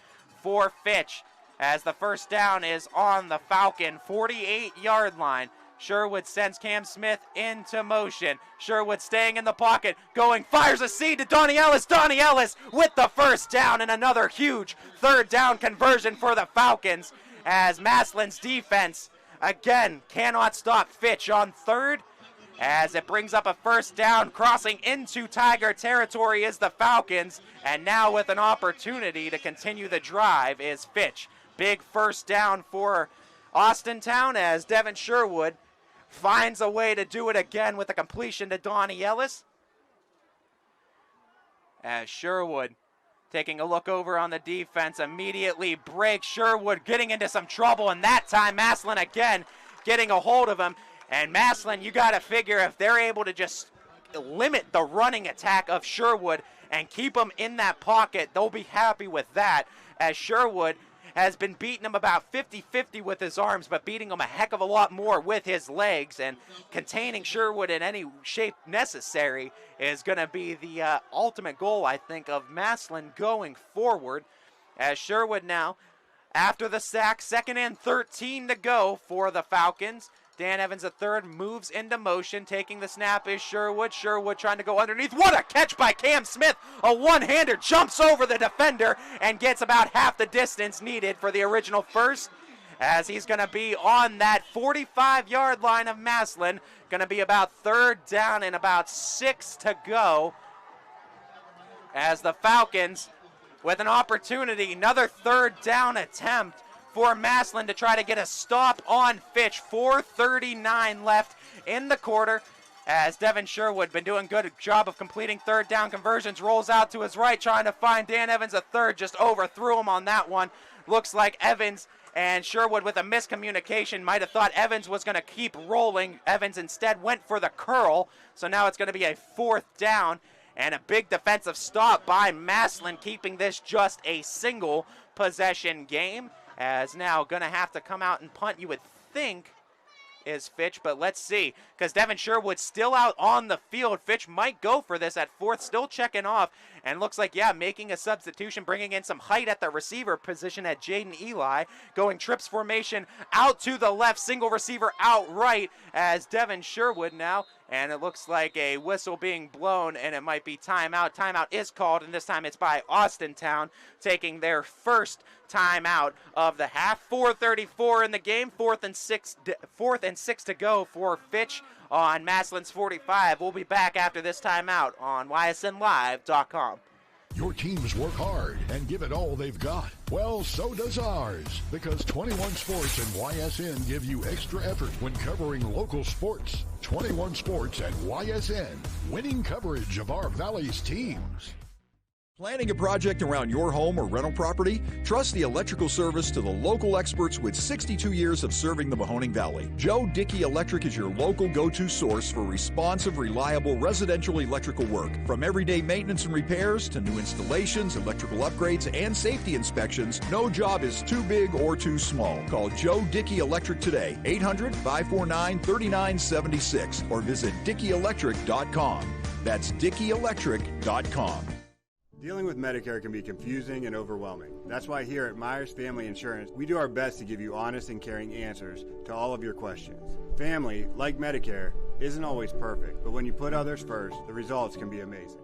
for Fitch, as the first down is on the Falcon 48-yard line. Sherwood sends Cam Smith into motion. Sherwood staying in the pocket, going, fires a seed to Donnie Ellis. Donnie Ellis with the first down, and another huge 3rd down conversion for the Falcons, as Massillon's defense again cannot stop Fitch on 3rd, as it brings up a 1st down. Crossing into Tiger territory is the Falcons, and now with an opportunity to continue the drive is Fitch. Big 1st down for Austintown, as Devin Sherwood finds a way to do it again with a completion to Donnie Ellis. As Sherwood taking a look over on the defense, immediately breaks. Sherwood getting into some trouble, and that time Massillon again getting a hold of him. And Massillon, you got to figure if they're able to just limit the running attack of Sherwood and keep them in that pocket, they'll be happy with that, as Sherwood has been beating him about 50-50 with his arms, but beating him a heck of a lot more with his legs, and containing Sherwood in any shape necessary is going to be the ultimate goal, I think, of Massillon going forward. As Sherwood now, after the sack, 2nd and 13 to go for the Falcons. Dan Evans III moves into motion. Taking the snap is Sherwood. Sherwood trying to go underneath. What a catch by Cam Smith. A one-hander jumps over the defender and gets about half the distance needed for the original first, as he's going to be on that 45-yard line of Massillon. Going to be about 3rd down and about 6 to go, as the Falcons with an opportunity, another 3rd down attempt for Massillon to try to get a stop on Fitch. 4:39 left in the quarter, as Devin Sherwood been doing a good job of completing 3rd down conversions. Rolls out to his right, trying to find Dan Evans III. Just overthrew him on that one. Looks like Evans and Sherwood, with a miscommunication, might have thought Evans was going to keep rolling. Evans instead went for the curl, so now it's going to be a 4th down. And a big defensive stop by Massillon, keeping this just a single possession game. As now going to have to come out and punt, you would think, is Fitch, but let's see, because Devin Sherwood's still out on the field. Fitch might go for this at 4th, still checking off, and looks like, yeah, making a substitution, bringing in some height at the receiver position at Jaden Eli, going trips formation out to the left, single receiver out right, as Devin Sherwood now, and it looks like a whistle being blown, and it might be timeout. Timeout is called, and this time it's by Austintown, taking their first timeout of the half. 4:34 in the game, 4th and 6 to go for Fitch on Massillon's 45. We'll be back after this timeout on ysnlive.com. Your teams work hard and give it all they've got. Well, so does ours, because 21 Sports and YSN give you extra effort when covering local sports. 21 Sports and YSN, winning coverage of our Valley's teams. Planning a project around your home or rental property? Trust the electrical service to the local experts with 62 years of serving the Mahoning Valley. Joe Dickey Electric is your local go-to source for responsive, reliable residential electrical work. From everyday maintenance and repairs to new installations, electrical upgrades, and safety inspections, no job is too big or too small. Call Joe Dickey Electric today, 800-549-3976, or visit DickeyElectric.com. That's DickeyElectric.com. Dealing with Medicare can be confusing and overwhelming. That's why here at Myers Family Insurance, we do our best to give you honest and caring answers to all of your questions. Family, like Medicare, isn't always perfect, but when you put others first, the results can be amazing.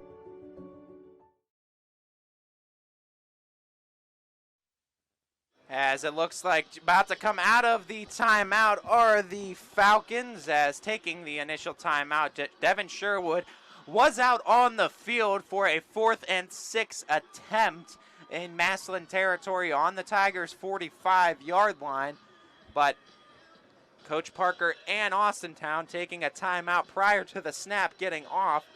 As it looks like about to come out of the timeout are the Falcons, as taking the initial timeout, Devin Sherwood was out on the field for a 4th and 6 attempt in Massillon territory on the Tigers' 45-yard line. But Coach Parker and Austintown taking a timeout prior to the snap, getting off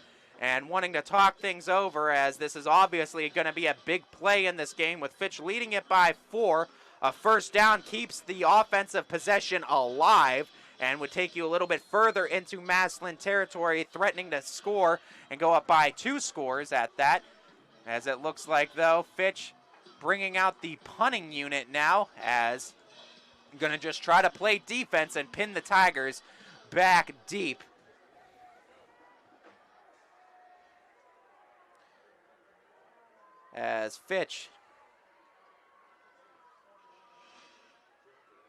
and wanting to talk things over, as this is obviously going to be a big play in this game, with Fitch leading it by 4. A 1st down keeps the offensive possession alive and would take you a little bit further into Massillon territory, threatening to score and go up by 2 scores at that. As it looks like, though, Fitch bringing out the punting unit now, as going to just try to play defense and pin the Tigers back deep. As Fitch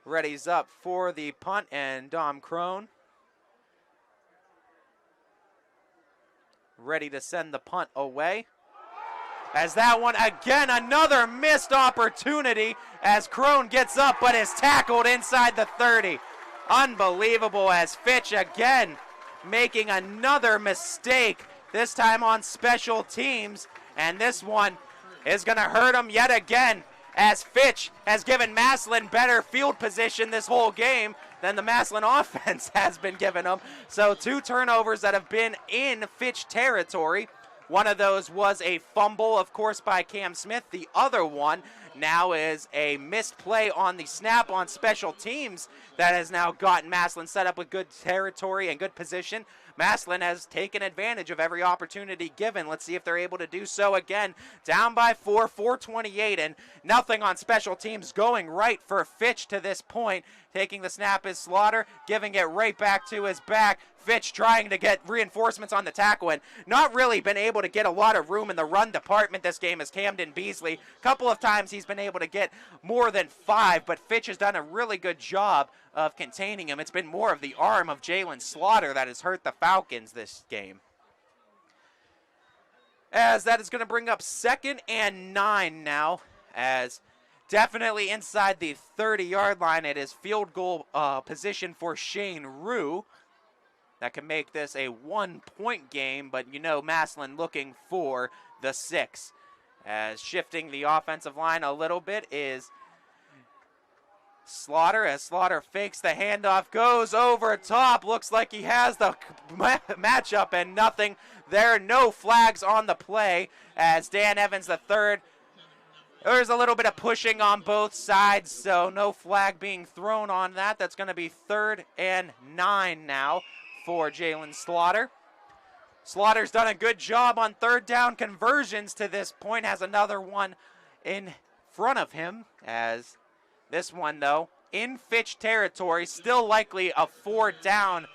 readies up for the punt, and Dom Crone ready to send the punt away. As that one, again, another missed opportunity, as Crone gets up but is tackled inside the 30. Unbelievable, as Fitch again making another mistake, this time on special teams, and this one is going to hurt him yet again, as Fitch has given Massillon better field position this whole game than the Massillon offense has been giving them. So 2 turnovers that have been in Fitch territory. One of those was a fumble, of course, by Cam Smith. The other one now is a missed play on the snap on special teams that has now gotten Massillon set up with good territory and good position. Massillon has taken advantage of every opportunity given. Let's see if they're able to do so again. Down by 4, 4:28, and nothing on special teams going right for Fitch to this point. Taking the snap is Slaughter, giving it right back to his back. Fitch trying to get reinforcements on the tackle and not really been able to get a lot of room in the run department this game as Camden Beasley. A couple of times he's been able to get more than 5, but Fitch has done a really good job of containing him. It's been more of the arm of Jalen Slaughter that has hurt the Falcons this game. As that is going to bring up 2nd and 9 now, as definitely inside the 30-yard line. It is field goal position for Shane Rue. That can make this a 1-point game, but you know Massillon looking for the 6. As shifting the offensive line a little bit is Slaughter, as Slaughter fakes the handoff, goes over top, looks like he has the matchup and nothing there. No flags on the play as Dan Evans III. There's a little bit of pushing on both sides, so no flag being thrown on that. That's going to be 3rd and 9 now for Jalen Slaughter. Slaughter's done a good job on 3rd down conversions to this point. Has another one in front of him, as this one, though, in Fitch territory, still likely a 4th down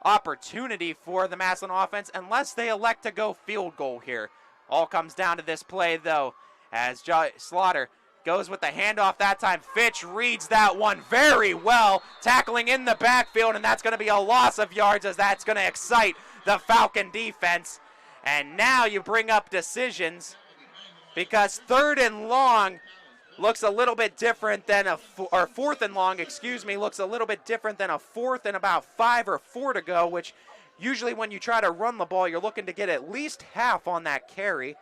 opportunity for the Massillon offense unless they elect to go field goal here. All comes down to this play, though, as Slaughter goes with the handoff that time. Fitch reads that one very well, tackling in the backfield, and that's going to be a loss of yards as that's going to excite the Falcon defense. And now you bring up decisions because 3rd and long looks a little bit different than or 4th and long, looks a little bit different than a 4th and about 5 or 4 to go, which usually when you try to run the ball, you're looking to get at least half on that carry.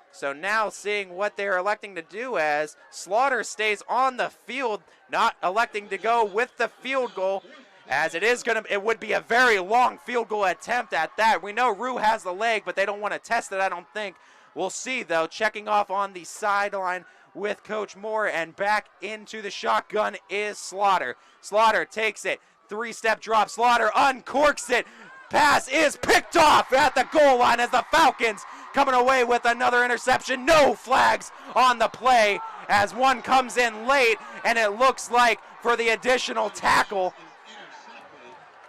So now seeing what they're electing to do as Slaughter stays on the field, not electing to go with the field goal, as it would be a very long field goal attempt at that. We know Rue has the leg, but they don't want to test it, I don't think. We'll see, though. Checking off on the sideline with Coach Moore, and back into the shotgun is Slaughter. Slaughter takes it, 3-step drop. Slaughter uncorks it. Pass is picked off at the goal line as the Falcons coming away with another interception. No flags on the play as one comes in late, and it looks like for the additional tackle.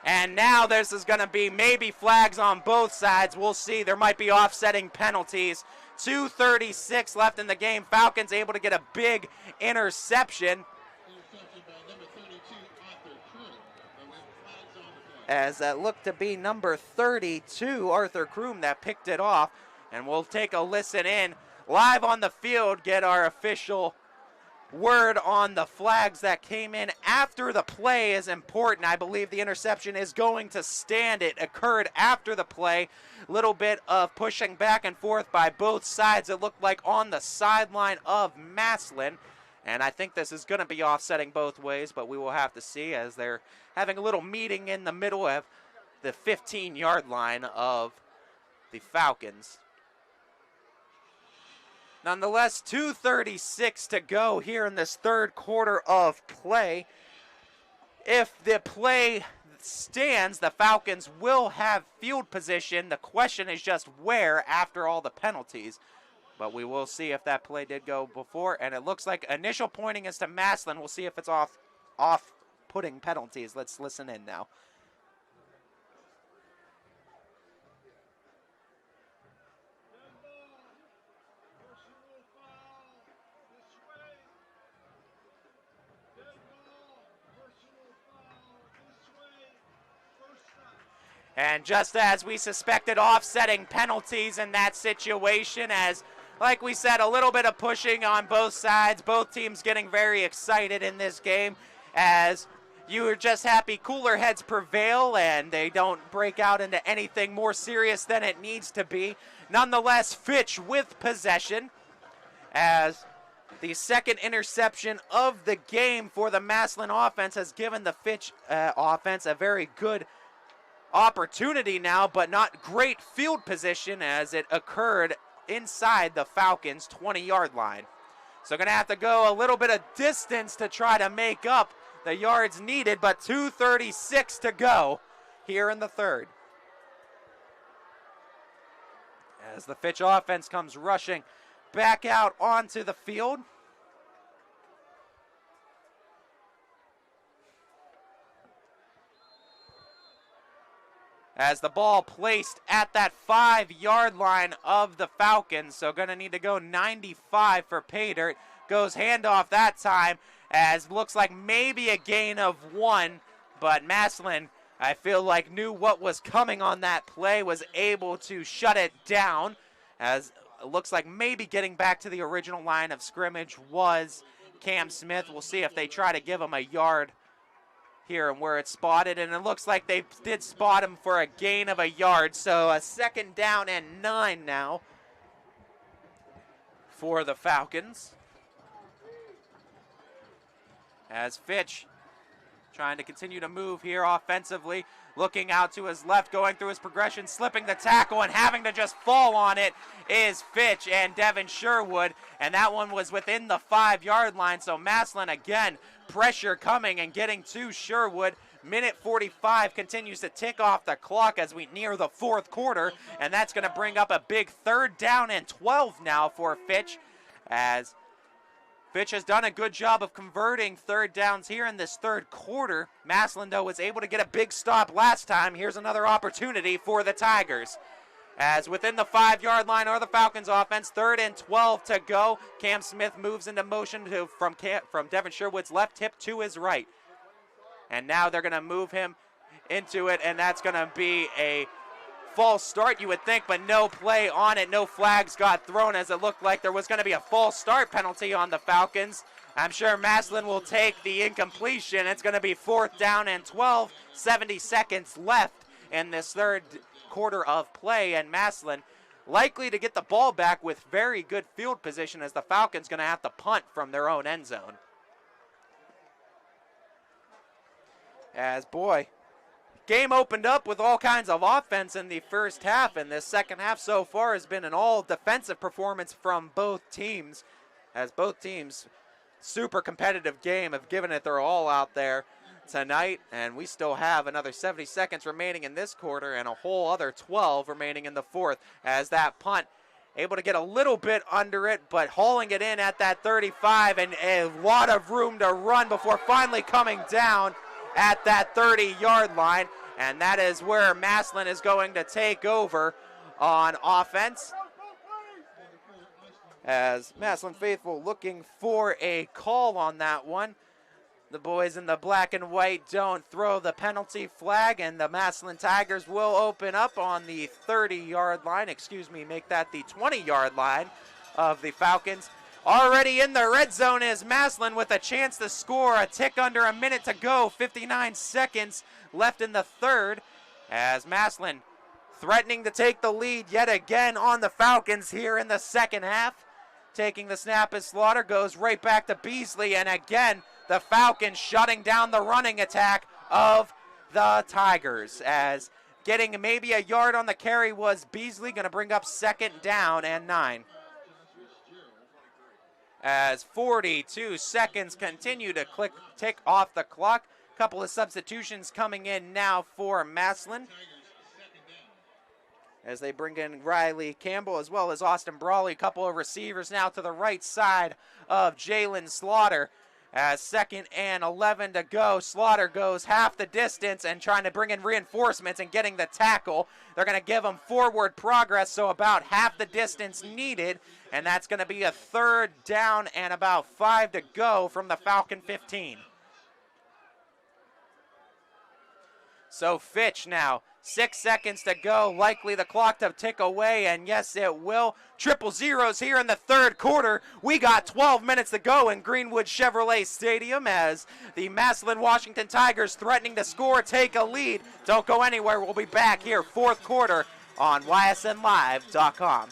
And now this is going to be maybe flags on both sides. We'll see. There might be offsetting penalties. 2:36 left in the game. Falcons able to get a big interception, as that looked to be number 32, Arthur Kroom, that picked it off. And we'll take a listen in live on the field, get our official word on the flags that came in after the play is important. I believe the interception is going to stand. It occurred after the play. Little bit of pushing back and forth by both sides. It looked like on the sideline of Massillon. And I think this is going to be offsetting both ways, but we will have to see as they're having a little meeting in the middle of the 15-yard line of the Falcons. Nonetheless, 2:36 to go here in this 3rd quarter of play. If the play stands, the Falcons will have field position. The question is just where after all the penalties. But we will see if that play did go before. And it looks like initial pointing is to Massillon. We'll see if it's off-putting penalties. Let's listen in now. And just as we suspected, offsetting penalties in that situation, as, like we said, a little bit of pushing on both sides. Both teams getting very excited in this game, as you are just happy cooler heads prevail and they don't break out into anything more serious than it needs to be. Nonetheless, Fitch with possession, as the 2nd interception of the game for the Massillon offense has given the Fitch offense a very good opportunity now, but not great field position as it occurred inside the Falcons' 20-yard line. So going to have to go a little bit of distance to try to make up the yards needed, but 2:36 to go here in the 3rd. as the Fitch offense comes rushing back out onto the field. As the ball placed at that 5-yard line of the Falcons, so going to need to go 95 for pay dirt. Goes handoff that time, as looks like maybe a gain of 1, but Massillon, I feel like, knew what was coming on that play, was able to shut it down, as it looks like maybe getting back to the original line of scrimmage was Cam Smith. We'll see if they try to give him a yard here and where it's spotted, and it looks like they did spot him for a gain of a yard, so a 2nd down and 9 now for the Falcons. As Fitch trying to continue to move here offensively, looking out to his left, going through his progression, slipping the tackle and having to just fall on it is Fitch and Devin Sherwood, and that one was within the 5-yard line, so Massillon again, pressure coming and getting to Sherwood. Minute 45 continues to tick off the clock as we near the 4th quarter, and that's going to bring up a big 3rd down and 12 now for Fitch, as Fitch has done a good job of converting 3rd downs here in this 3rd quarter. Massillon, though, was able to get a big stop last time. Here's another opportunity for the Tigers. As within the 5-yard line are the Falcons offense, 3rd and 12 to go. Cam Smith moves into motion from Devin Sherwood's left hip to his right. And now they're going to move him into it, and that's going to be a false start, you would think, but no play on it. No flags got thrown, as it looked like there was going to be a false start penalty on the Falcons. I'm sure Massillon will take the incompletion. It's going to be 4th down and 12, 70 seconds left in this 3rd quarter of play, and Massillon likely to get the ball back with very good field position, as the Falcons going to have to punt from their own end zone. As, boy, game opened up with all kinds of offense in the first half, and this second half so far has been an all defensive performance from both teams, as both teams, super competitive game, have given it their all out there tonight, and we still have another 70 seconds remaining in this quarter and a whole other 12 remaining in the 4th, as that punt able to get a little bit under it, but hauling it in at that 35, and a lot of room to run before finally coming down at that 30-yard line, and that is where Massillon is going to take over on offense, as Massillon faithful looking for a call on that one. The boys in the black and white don't throw the penalty flag, and the Massillon Tigers will open up on the 30-yard line, make that the 20-yard line of the Falcons. Already in the red zone is Massillon with a chance to score, a tick under a minute to go, 59 seconds left in the 3rd, as Massillon threatening to take the lead yet again on the Falcons here in the 2nd half. Taking the snap as Slaughter goes right back to Beasley, and again the Falcons shutting down the running attack of the Tigers, as getting maybe a yard on the carry was Beasley, going to bring up 2nd down and 9. As 42 seconds continue to tick off the clock. Couple of substitutions coming in now for Massillon, as they bring in Riley Campbell as well as Austin Brawley. Couple of receivers now to the right side of Jalen Slaughter. As 2nd and 11 to go, Slaughter goes half the distance and trying to bring in reinforcements and getting the tackle. They're going to give him forward progress, so about half the distance needed, and that's going to be a 3rd down and about 5 to go from the Falcon 15. So Fitch now, 6 seconds to go, likely the clock to tick away, and yes, it will. Triple zeros here in the 3rd quarter. We got 12 minutes to go in Greenwood Chevrolet Stadium, as the Massillon Washington Tigers threatening to score, take a lead. Don't go anywhere. We'll be back here 4th quarter on ysnlive.com.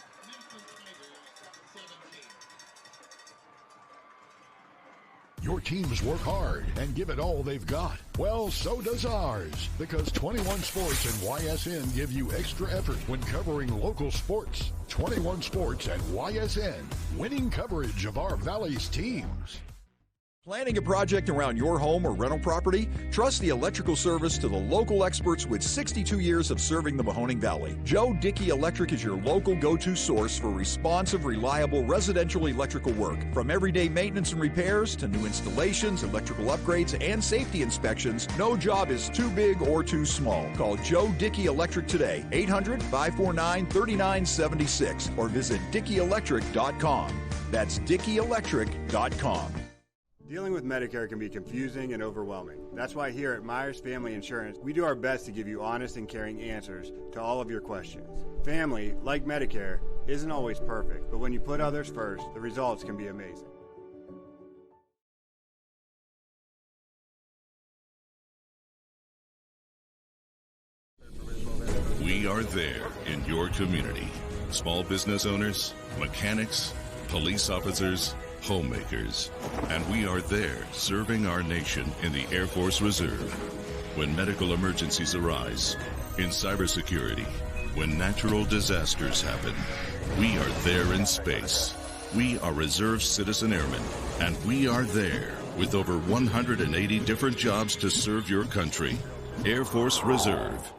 Your teams work hard and give it all they've got. Well, so does ours, because 21 Sports and YSN give you extra effort when covering local sports. 21 Sports and YSN, winning coverage of our Valley's teams. Planning a project around your home or rental property? Trust the electrical service to the local experts with 62 years of serving the Mahoning Valley. Joe Dickey Electric is your local go-to source for responsive, reliable residential electrical work. From everyday maintenance and repairs to new installations, electrical upgrades, and safety inspections, no job is too big or too small. Call Joe Dickey Electric today, 800-549-3976, or visit DickeyElectric.com. That's DickeyElectric.com. Dealing with Medicare can be confusing and overwhelming. That's why here at Myers Family Insurance, we do our best to give you honest and caring answers to all of your questions. Family, like Medicare, isn't always perfect, but when you put others first, the results can be amazing. We are there in your community. Small business owners, mechanics, police officers, homemakers, and we are there serving our nation in the Air Force Reserve. When medical emergencies arise, in cybersecurity, when natural disasters happen, we are there in space. We are Reserve Citizen Airmen, and we are there with over 180 different jobs to serve your country. Air Force Reserve.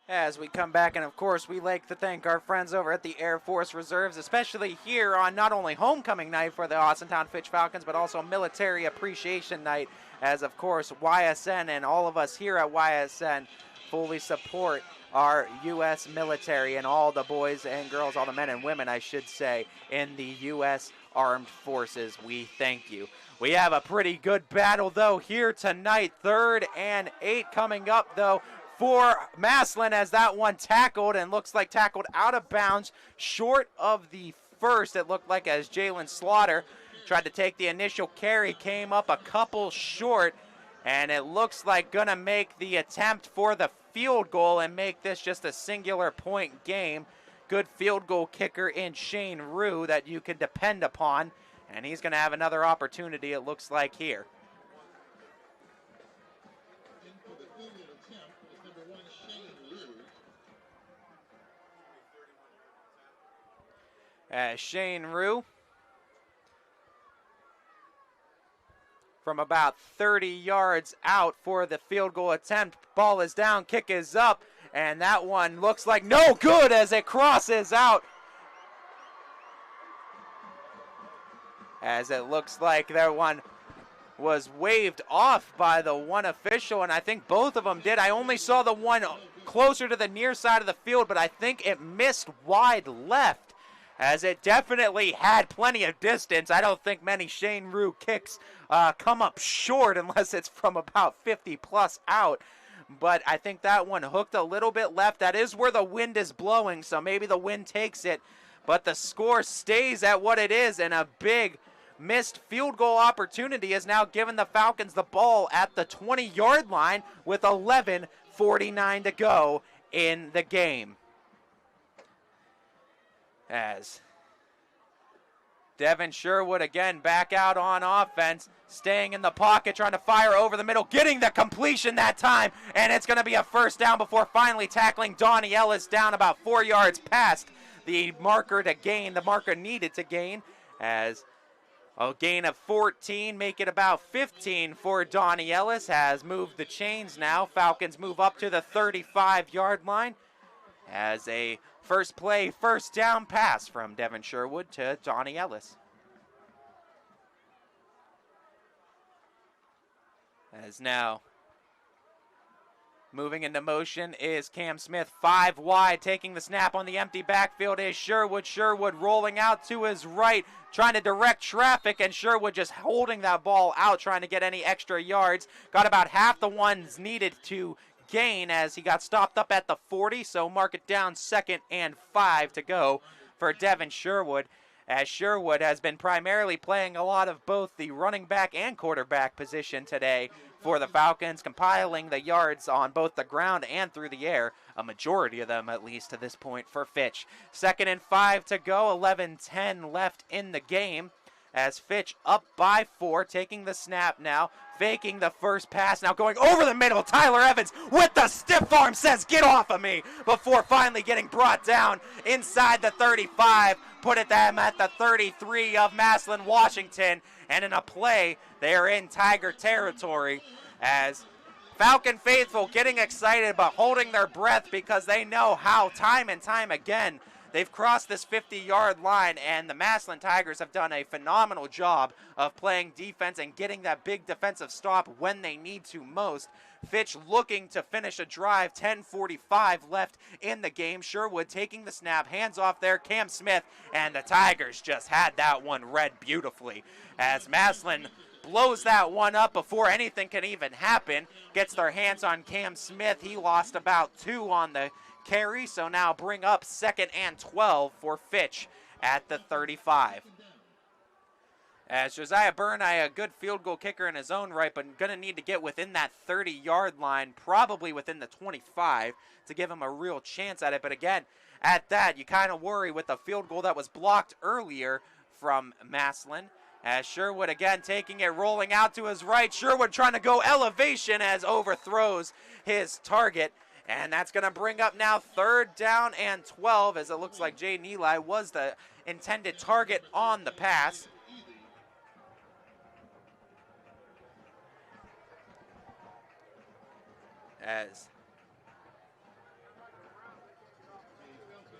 As we come back, and of course, we like to thank our friends over at the Air Force Reserves, especially here on not only homecoming night for the Austintown Fitch Falcons, but also Military Appreciation Night, as of course, YSN and all of us here at YSN fully support our U.S. military and all the boys and girls, all the men and women, I should say, in the U.S. Armed Forces. We thank you. We have a pretty good battle, though, here tonight. 3rd and 8 coming up, though, for Massillon, as that one tackled and looks like tackled out of bounds short of the first. It looked like as Jalen Slaughter tried to take the initial carry, came up a couple short, and it looks like gonna make the attempt for the field goal and make this just a singular point game. Good field goal kicker in Shane Rue that you can depend upon, and he's gonna have another opportunity, it looks like, here. Shane Rue from about 30 yards out for the field goal attempt. Ball is down, kick is up, and that one looks like no good as it crosses out. As it looks like that one was waved off by the one official, and I think both of them did. I only saw the one closer to the near side of the field, but I think it missed wide left, as it definitely had plenty of distance. I don't think many Shane Rue kicks come up short unless it's from about 50 plus out. But I think that one hooked a little bit left. That is where the wind is blowing, so maybe the wind takes it. But the score stays at what it is, and a big missed field goal opportunity has now given the Falcons the ball at the 20-yard line with 11:49 to go in the game. As Devin Sherwood again back out on offense, staying in the pocket, trying to fire over the middle, getting the completion that time, and it's going to be a first down before finally tackling Donnie Ellis down about 4 yards past the marker to gain, the marker needed to gain, as a gain of 14, make it about 15 for Donnie Ellis, has moved the chains now. Falcons move up to the 35-yard line as a first play, first down pass from Devin Sherwood to Donnie Ellis. As now moving into motion is Cam Smith, 5 wide, taking the snap on the empty backfield is Sherwood. Sherwood rolling out to his right, trying to direct traffic, and Sherwood just holding that ball out, trying to get any extra yards. Got about half the ones needed to gain as he got stopped up at the 40, so mark it down 2nd and 5 to go for Devin Sherwood, as Sherwood has been primarily playing a lot of both the running back and quarterback position today for the Falcons, compiling the yards on both the ground and through the air, a majority of them at least to this point for Fitch. 2nd and 5 to go, 11:10 left in the game as Fitch up by 4, taking the snap now, faking the first pass, now going over the middle. Tyler Evans with the stiff arm says, "Get off of me," before finally getting brought down inside the 35, put it them at the 33 of Massillon, Washington, and in a play, they are in Tiger territory as Falcon faithful getting excited but holding their breath because they know how time and time again they've crossed this 50-yard line, and the Massillon Tigers have done a phenomenal job of playing defense and getting that big defensive stop when they need to most. Fitch looking to finish a drive, 10:45 left in the game. Sherwood taking the snap, hands off there, Cam Smith, and the Tigers just had that one read beautifully as Massillon blows that one up before anything can even happen. Gets their hands on Cam Smith. He lost about 2 on the carry, so now bring up 2nd and 12 for Fitch at the 35. As Josiah Burneye, a good field goal kicker in his own right, but going to need to get within that 30-yard line, probably within the 25, to give him a real chance at it. But again, at that, you kind of worry with the field goal that was blocked earlier from Massillon. As Sherwood again taking it, rolling out to his right. Sherwood trying to go elevation as overthrows his target. And that's going to bring up now 3rd down and 12, as it looks like Jaden Eli was the intended target on the pass. As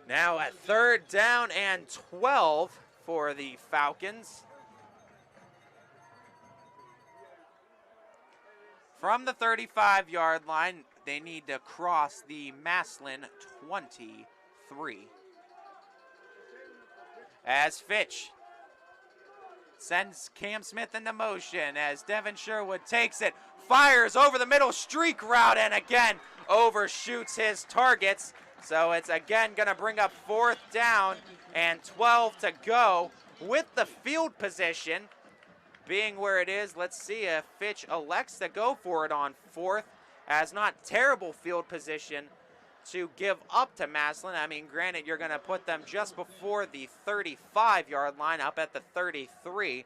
now at 3rd down and 12 for the Falcons. From the 35-yard line, they need to cross the Massillon 23. As Fitch sends Cam Smith into motion as Devin Sherwood takes it, fires over the middle streak route, and again overshoots his targets. So it's again going to bring up 4th down and 12 to go with the field position being where it is. Let's see if Fitch elects to go for it on 4th, as not terrible field position to give up to Massillon. I mean, granted, you're going to put them just before the 35-yard line, up at the 33.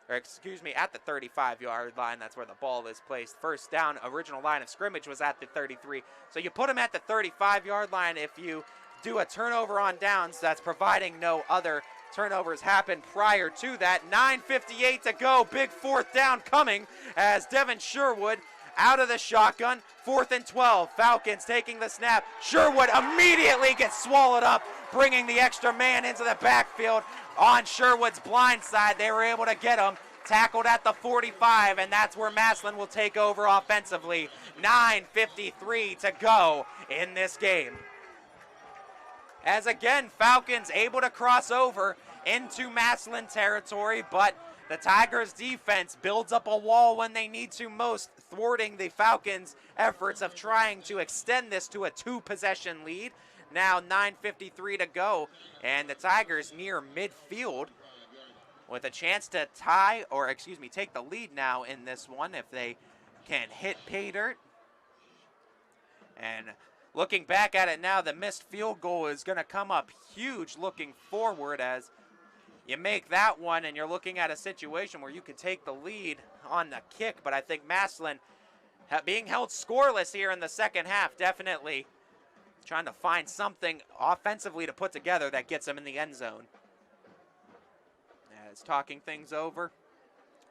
Or excuse me, at the 35-yard line. That's where the ball is placed. First down, original line of scrimmage was at the 33. So you put them at the 35-yard line. If you do a turnover on downs, that's providing no other turnovers happen prior to that. 9:58 to go. Big 4th down coming as Devin Sherwood out of the shotgun. 4th and 12. Falcons taking the snap. Sherwood immediately gets swallowed up, bringing the extra man into the backfield on Sherwood's blind side. They were able to get him tackled at the 45, and that's where Massillon will take over offensively. 9:53 to go in this game. As again, Falcons able to cross over into Massillon territory, but the Tigers defense builds up a wall when they need to most, thwarting the Falcons' efforts of trying to extend this to a 2-possession lead. Now 9:53 to go, and the Tigers near midfield with a chance to tie, or excuse me, take the lead now in this one if they can hit pay dirt. And looking back at it now, the missed field goal is going to come up huge looking forward as you make that one and you're looking at a situation where you could take the lead on the kick. But I think Massillon being held scoreless here in the second half, definitely trying to find something offensively to put together that gets them in the end zone. As talking things over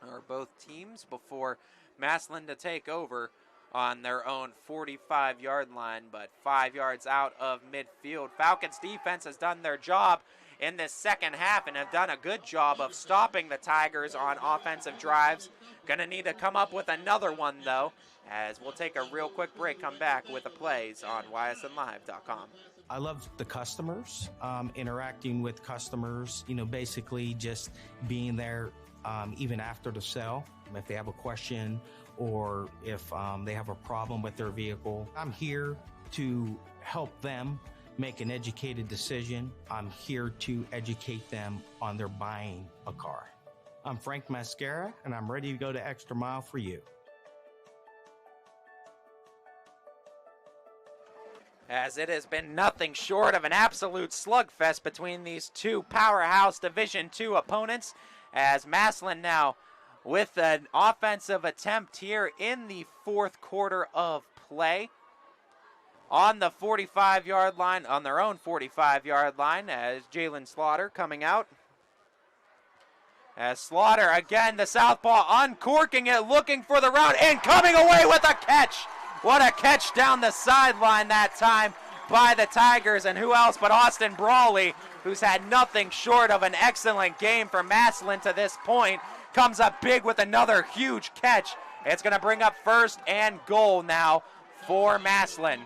are both teams before Massillon to take over on their own 45-yard line, but 5 yards out of midfield. Falcons defense has done their job in this second half and have done a good job of stopping the Tigers on offensive drives. Gonna need to come up with another one though, as we'll take a real quick break, come back with the plays on ysnlive.com. I love the customers, interacting with customers, basically just being there even after the sale. If they have a question or if they have a problem with their vehicle, I'm here to help them make an educated decision. I'm here to educate them on their buying a car. I'm Frank Mascara, and I'm ready to go the extra mile for you. as it has been nothing short of an absolute slugfest between these two powerhouse Division II opponents, as Massillon now with an offensive attempt here in the fourth quarter of play on the 45-yard line, on their own 45-yard line, as Jalen Slaughter coming out. As Slaughter, again, the southpaw uncorking it, looking for the route, and coming away with a catch. What a catch down the sideline that time by the Tigers, and who else but Austin Brawley, who's had nothing short of an excellent game for Massillon to this point, comes up big with another huge catch. It's going to bring up first and goal now for Massillon.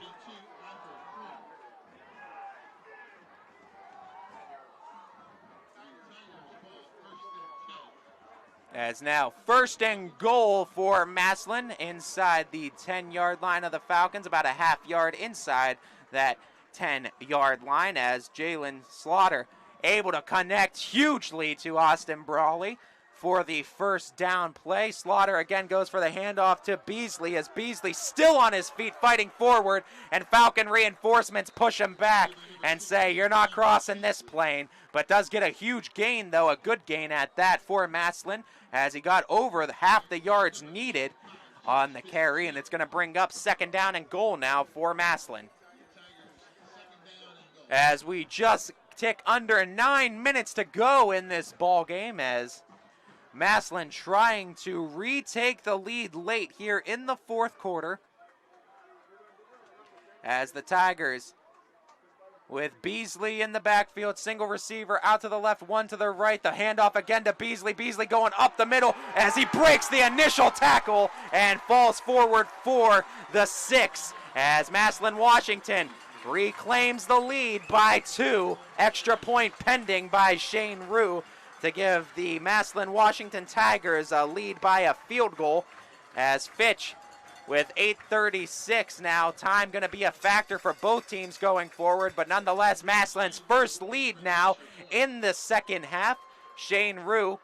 As now first and goal for Massillon inside the 10-yard line of the Falcons, about a half yard inside that 10-yard line, as Jalen Slaughter able to connect hugely to Austin Brawley for the first down play. Slaughter again goes for the handoff to Beasley, as Beasley still on his feet fighting forward, and Falcon reinforcements push him back and say, you're not crossing this plane, but does get a huge gain, though, a good gain at that for Massillon, as he got over half the yards needed on the carry, and it's going to bring up second down and goal now for Massillon. As we just tick under 9 minutes to go in this ball game, as Massillon trying to retake the lead late here in the fourth quarter, as the Tigers with Beasley in the backfield, single receiver out to the left, one to the right, the handoff again to Beasley. Beasley going up the middle as he breaks the initial tackle and falls forward for the 6, as Massillon Washington reclaims the lead by 2. Extra point pending by Shane Rue to give the Massillon Washington Tigers a lead by a field goal, as Fitch with 8:36 now. Time going to be a factor for both teams going forward, but nonetheless, Massillon's first lead now in the second half. Shane Rue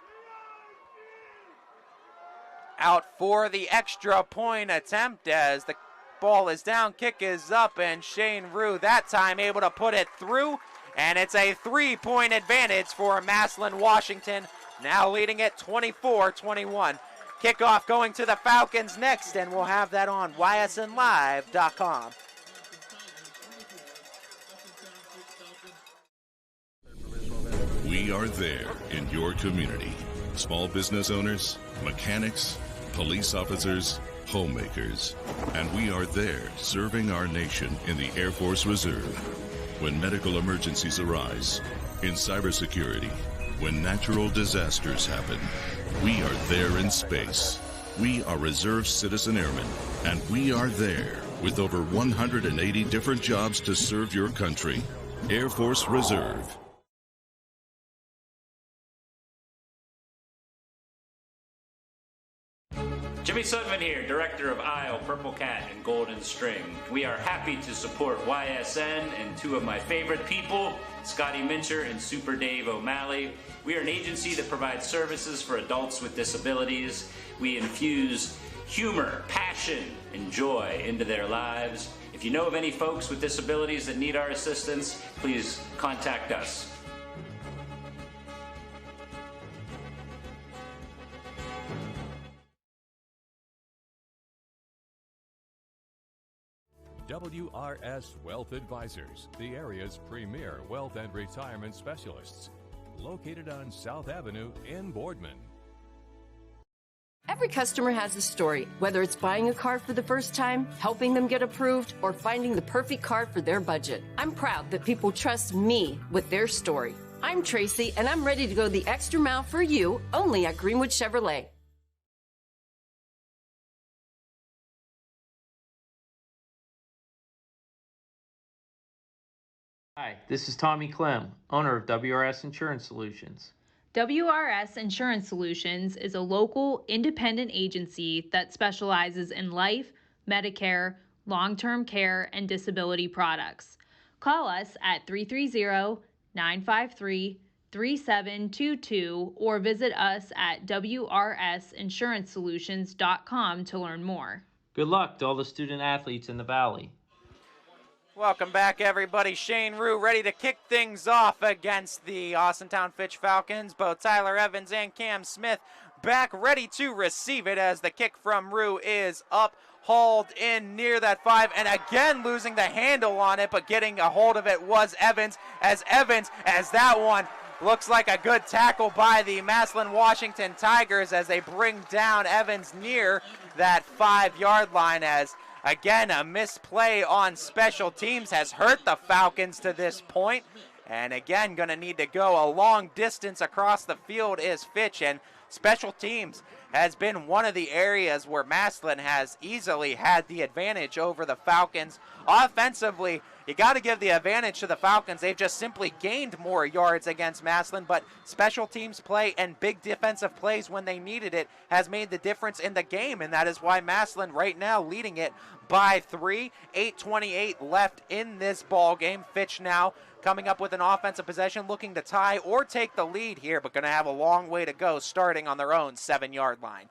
out for the extra point attempt, as the ball is down, kick is up, and Shane Rue that time able to put it through, and it's a 3-point advantage for Massillon Washington, now leading it 24-21. Kickoff going to the Falcons next, and we'll have that on ysnlive.com. We are there in your community. Small business owners, mechanics, police officers, homemakers. And we are there serving our nation in the Air Force Reserve. When medical emergencies arise, in cybersecurity, when natural disasters happen, we are there in space. We are Reserve Citizen Airmen, and we are there with over 180 different jobs to serve your country. Air Force Reserve. Jimmy Sudman here, Director of Isle, Purple Cat, and Golden String. We are happy to support YSN and two of my favorite people, Scotty Mincher and Super Dave O'Malley. We are an agency that provides services for adults with disabilities. We infuse humor, passion, and joy into their lives. If you know of any folks with disabilities that need our assistance, please contact us. WRS Wealth Advisors, the area's premier wealth and retirement specialists. Located on South Avenue in Boardman. Every customer has a story, whether it's buying a car for the first time, helping them get approved, or finding the perfect car for their budget. I'm proud that people trust me with their story. I'm Tracy, and I'm ready to go the extra mile for you, only at Greenwood Chevrolet. Hi, this is Tommy Clem, owner of WRS Insurance Solutions. WRS Insurance Solutions is a local, independent agency that specializes in life, Medicare, long-term care, and disability products. Call us at 330-953-3722 or visit us at wrsinsurancesolutions.com to learn more. Good luck to all the student athletes in the Valley. Welcome back, everybody. Shane Rue ready to kick things off against the Austintown Fitch Falcons. Both Tyler Evans and Cam Smith back ready to receive it as the kick from Rue is up, hauled in near that 5, and again losing the handle on it, but getting a hold of it was Evans, as that one looks like a good tackle by the Massillon Washington Tigers as they bring down Evans near that 5-yard line, as again, a misplay on special teams has hurt the Falcons to this point. And again, going to need to go a long distance across the field is Fitch. And special teams has been one of the areas where Massillon has easily had the advantage over the Falcons. Offensively, you got to give the advantage to the Falcons. They've just simply gained more yards against Massillon, but special teams play and big defensive plays when they needed it has made the difference in the game, and that is why Massillon right now leading it by 3, 8:28 left in this ball game. Fitch now coming up with an offensive possession, looking to tie or take the lead here, but going to have a long way to go starting on their own 7-yard line.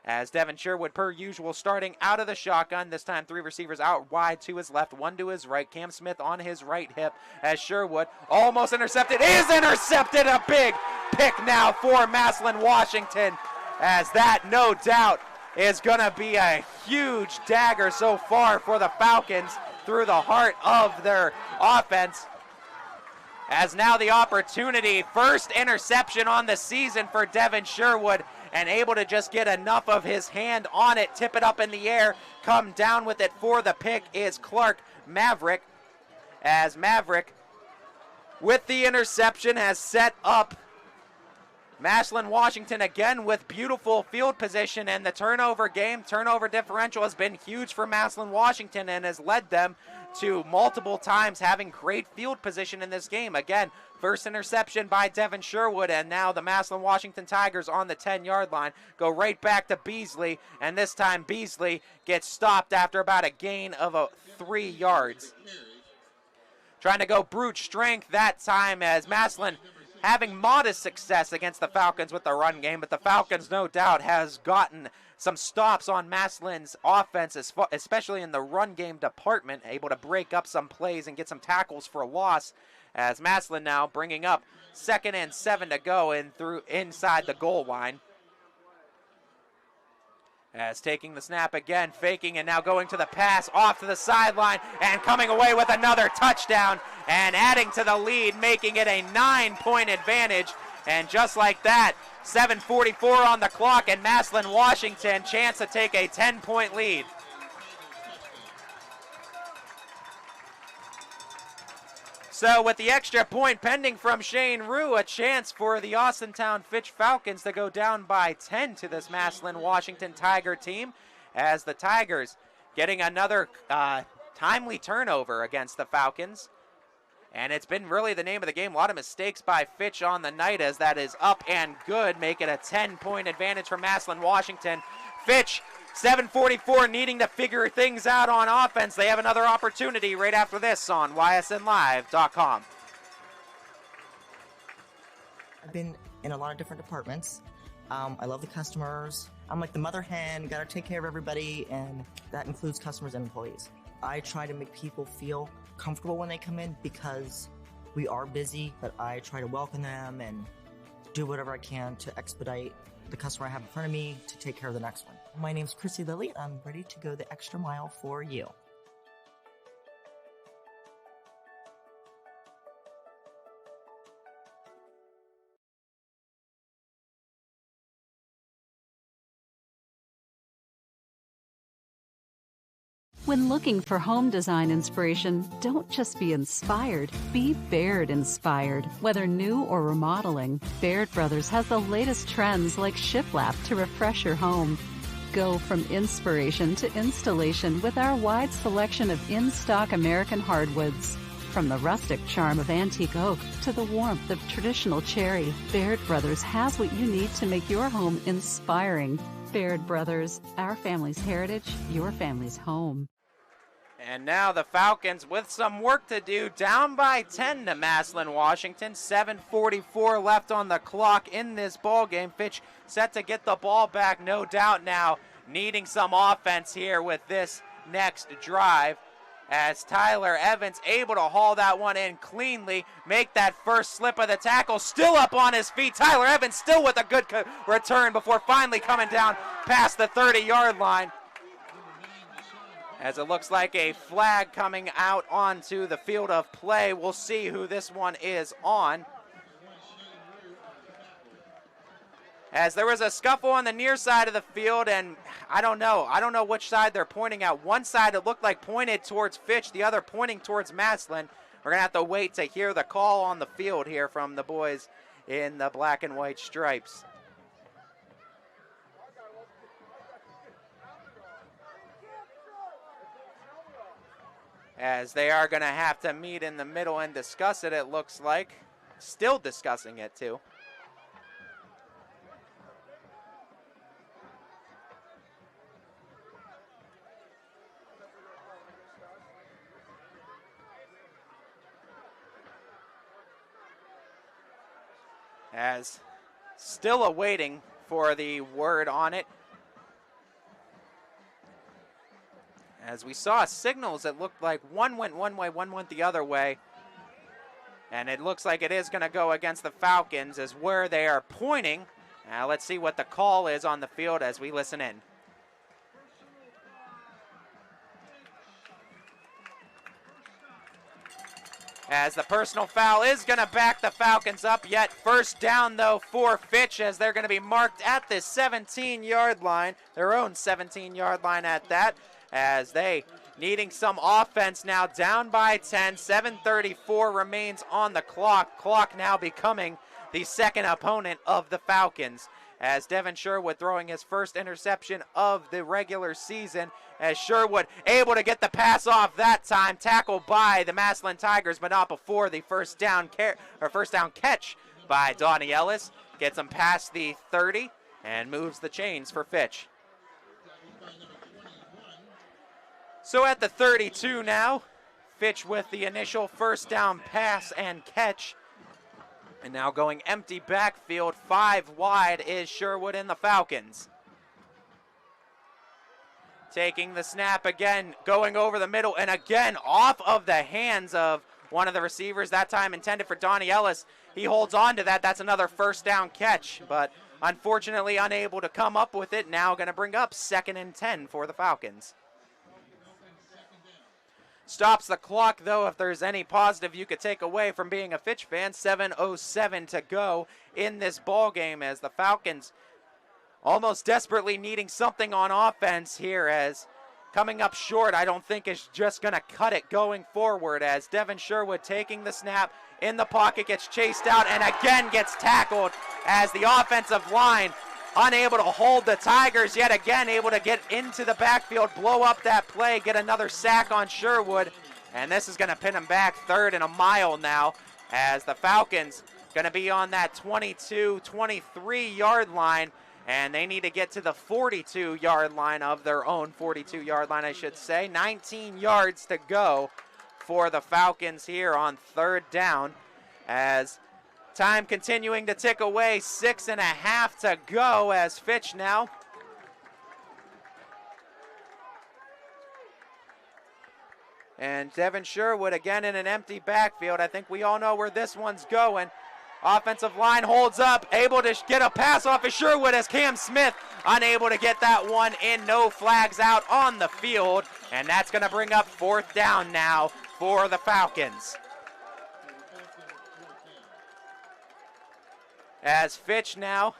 As Devin Sherwood, per usual, starting out of the shotgun. This time 3 receivers out wide to his left, 1 to his right. Cam Smith on his right hip as Sherwood almost intercepted. Is intercepted! A big pick now for Massillon Washington, as that, no doubt, is going to be a huge dagger so far for the Falcons through the heart of their offense. As now the opportunity, first interception on the season for Devin Sherwood, and able to just get enough of his hand on it, tip it up in the air, come down with it for the pick is Clark Maverick, as Maverick with the interception has set up Massillon Washington again with beautiful field position, and the turnover differential has been huge for Massillon Washington and has led them to multiple times having great field position in this game. Again, first interception by Devin Sherwood, and now the Massillon Washington Tigers on the 10-yard line go right back to Beasley, and this time Beasley gets stopped after about a gain of 3 yards. Trying to go brute strength that time, as Massillon having modest success against the Falcons with the run game, but the Falcons no doubt has gotten some stops on Massillon's offense, especially in the run game department, able to break up some plays and get some tackles for a loss, as Massillon now bringing up 2nd and 7 to go inside the goal line. As taking the snap again, faking, and now going to the pass off to the sideline and coming away with another touchdown and adding to the lead, making it a 9-point advantage. And just like that, 7:44 on the clock, and Massillon Washington chance to take a 10-point lead. So with the extra point pending from Shane Rue, a chance for the Austintown Fitch Falcons to go down by 10 to this Massillon Washington Tiger team, as the Tigers getting another timely turnover against the Falcons. And it's been really the name of the game. A lot of mistakes by Fitch on the night, as that is up and good, make it a 10-point advantage for Massillon Washington. Fitch, 7:44, needing to figure things out on offense. They have another opportunity right after this on ysnlive.com. I've been in a lot of different departments. I love the customers. I'm like the mother hen, gotta take care of everybody, and that includes customers and employees. I try to make people feel comfortable when they come in, because we are busy, but I try to welcome them and do whatever I can to expedite the customer I have in front of me to take care of the next one. My name's Chrissy Lilly. I'm ready to go the extra mile for you. When looking for home design inspiration, don't just be inspired, be Baird inspired. Whether new or remodeling, Baird Brothers has the latest trends like shiplap to refresh your home. Go from inspiration to installation with our wide selection of in-stock American hardwoods. From the rustic charm of antique oak to the warmth of traditional cherry, Baird Brothers has what you need to make your home inspiring. Baird Brothers, our family's heritage, your family's home. And now the Falcons with some work to do, down by 10 to Massillon Washington. 7:44 left on the clock in this ball game. Fitch set to get the ball back, no doubt now, needing some offense here with this next drive, as Tyler Evans able to haul that one in cleanly, make that first slip of the tackle, still up on his feet. Tyler Evans still with a good return before finally coming down past the 30-yard line. As it looks like a flag coming out onto the field of play. We'll see who this one is on. As there was a scuffle on the near side of the field, and I don't know which side they're pointing at. One side it looked like pointed towards Fitch, the other pointing towards Massillon. We're going to have to wait to hear the call on the field here from the boys in the black and white stripes. As they are going to have to meet in the middle and discuss it looks like. Still discussing it, too. As still awaiting for the word on it. As we saw signals, it looked like one went one way, one went the other way. And it looks like it is going to go against the Falcons as where they are pointing. Now let's see what the call is on the field as we listen in. As the personal foul is going to back the Falcons up, yet first down, though, for Fitch, as they're going to be marked at the 17-yard line, their own 17-yard line at that, as they needing some offense now, down by 10, 7:34 remains on the clock now becoming the second opponent of the Falcons. As Devin Sherwood throwing his first interception of the regular season, as Sherwood able to get the pass off that time, tackled by the Massillon Tigers, but not before the first down catch by Donnie Ellis. Gets him past the 30 and moves the chains for Fitch. So at the 32 now, Fitch with the initial first down pass and catch. And now going empty backfield, 5 wide is Sherwood and the Falcons. Taking the snap again, going over the middle, and again off of the hands of one of the receivers, that time intended for Donnie Ellis. He holds on to that. That's another first down catch, but unfortunately unable to come up with it. Now going to bring up 2nd and 10 for the Falcons. Stops the clock, though, if there's any positive you could take away from being a Fitch fan. 7:07 to go in this ball game as the Falcons almost desperately needing something on offense here, as coming up short I don't think is just going to cut it going forward, as Devin Sherwood taking the snap in the pocket, gets chased out and again gets tackled as the offensive line unable to hold the Tigers, yet again able to get into the backfield, blow up that play, get another sack on Sherwood, and this is going to pin him back 3rd and a mile now, as the Falcons going to be on that 22, 23-yard line, and they need to get to the 42-yard line of their own 42-yard line, I should say. 19 yards to go for the Falcons here on 3rd down, as time continuing to tick away, 6.5 to go as Fitch now. And Devin Sherwood again in an empty backfield. I think we all know where this one's going. Offensive line holds up, able to get a pass off of Sherwood as Cam Smith unable to get that one in. No flags out on the field, and that's going to bring up 4th down now for the Falcons. As Fitch now,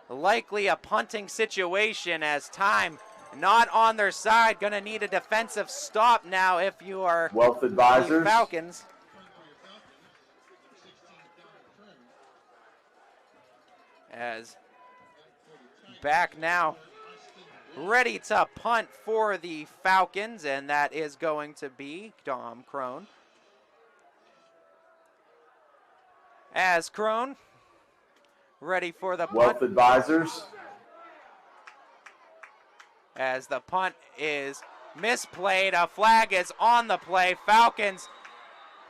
likely a punting situation as time not on their side. Going to need a defensive stop now if you are Wealth Advisors. The Falcons. As back now, ready to punt for the Falcons, and that is going to be Dom Crone. As Crone ready for the punt. Wealth Advisors. As the punt is misplayed, a flag is on the play. Falcons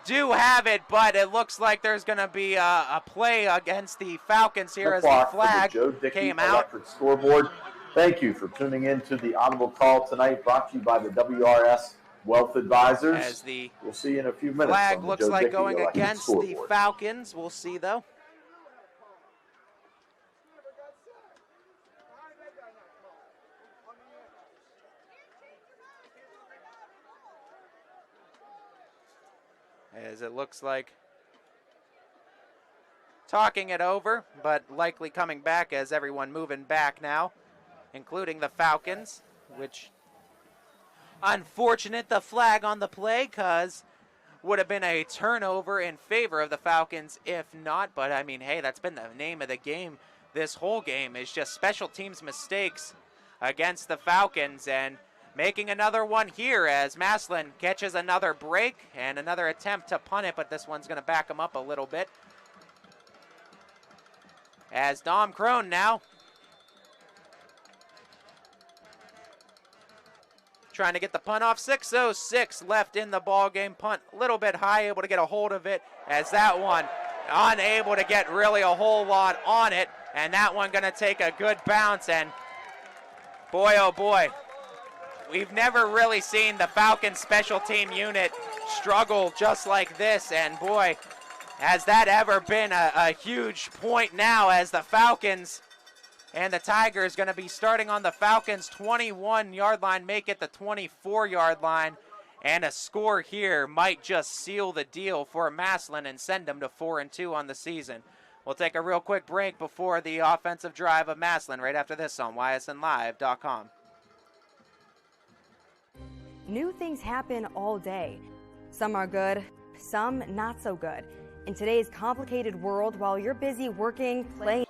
do have it, but it looks like there's going to be a play against the Falcons here as the flag came out. Electric Scoreboard. Thank you for tuning in to the Audible Call tonight, brought to you by the WRS Wealth Advisors. As the we'll see you in a few minutes. flag on the looks Joe like Dickey going Electric against the scoreboard. Falcons. We'll see, though. As it looks like talking it over, but likely coming back as everyone moving back now, including the Falcons, which unfortunate the flag on the play because would have been a turnover in favor of the Falcons if not. But, I mean, hey, that's been the name of the game this whole game is just special teams mistakes against the Falcons. And making another one here as Massillon catches another break and another attempt to punt it, but this one's going to back him up a little bit. As Dom Crone now trying to get the punt off. 6:06 left in the ball game. Punt a little bit high, able to get a hold of it as that one unable to get really a whole lot on it. And that one going to take a good bounce. And boy, oh boy, we've never really seen the Falcons special team unit struggle just like this. And boy, has that ever been a huge point now as the Falcons and the Tigers going to be starting on the Falcons' 21-yard line, make it the 24-yard line. And a score here might just seal the deal for Massillon and send them to 4-2 on the season. We'll take a real quick break before the offensive drive of Massillon right after this on ysnlive.com. New things happen all day. Some are good, some not so good. In today's complicated world, while you're busy working, playing.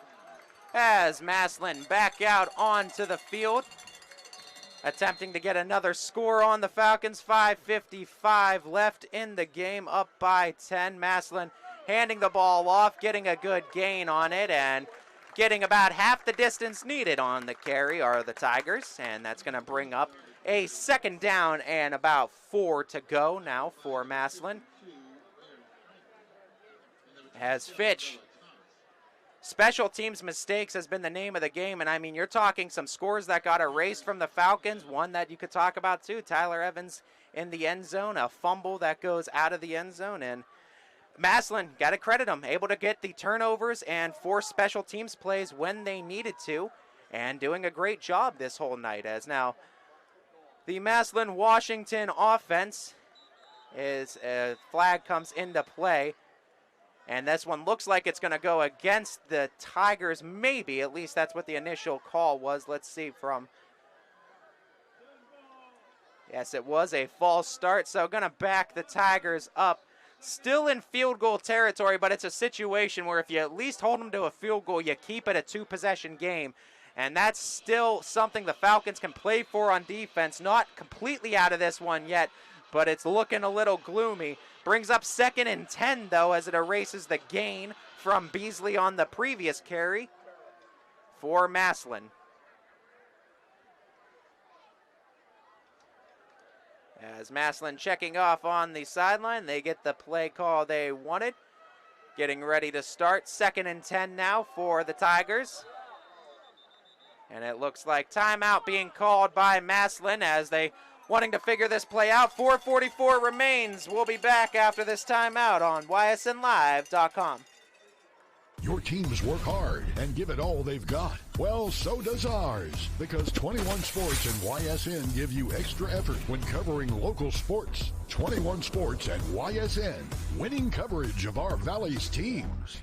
As Massillon back out onto the field, attempting to get another score on the Falcons. 5:55 left in the game, up by 10. Massillon handing the ball off, getting a good gain on it, and getting about half the distance needed on the carry are the Tigers, and that's going to bring up a second down and about 4 to go now for Massillon. As Fitch, special teams mistakes has been the name of the game, and I mean, you're talking some scores that got erased from the Falcons. One that you could talk about too, Tyler Evans in the end zone, a fumble that goes out of the end zone, and Massillon, got to credit them, able to get the turnovers and force special teams plays when they needed to, and doing a great job this whole night. As now the Massillon-Washington offense is a flag comes into play. And this one looks like it's going to go against the Tigers, maybe. At least that's what the initial call was. Let's see from. Yes, it was a false start, so going to back the Tigers up. Still in field goal territory, but it's a situation where if you at least hold them to a field goal, you keep it a two-possession game. And that's still something the Falcons can play for on defense. Not completely out of this one yet, but it's looking a little gloomy. Brings up 2nd and 10, though, as it erases the gain from Beasley on the previous carry for Massillon. As Massillon checking off on the sideline, they get the play call they wanted. Getting ready to start. 2nd and 10 now for the Tigers. And it looks like timeout being called by Massillon as they wanting to figure this play out. 4:44 remains. We'll be back after this timeout on ysnlive.com. Your teams work hard and give it all they've got. Well, so does ours, because 21 Sports and YSN give you extra effort when covering local sports. 21 Sports and YSN, winning coverage of our Valley's teams.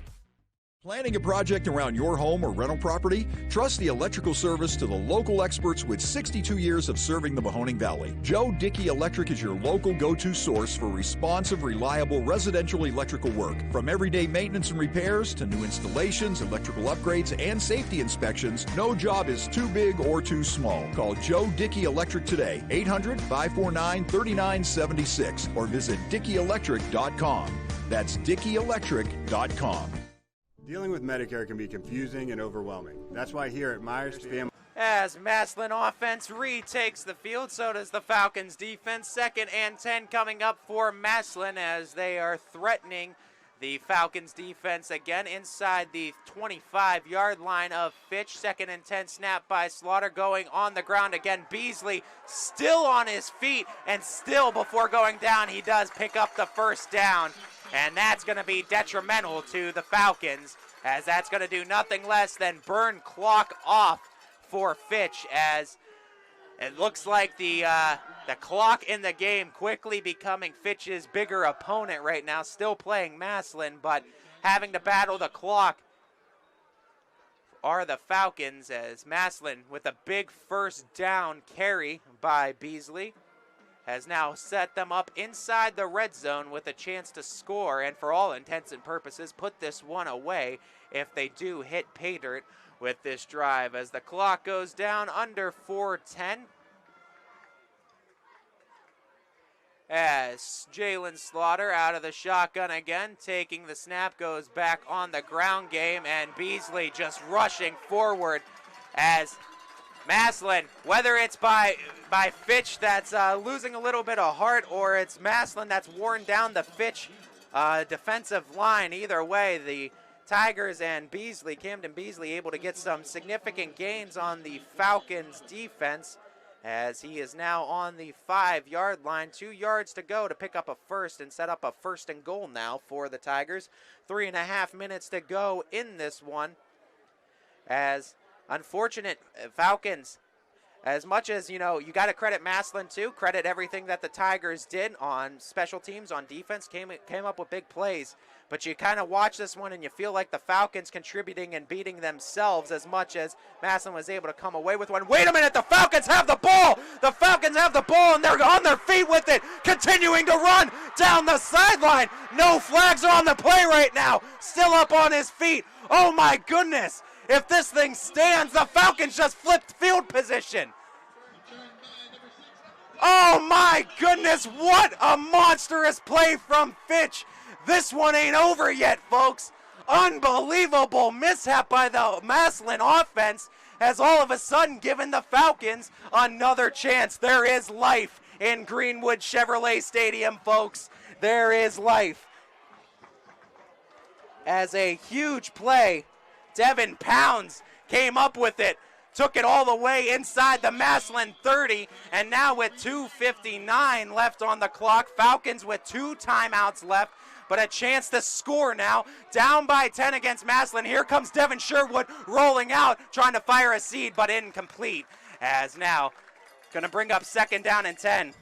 Planning a project around your home or rental property? Trust the electrical service to the local experts with 62 years of serving the Mahoning Valley. Joe Dickey Electric is your local go-to source for responsive, reliable residential electrical work. From everyday maintenance and repairs to new installations, electrical upgrades, and safety inspections, no job is too big or too small. Call Joe Dickey Electric today, 800-549-3976, or visit DickeyElectric.com. That's DickeyElectric.com. Dealing with Medicare can be confusing and overwhelming. That's why here at Myers Family. As Massillon offense retakes the field, so does the Falcons defense. 2nd and 10 coming up for Massillon as they are threatening The Falcons defense again inside the 25-yard line of Fitch. 2nd and 10 snap by Slaughter going on the ground again. Beasley still on his feet, and still before going down he does pick up the first down. And that's going to be detrimental to the Falcons, as that's going to do nothing less than burn clock off for Fitch, as it looks like the clock in the game quickly becoming Fitch's bigger opponent right now. Still playing Massillon, but having to battle the clock are the Falcons, as Massillon, with a big first down carry by Beasley, has now set them up inside the red zone with a chance to score, and for all intents and purposes put this one away if they do hit pay dirt with this drive, as the clock goes down under 4:10. As Jalen Slaughter out of the shotgun again, taking the snap, goes back on the ground game, and Beasley just rushing forward as Massillon, whether it's by Fitch that's losing a little bit of heart, or it's Massillon that's worn down the Fitch defensive line, either way, the Tigers and Beasley, Camden Beasley, able to get some significant gains on the Falcons defense, as he is now on the 5-yard line. 2 yards to go to pick up a first and set up a 1st and goal now for the Tigers. 3.5 minutes to go in this one, as unfortunate Falcons, as much as, you know, you got to credit Massillon too, credit everything that the Tigers did on special teams, on defense, came up with big plays. But you kind of watch this one and you feel like the Falcons contributing and beating themselves as much as Massillon was able to come away with one. Wait a minute, the Falcons have the ball! The Falcons have the ball and they're on their feet with it, continuing to run down the sideline. No flags are on the play right now. Still up on his feet. Oh my goodness! If this thing stands, the Falcons just flipped field position. Oh my goodness, what a monstrous play from Fitch. This one ain't over yet, folks. Unbelievable mishap by the Massillon offense has all of a sudden given the Falcons another chance. There is life in Greenwood Chevrolet Stadium, folks. There is life. As a huge play, Devin Pounds came up with it, took it all the way inside the Massillon 30, and now with 2:59 left on the clock, Falcons with 2 timeouts left, but a chance to score now. Down by 10 against Massillon. Here comes Devin Sherwood rolling out, trying to fire a seed, but incomplete. As now, going to bring up 2nd down and 10.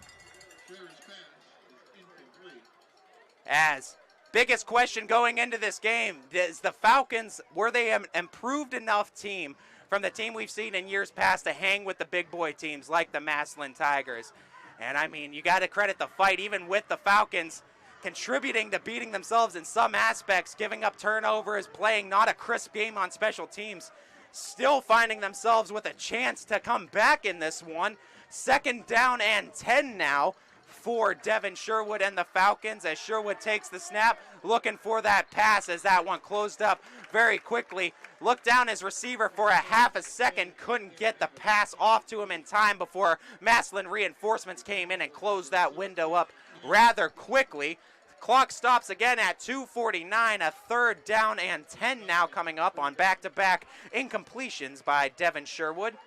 As biggest question going into this game is the Falcons, were they an improved enough team from the team we've seen in years past to hang with the big boy teams like the Massillon Tigers? And I mean, you got to credit the fight, even with the Falcons contributing to beating themselves in some aspects, giving up turnovers, playing not a crisp game on special teams, still finding themselves with a chance to come back in this one. 2nd down and 10 now for Devin Sherwood and the Falcons, as Sherwood takes the snap, looking for that pass as that one closed up very quickly. Looked down his receiver for a half a second, couldn't get the pass off to him in time before Massillon reinforcements came in and closed that window up rather quickly. Clock stops again at 2:49, a 3rd down and 10 now coming up on back-to-back incompletions by Devin Sherwood.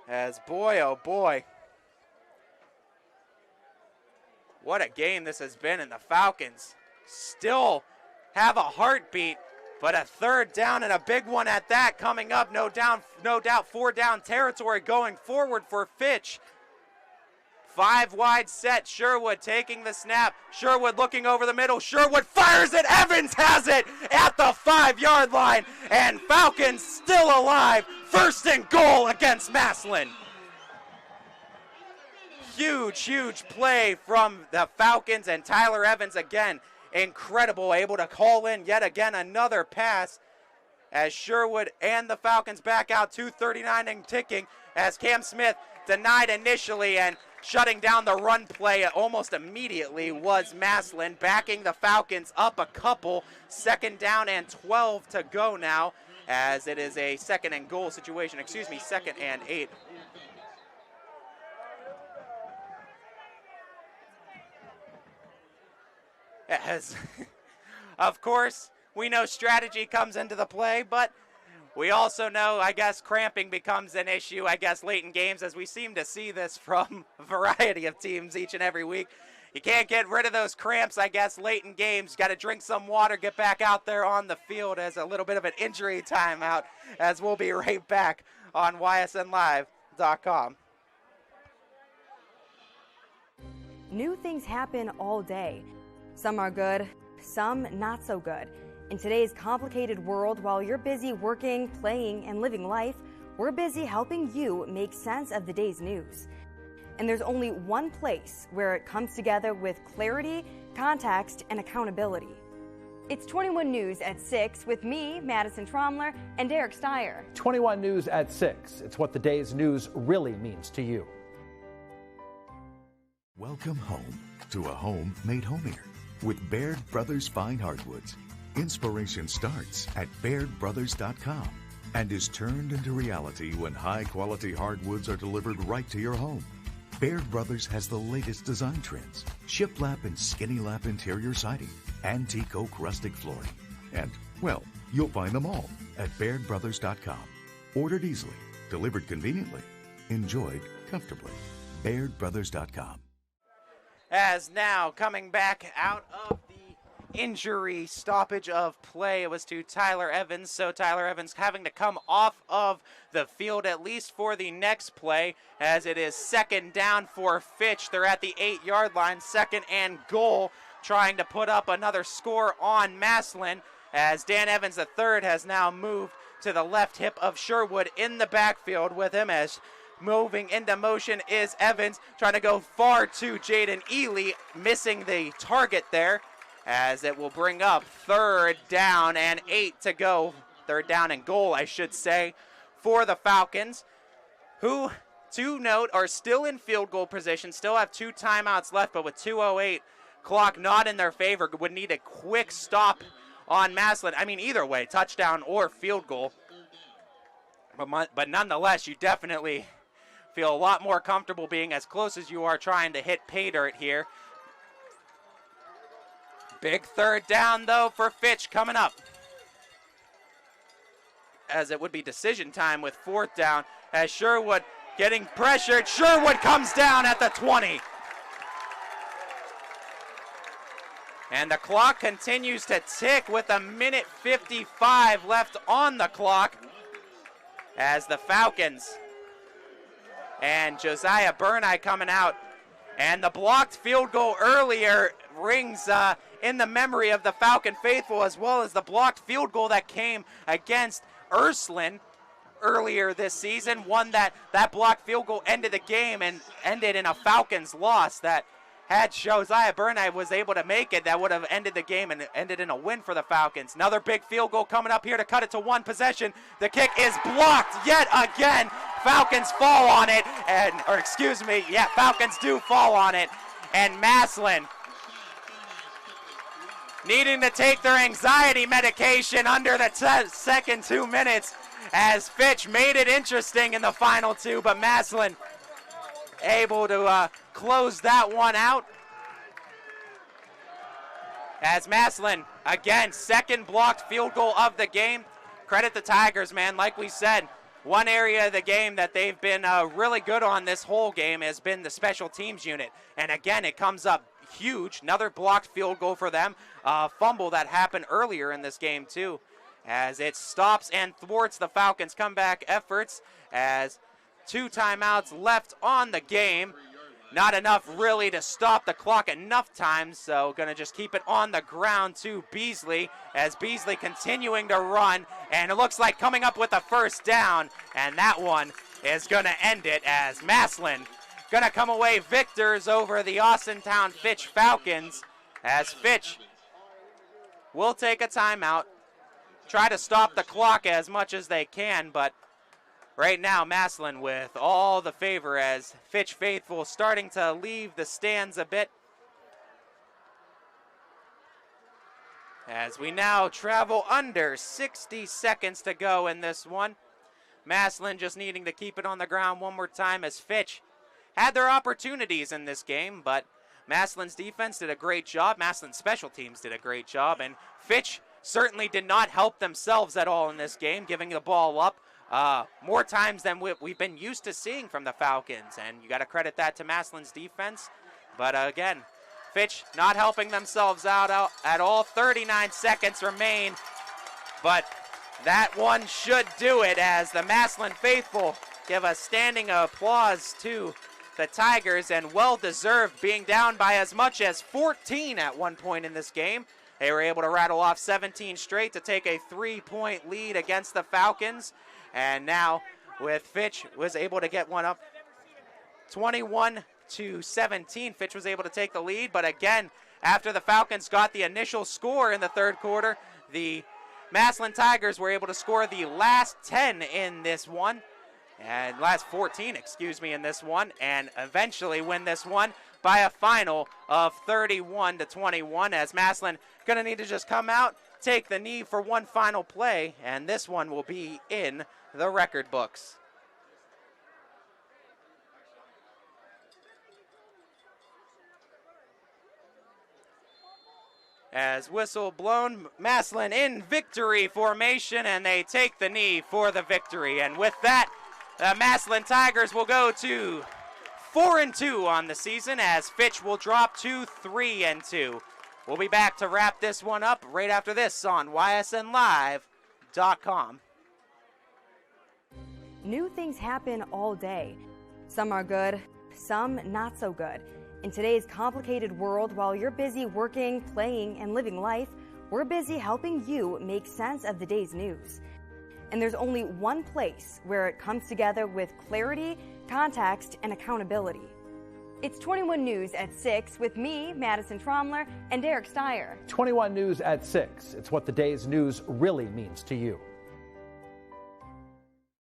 As boy, oh boy, what a game this has been, and the Falcons still have a heartbeat, but a 3rd down and a big one at that coming up. No doubt 4-down territory going forward for Fitch. 5 wide set, Sherwood taking the snap. Sherwood looking over the middle. Sherwood fires it. Evans has it at the 5-yard line. And Falcons still alive. 1st and goal against Massillon. Huge play from the Falcons, and Tyler Evans again, incredible, able to call in yet again another pass as Sherwood and the Falcons back out 2:39 and ticking, as Cam Smith denied initially, and shutting down the run play almost immediately was Massillon, backing the Falcons up a couple. 2nd down and 12 to go now, as it is a 2nd and goal situation, 2nd and 8. As, of course, we know strategy comes into the play, but we also know, I guess, cramping becomes an issue, I guess, late in games, as we seem to see this from a variety of teams each and every week. You can't get rid of those cramps, I guess, late in games. Got to drink some water, get back out there on the field as a little bit of an injury timeout, as we'll be right back on ysnlive.com. New things happen all day. Some are good, some not so good. In today's complicated world, while you're busy working, playing, and living life, we're busy helping you make sense of the day's news. And there's only one place where it comes together with clarity, context, and accountability. It's 21 News at 6 with me, Madison Tromler, and Derek Steyer. 21 News at 6. It's what the day's news really means to you. Welcome home to a home made homier with Baird Brothers Fine Hardwoods. Inspiration starts at BairdBrothers.com and is turned into reality when high-quality hardwoods are delivered right to your home. Baird Brothers has the latest design trends, shiplap and skinny lap interior siding, antique oak rustic flooring. And, well, you'll find them all at BairdBrothers.com. Ordered easily, delivered conveniently, enjoyed comfortably. BairdBrothers.com. As now coming back out of the injury stoppage of play, it was to Tyler Evans. So Tyler Evans having to come off of the field at least for the next play, as it is second down for Fitch. They're at the 8-yard line, second and goal, trying to put up another score on Massillon, as Dan Evans III has now moved to the left hip of Sherwood in the backfield with him. As moving into motion is Evans, trying to go far to Jaden Ely, missing the target there, as it will bring up third down and 8 to go. Third down and goal, I should say, for the Falcons, who, to note, are still in field goal position, still have 2 timeouts left, but with 2:08 clock not in their favor, would need a quick stop on Massillon. I mean, either way, touchdown or field goal. But nonetheless, you definitely feel a lot more comfortable being as close as you are trying to hit pay dirt here. Big third down, though, for Fitch coming up, as it would be decision time with fourth down, as Sherwood getting pressured. Sherwood comes down at the 20. And the clock continues to tick with 1:55 left on the clock, as the Falcons and Josiah Burneye coming out. And the blocked field goal earlier rings in the memory of the Falcon faithful, as well as the blocked field goal that came against Ursuline earlier this season. One that blocked field goal ended the game and ended in a Falcons loss. That had Josiah Burneye was able to make it, that would have ended the game and ended in a win for the Falcons. Another big field goal coming up here to cut it to one possession. The kick is blocked yet again. Falcons fall on it, Falcons do fall on it. And Massillon needing to take their anxiety medication under the second 2 minutes, as Fitch made it interesting in the final 2, but Massillon able to close that one out. As Massillon, again, second blocked field goal of the game. Credit the Tigers, man. Like we said, one area of the game that they've been really good on this whole game has been the special teams unit. And again, it comes up huge. Another blocked field goal for them. Fumble that happened earlier in this game, too, as it stops and thwarts the Falcons' comeback efforts, as 2 timeouts left on the game. Not enough really to stop the clock enough times, so going to just keep it on the ground to Beasley, as Beasley continuing to run, and it looks like coming up with a first down, and that one is going to end it, as Massillon going to come away victors over the Austintown Fitch Falcons, as Fitch will take a timeout, try to stop the clock as much as they can, but right now, Massillon with all the favor, as Fitch faithful starting to leave the stands a bit. As we now travel under 60 seconds to go in this one. Massillon just needing to keep it on the ground one more time, as Fitch had their opportunities in this game, but Massillon's defense did a great job. Massillon's special teams did a great job. And Fitch certainly did not help themselves at all in this game, giving the ball up more times than we've been used to seeing from the Falcons. And you got to credit that to Massillon's defense. But again, Fitch not helping themselves out at all. 39 seconds remain. But that one should do it as the Massillon faithful give a standing applause to the Tigers, and well-deserved, being down by as much as 14 at one point in this game. They were able to rattle off 17 straight to take a 3-point lead against the Falcons. And now with Fitch was able to get one up 21-17. Fitch was able to take the lead, but again, after the Falcons got the initial score in the third quarter, the Massillon Tigers were able to score the last 10 in this one. And last 14, in this one, and eventually win this one by a final of 31-21, as Massillon going to need to just come out, take the knee for one final play, and this one will be in the record books. As whistle blown, Massillon in victory formation, and they take the knee for the victory. And with that, the Massillon Tigers will go to 4-2 on the season, as Fitch will drop to 3-2. We'll be back to wrap this one up right after this on ysnlive.com. New things happen all day. Some are good, some not so good. In today's complicated world, while you're busy working, playing, and living life, we're busy helping you make sense of the day's news. And there's only one place where it comes together with clarity, context, and accountability. It's 21 News at 6 with me, Madison Tromler, and Derek Steyer. 21 News at 6. It's what the day's news really means to you.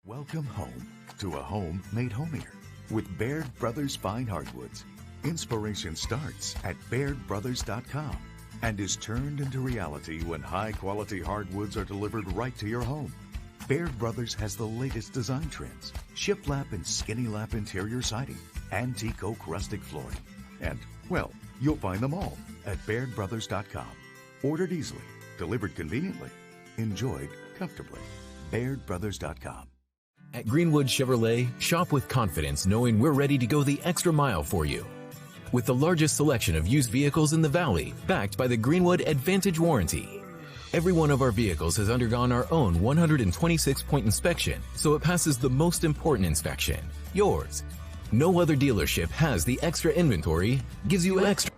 Welcome home to a home made homier with Baird Brothers Fine Hardwoods. Inspiration starts at BairdBrothers.com and is turned into reality when high-quality hardwoods are delivered right to your home. Baird Brothers has the latest design trends: shiplap and skinny lap interior siding, antique oak rustic flooring, and, well, you'll find them all at BairdBrothers.com. Ordered easily, delivered conveniently, enjoyed comfortably. BairdBrothers.com. At Greenwood Chevrolet, shop with confidence knowing we're ready to go the extra mile for you. With the largest selection of used vehicles in the Valley, backed by the Greenwood Advantage Warranty. Every one of our vehicles has undergone our own 126-point inspection, so it passes the most important inspection, yours. No other dealership has the extra inventory, gives you extra.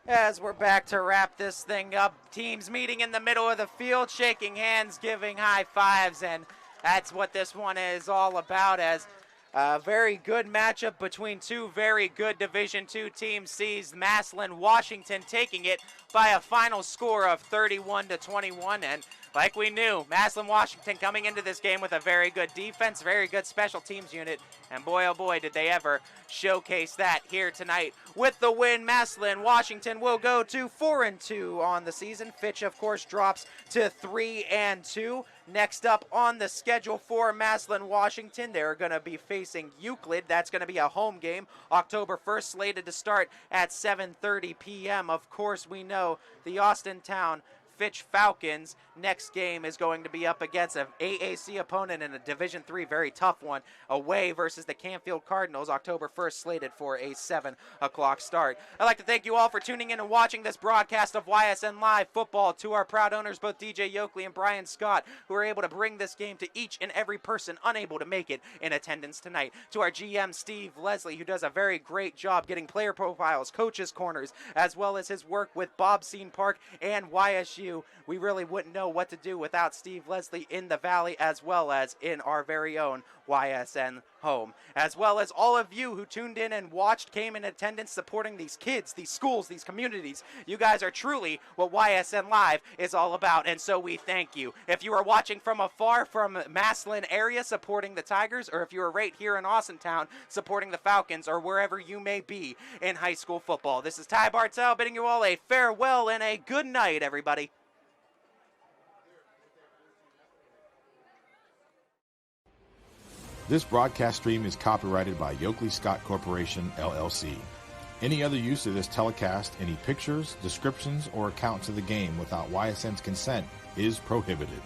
As we're back to wrap this thing up, teams meeting in the middle of the field, shaking hands, giving high fives, and that's what this one is all about, as a very good matchup between two very good Division II teams sees Massillon Washington taking it by a final score of 31-21. And like we knew, Massillon Washington coming into this game with a very good defense, very good special teams unit, and boy oh boy did they ever showcase that here tonight. With the win, Massillon Washington will go to 4-2 on the season. Fitch, of course, drops to 3-2. Next up on the schedule for Massillon Washington, they're going to be facing Euclid. That's going to be a home game, October 1st, slated to start at 7:30 p.m. Of course, we know the Austintown Fitch Falcons next game is going to be up against an AAC opponent in a Division III, very tough one, away versus the Canfield Cardinals, October 1st, slated for a 7 o'clock start. I'd like to thank you all for tuning in and watching this broadcast of YSN Live Football. To our proud owners, both DJ Yoakley and Brian Scott, who are able to bring this game to each and every person unable to make it in attendance tonight. To our GM, Steve Leslie, who does a very great job getting player profiles, coaches' corners, as well as his work with Bob Scene Park and YSU. We really wouldn't know what to do without Steve Leslie in the Valley, as well as in our very own YSN home. As well as all of you who tuned in and watched, came in attendance, supporting these kids, these schools, these communities. You guys are truly what YSN Live is all about, and so we thank you. If you are watching from afar, from Massillon area supporting the Tigers, or if you are right here in Austintown supporting the Falcons, or wherever you may be in high school football. This is Ty Bartell bidding you all a farewell and a good night, everybody. This broadcast stream is copyrighted by Yoakley Scott Corporation, LLC. Any other use of this telecast, any pictures, descriptions, or accounts of the game without YSN's consent is prohibited.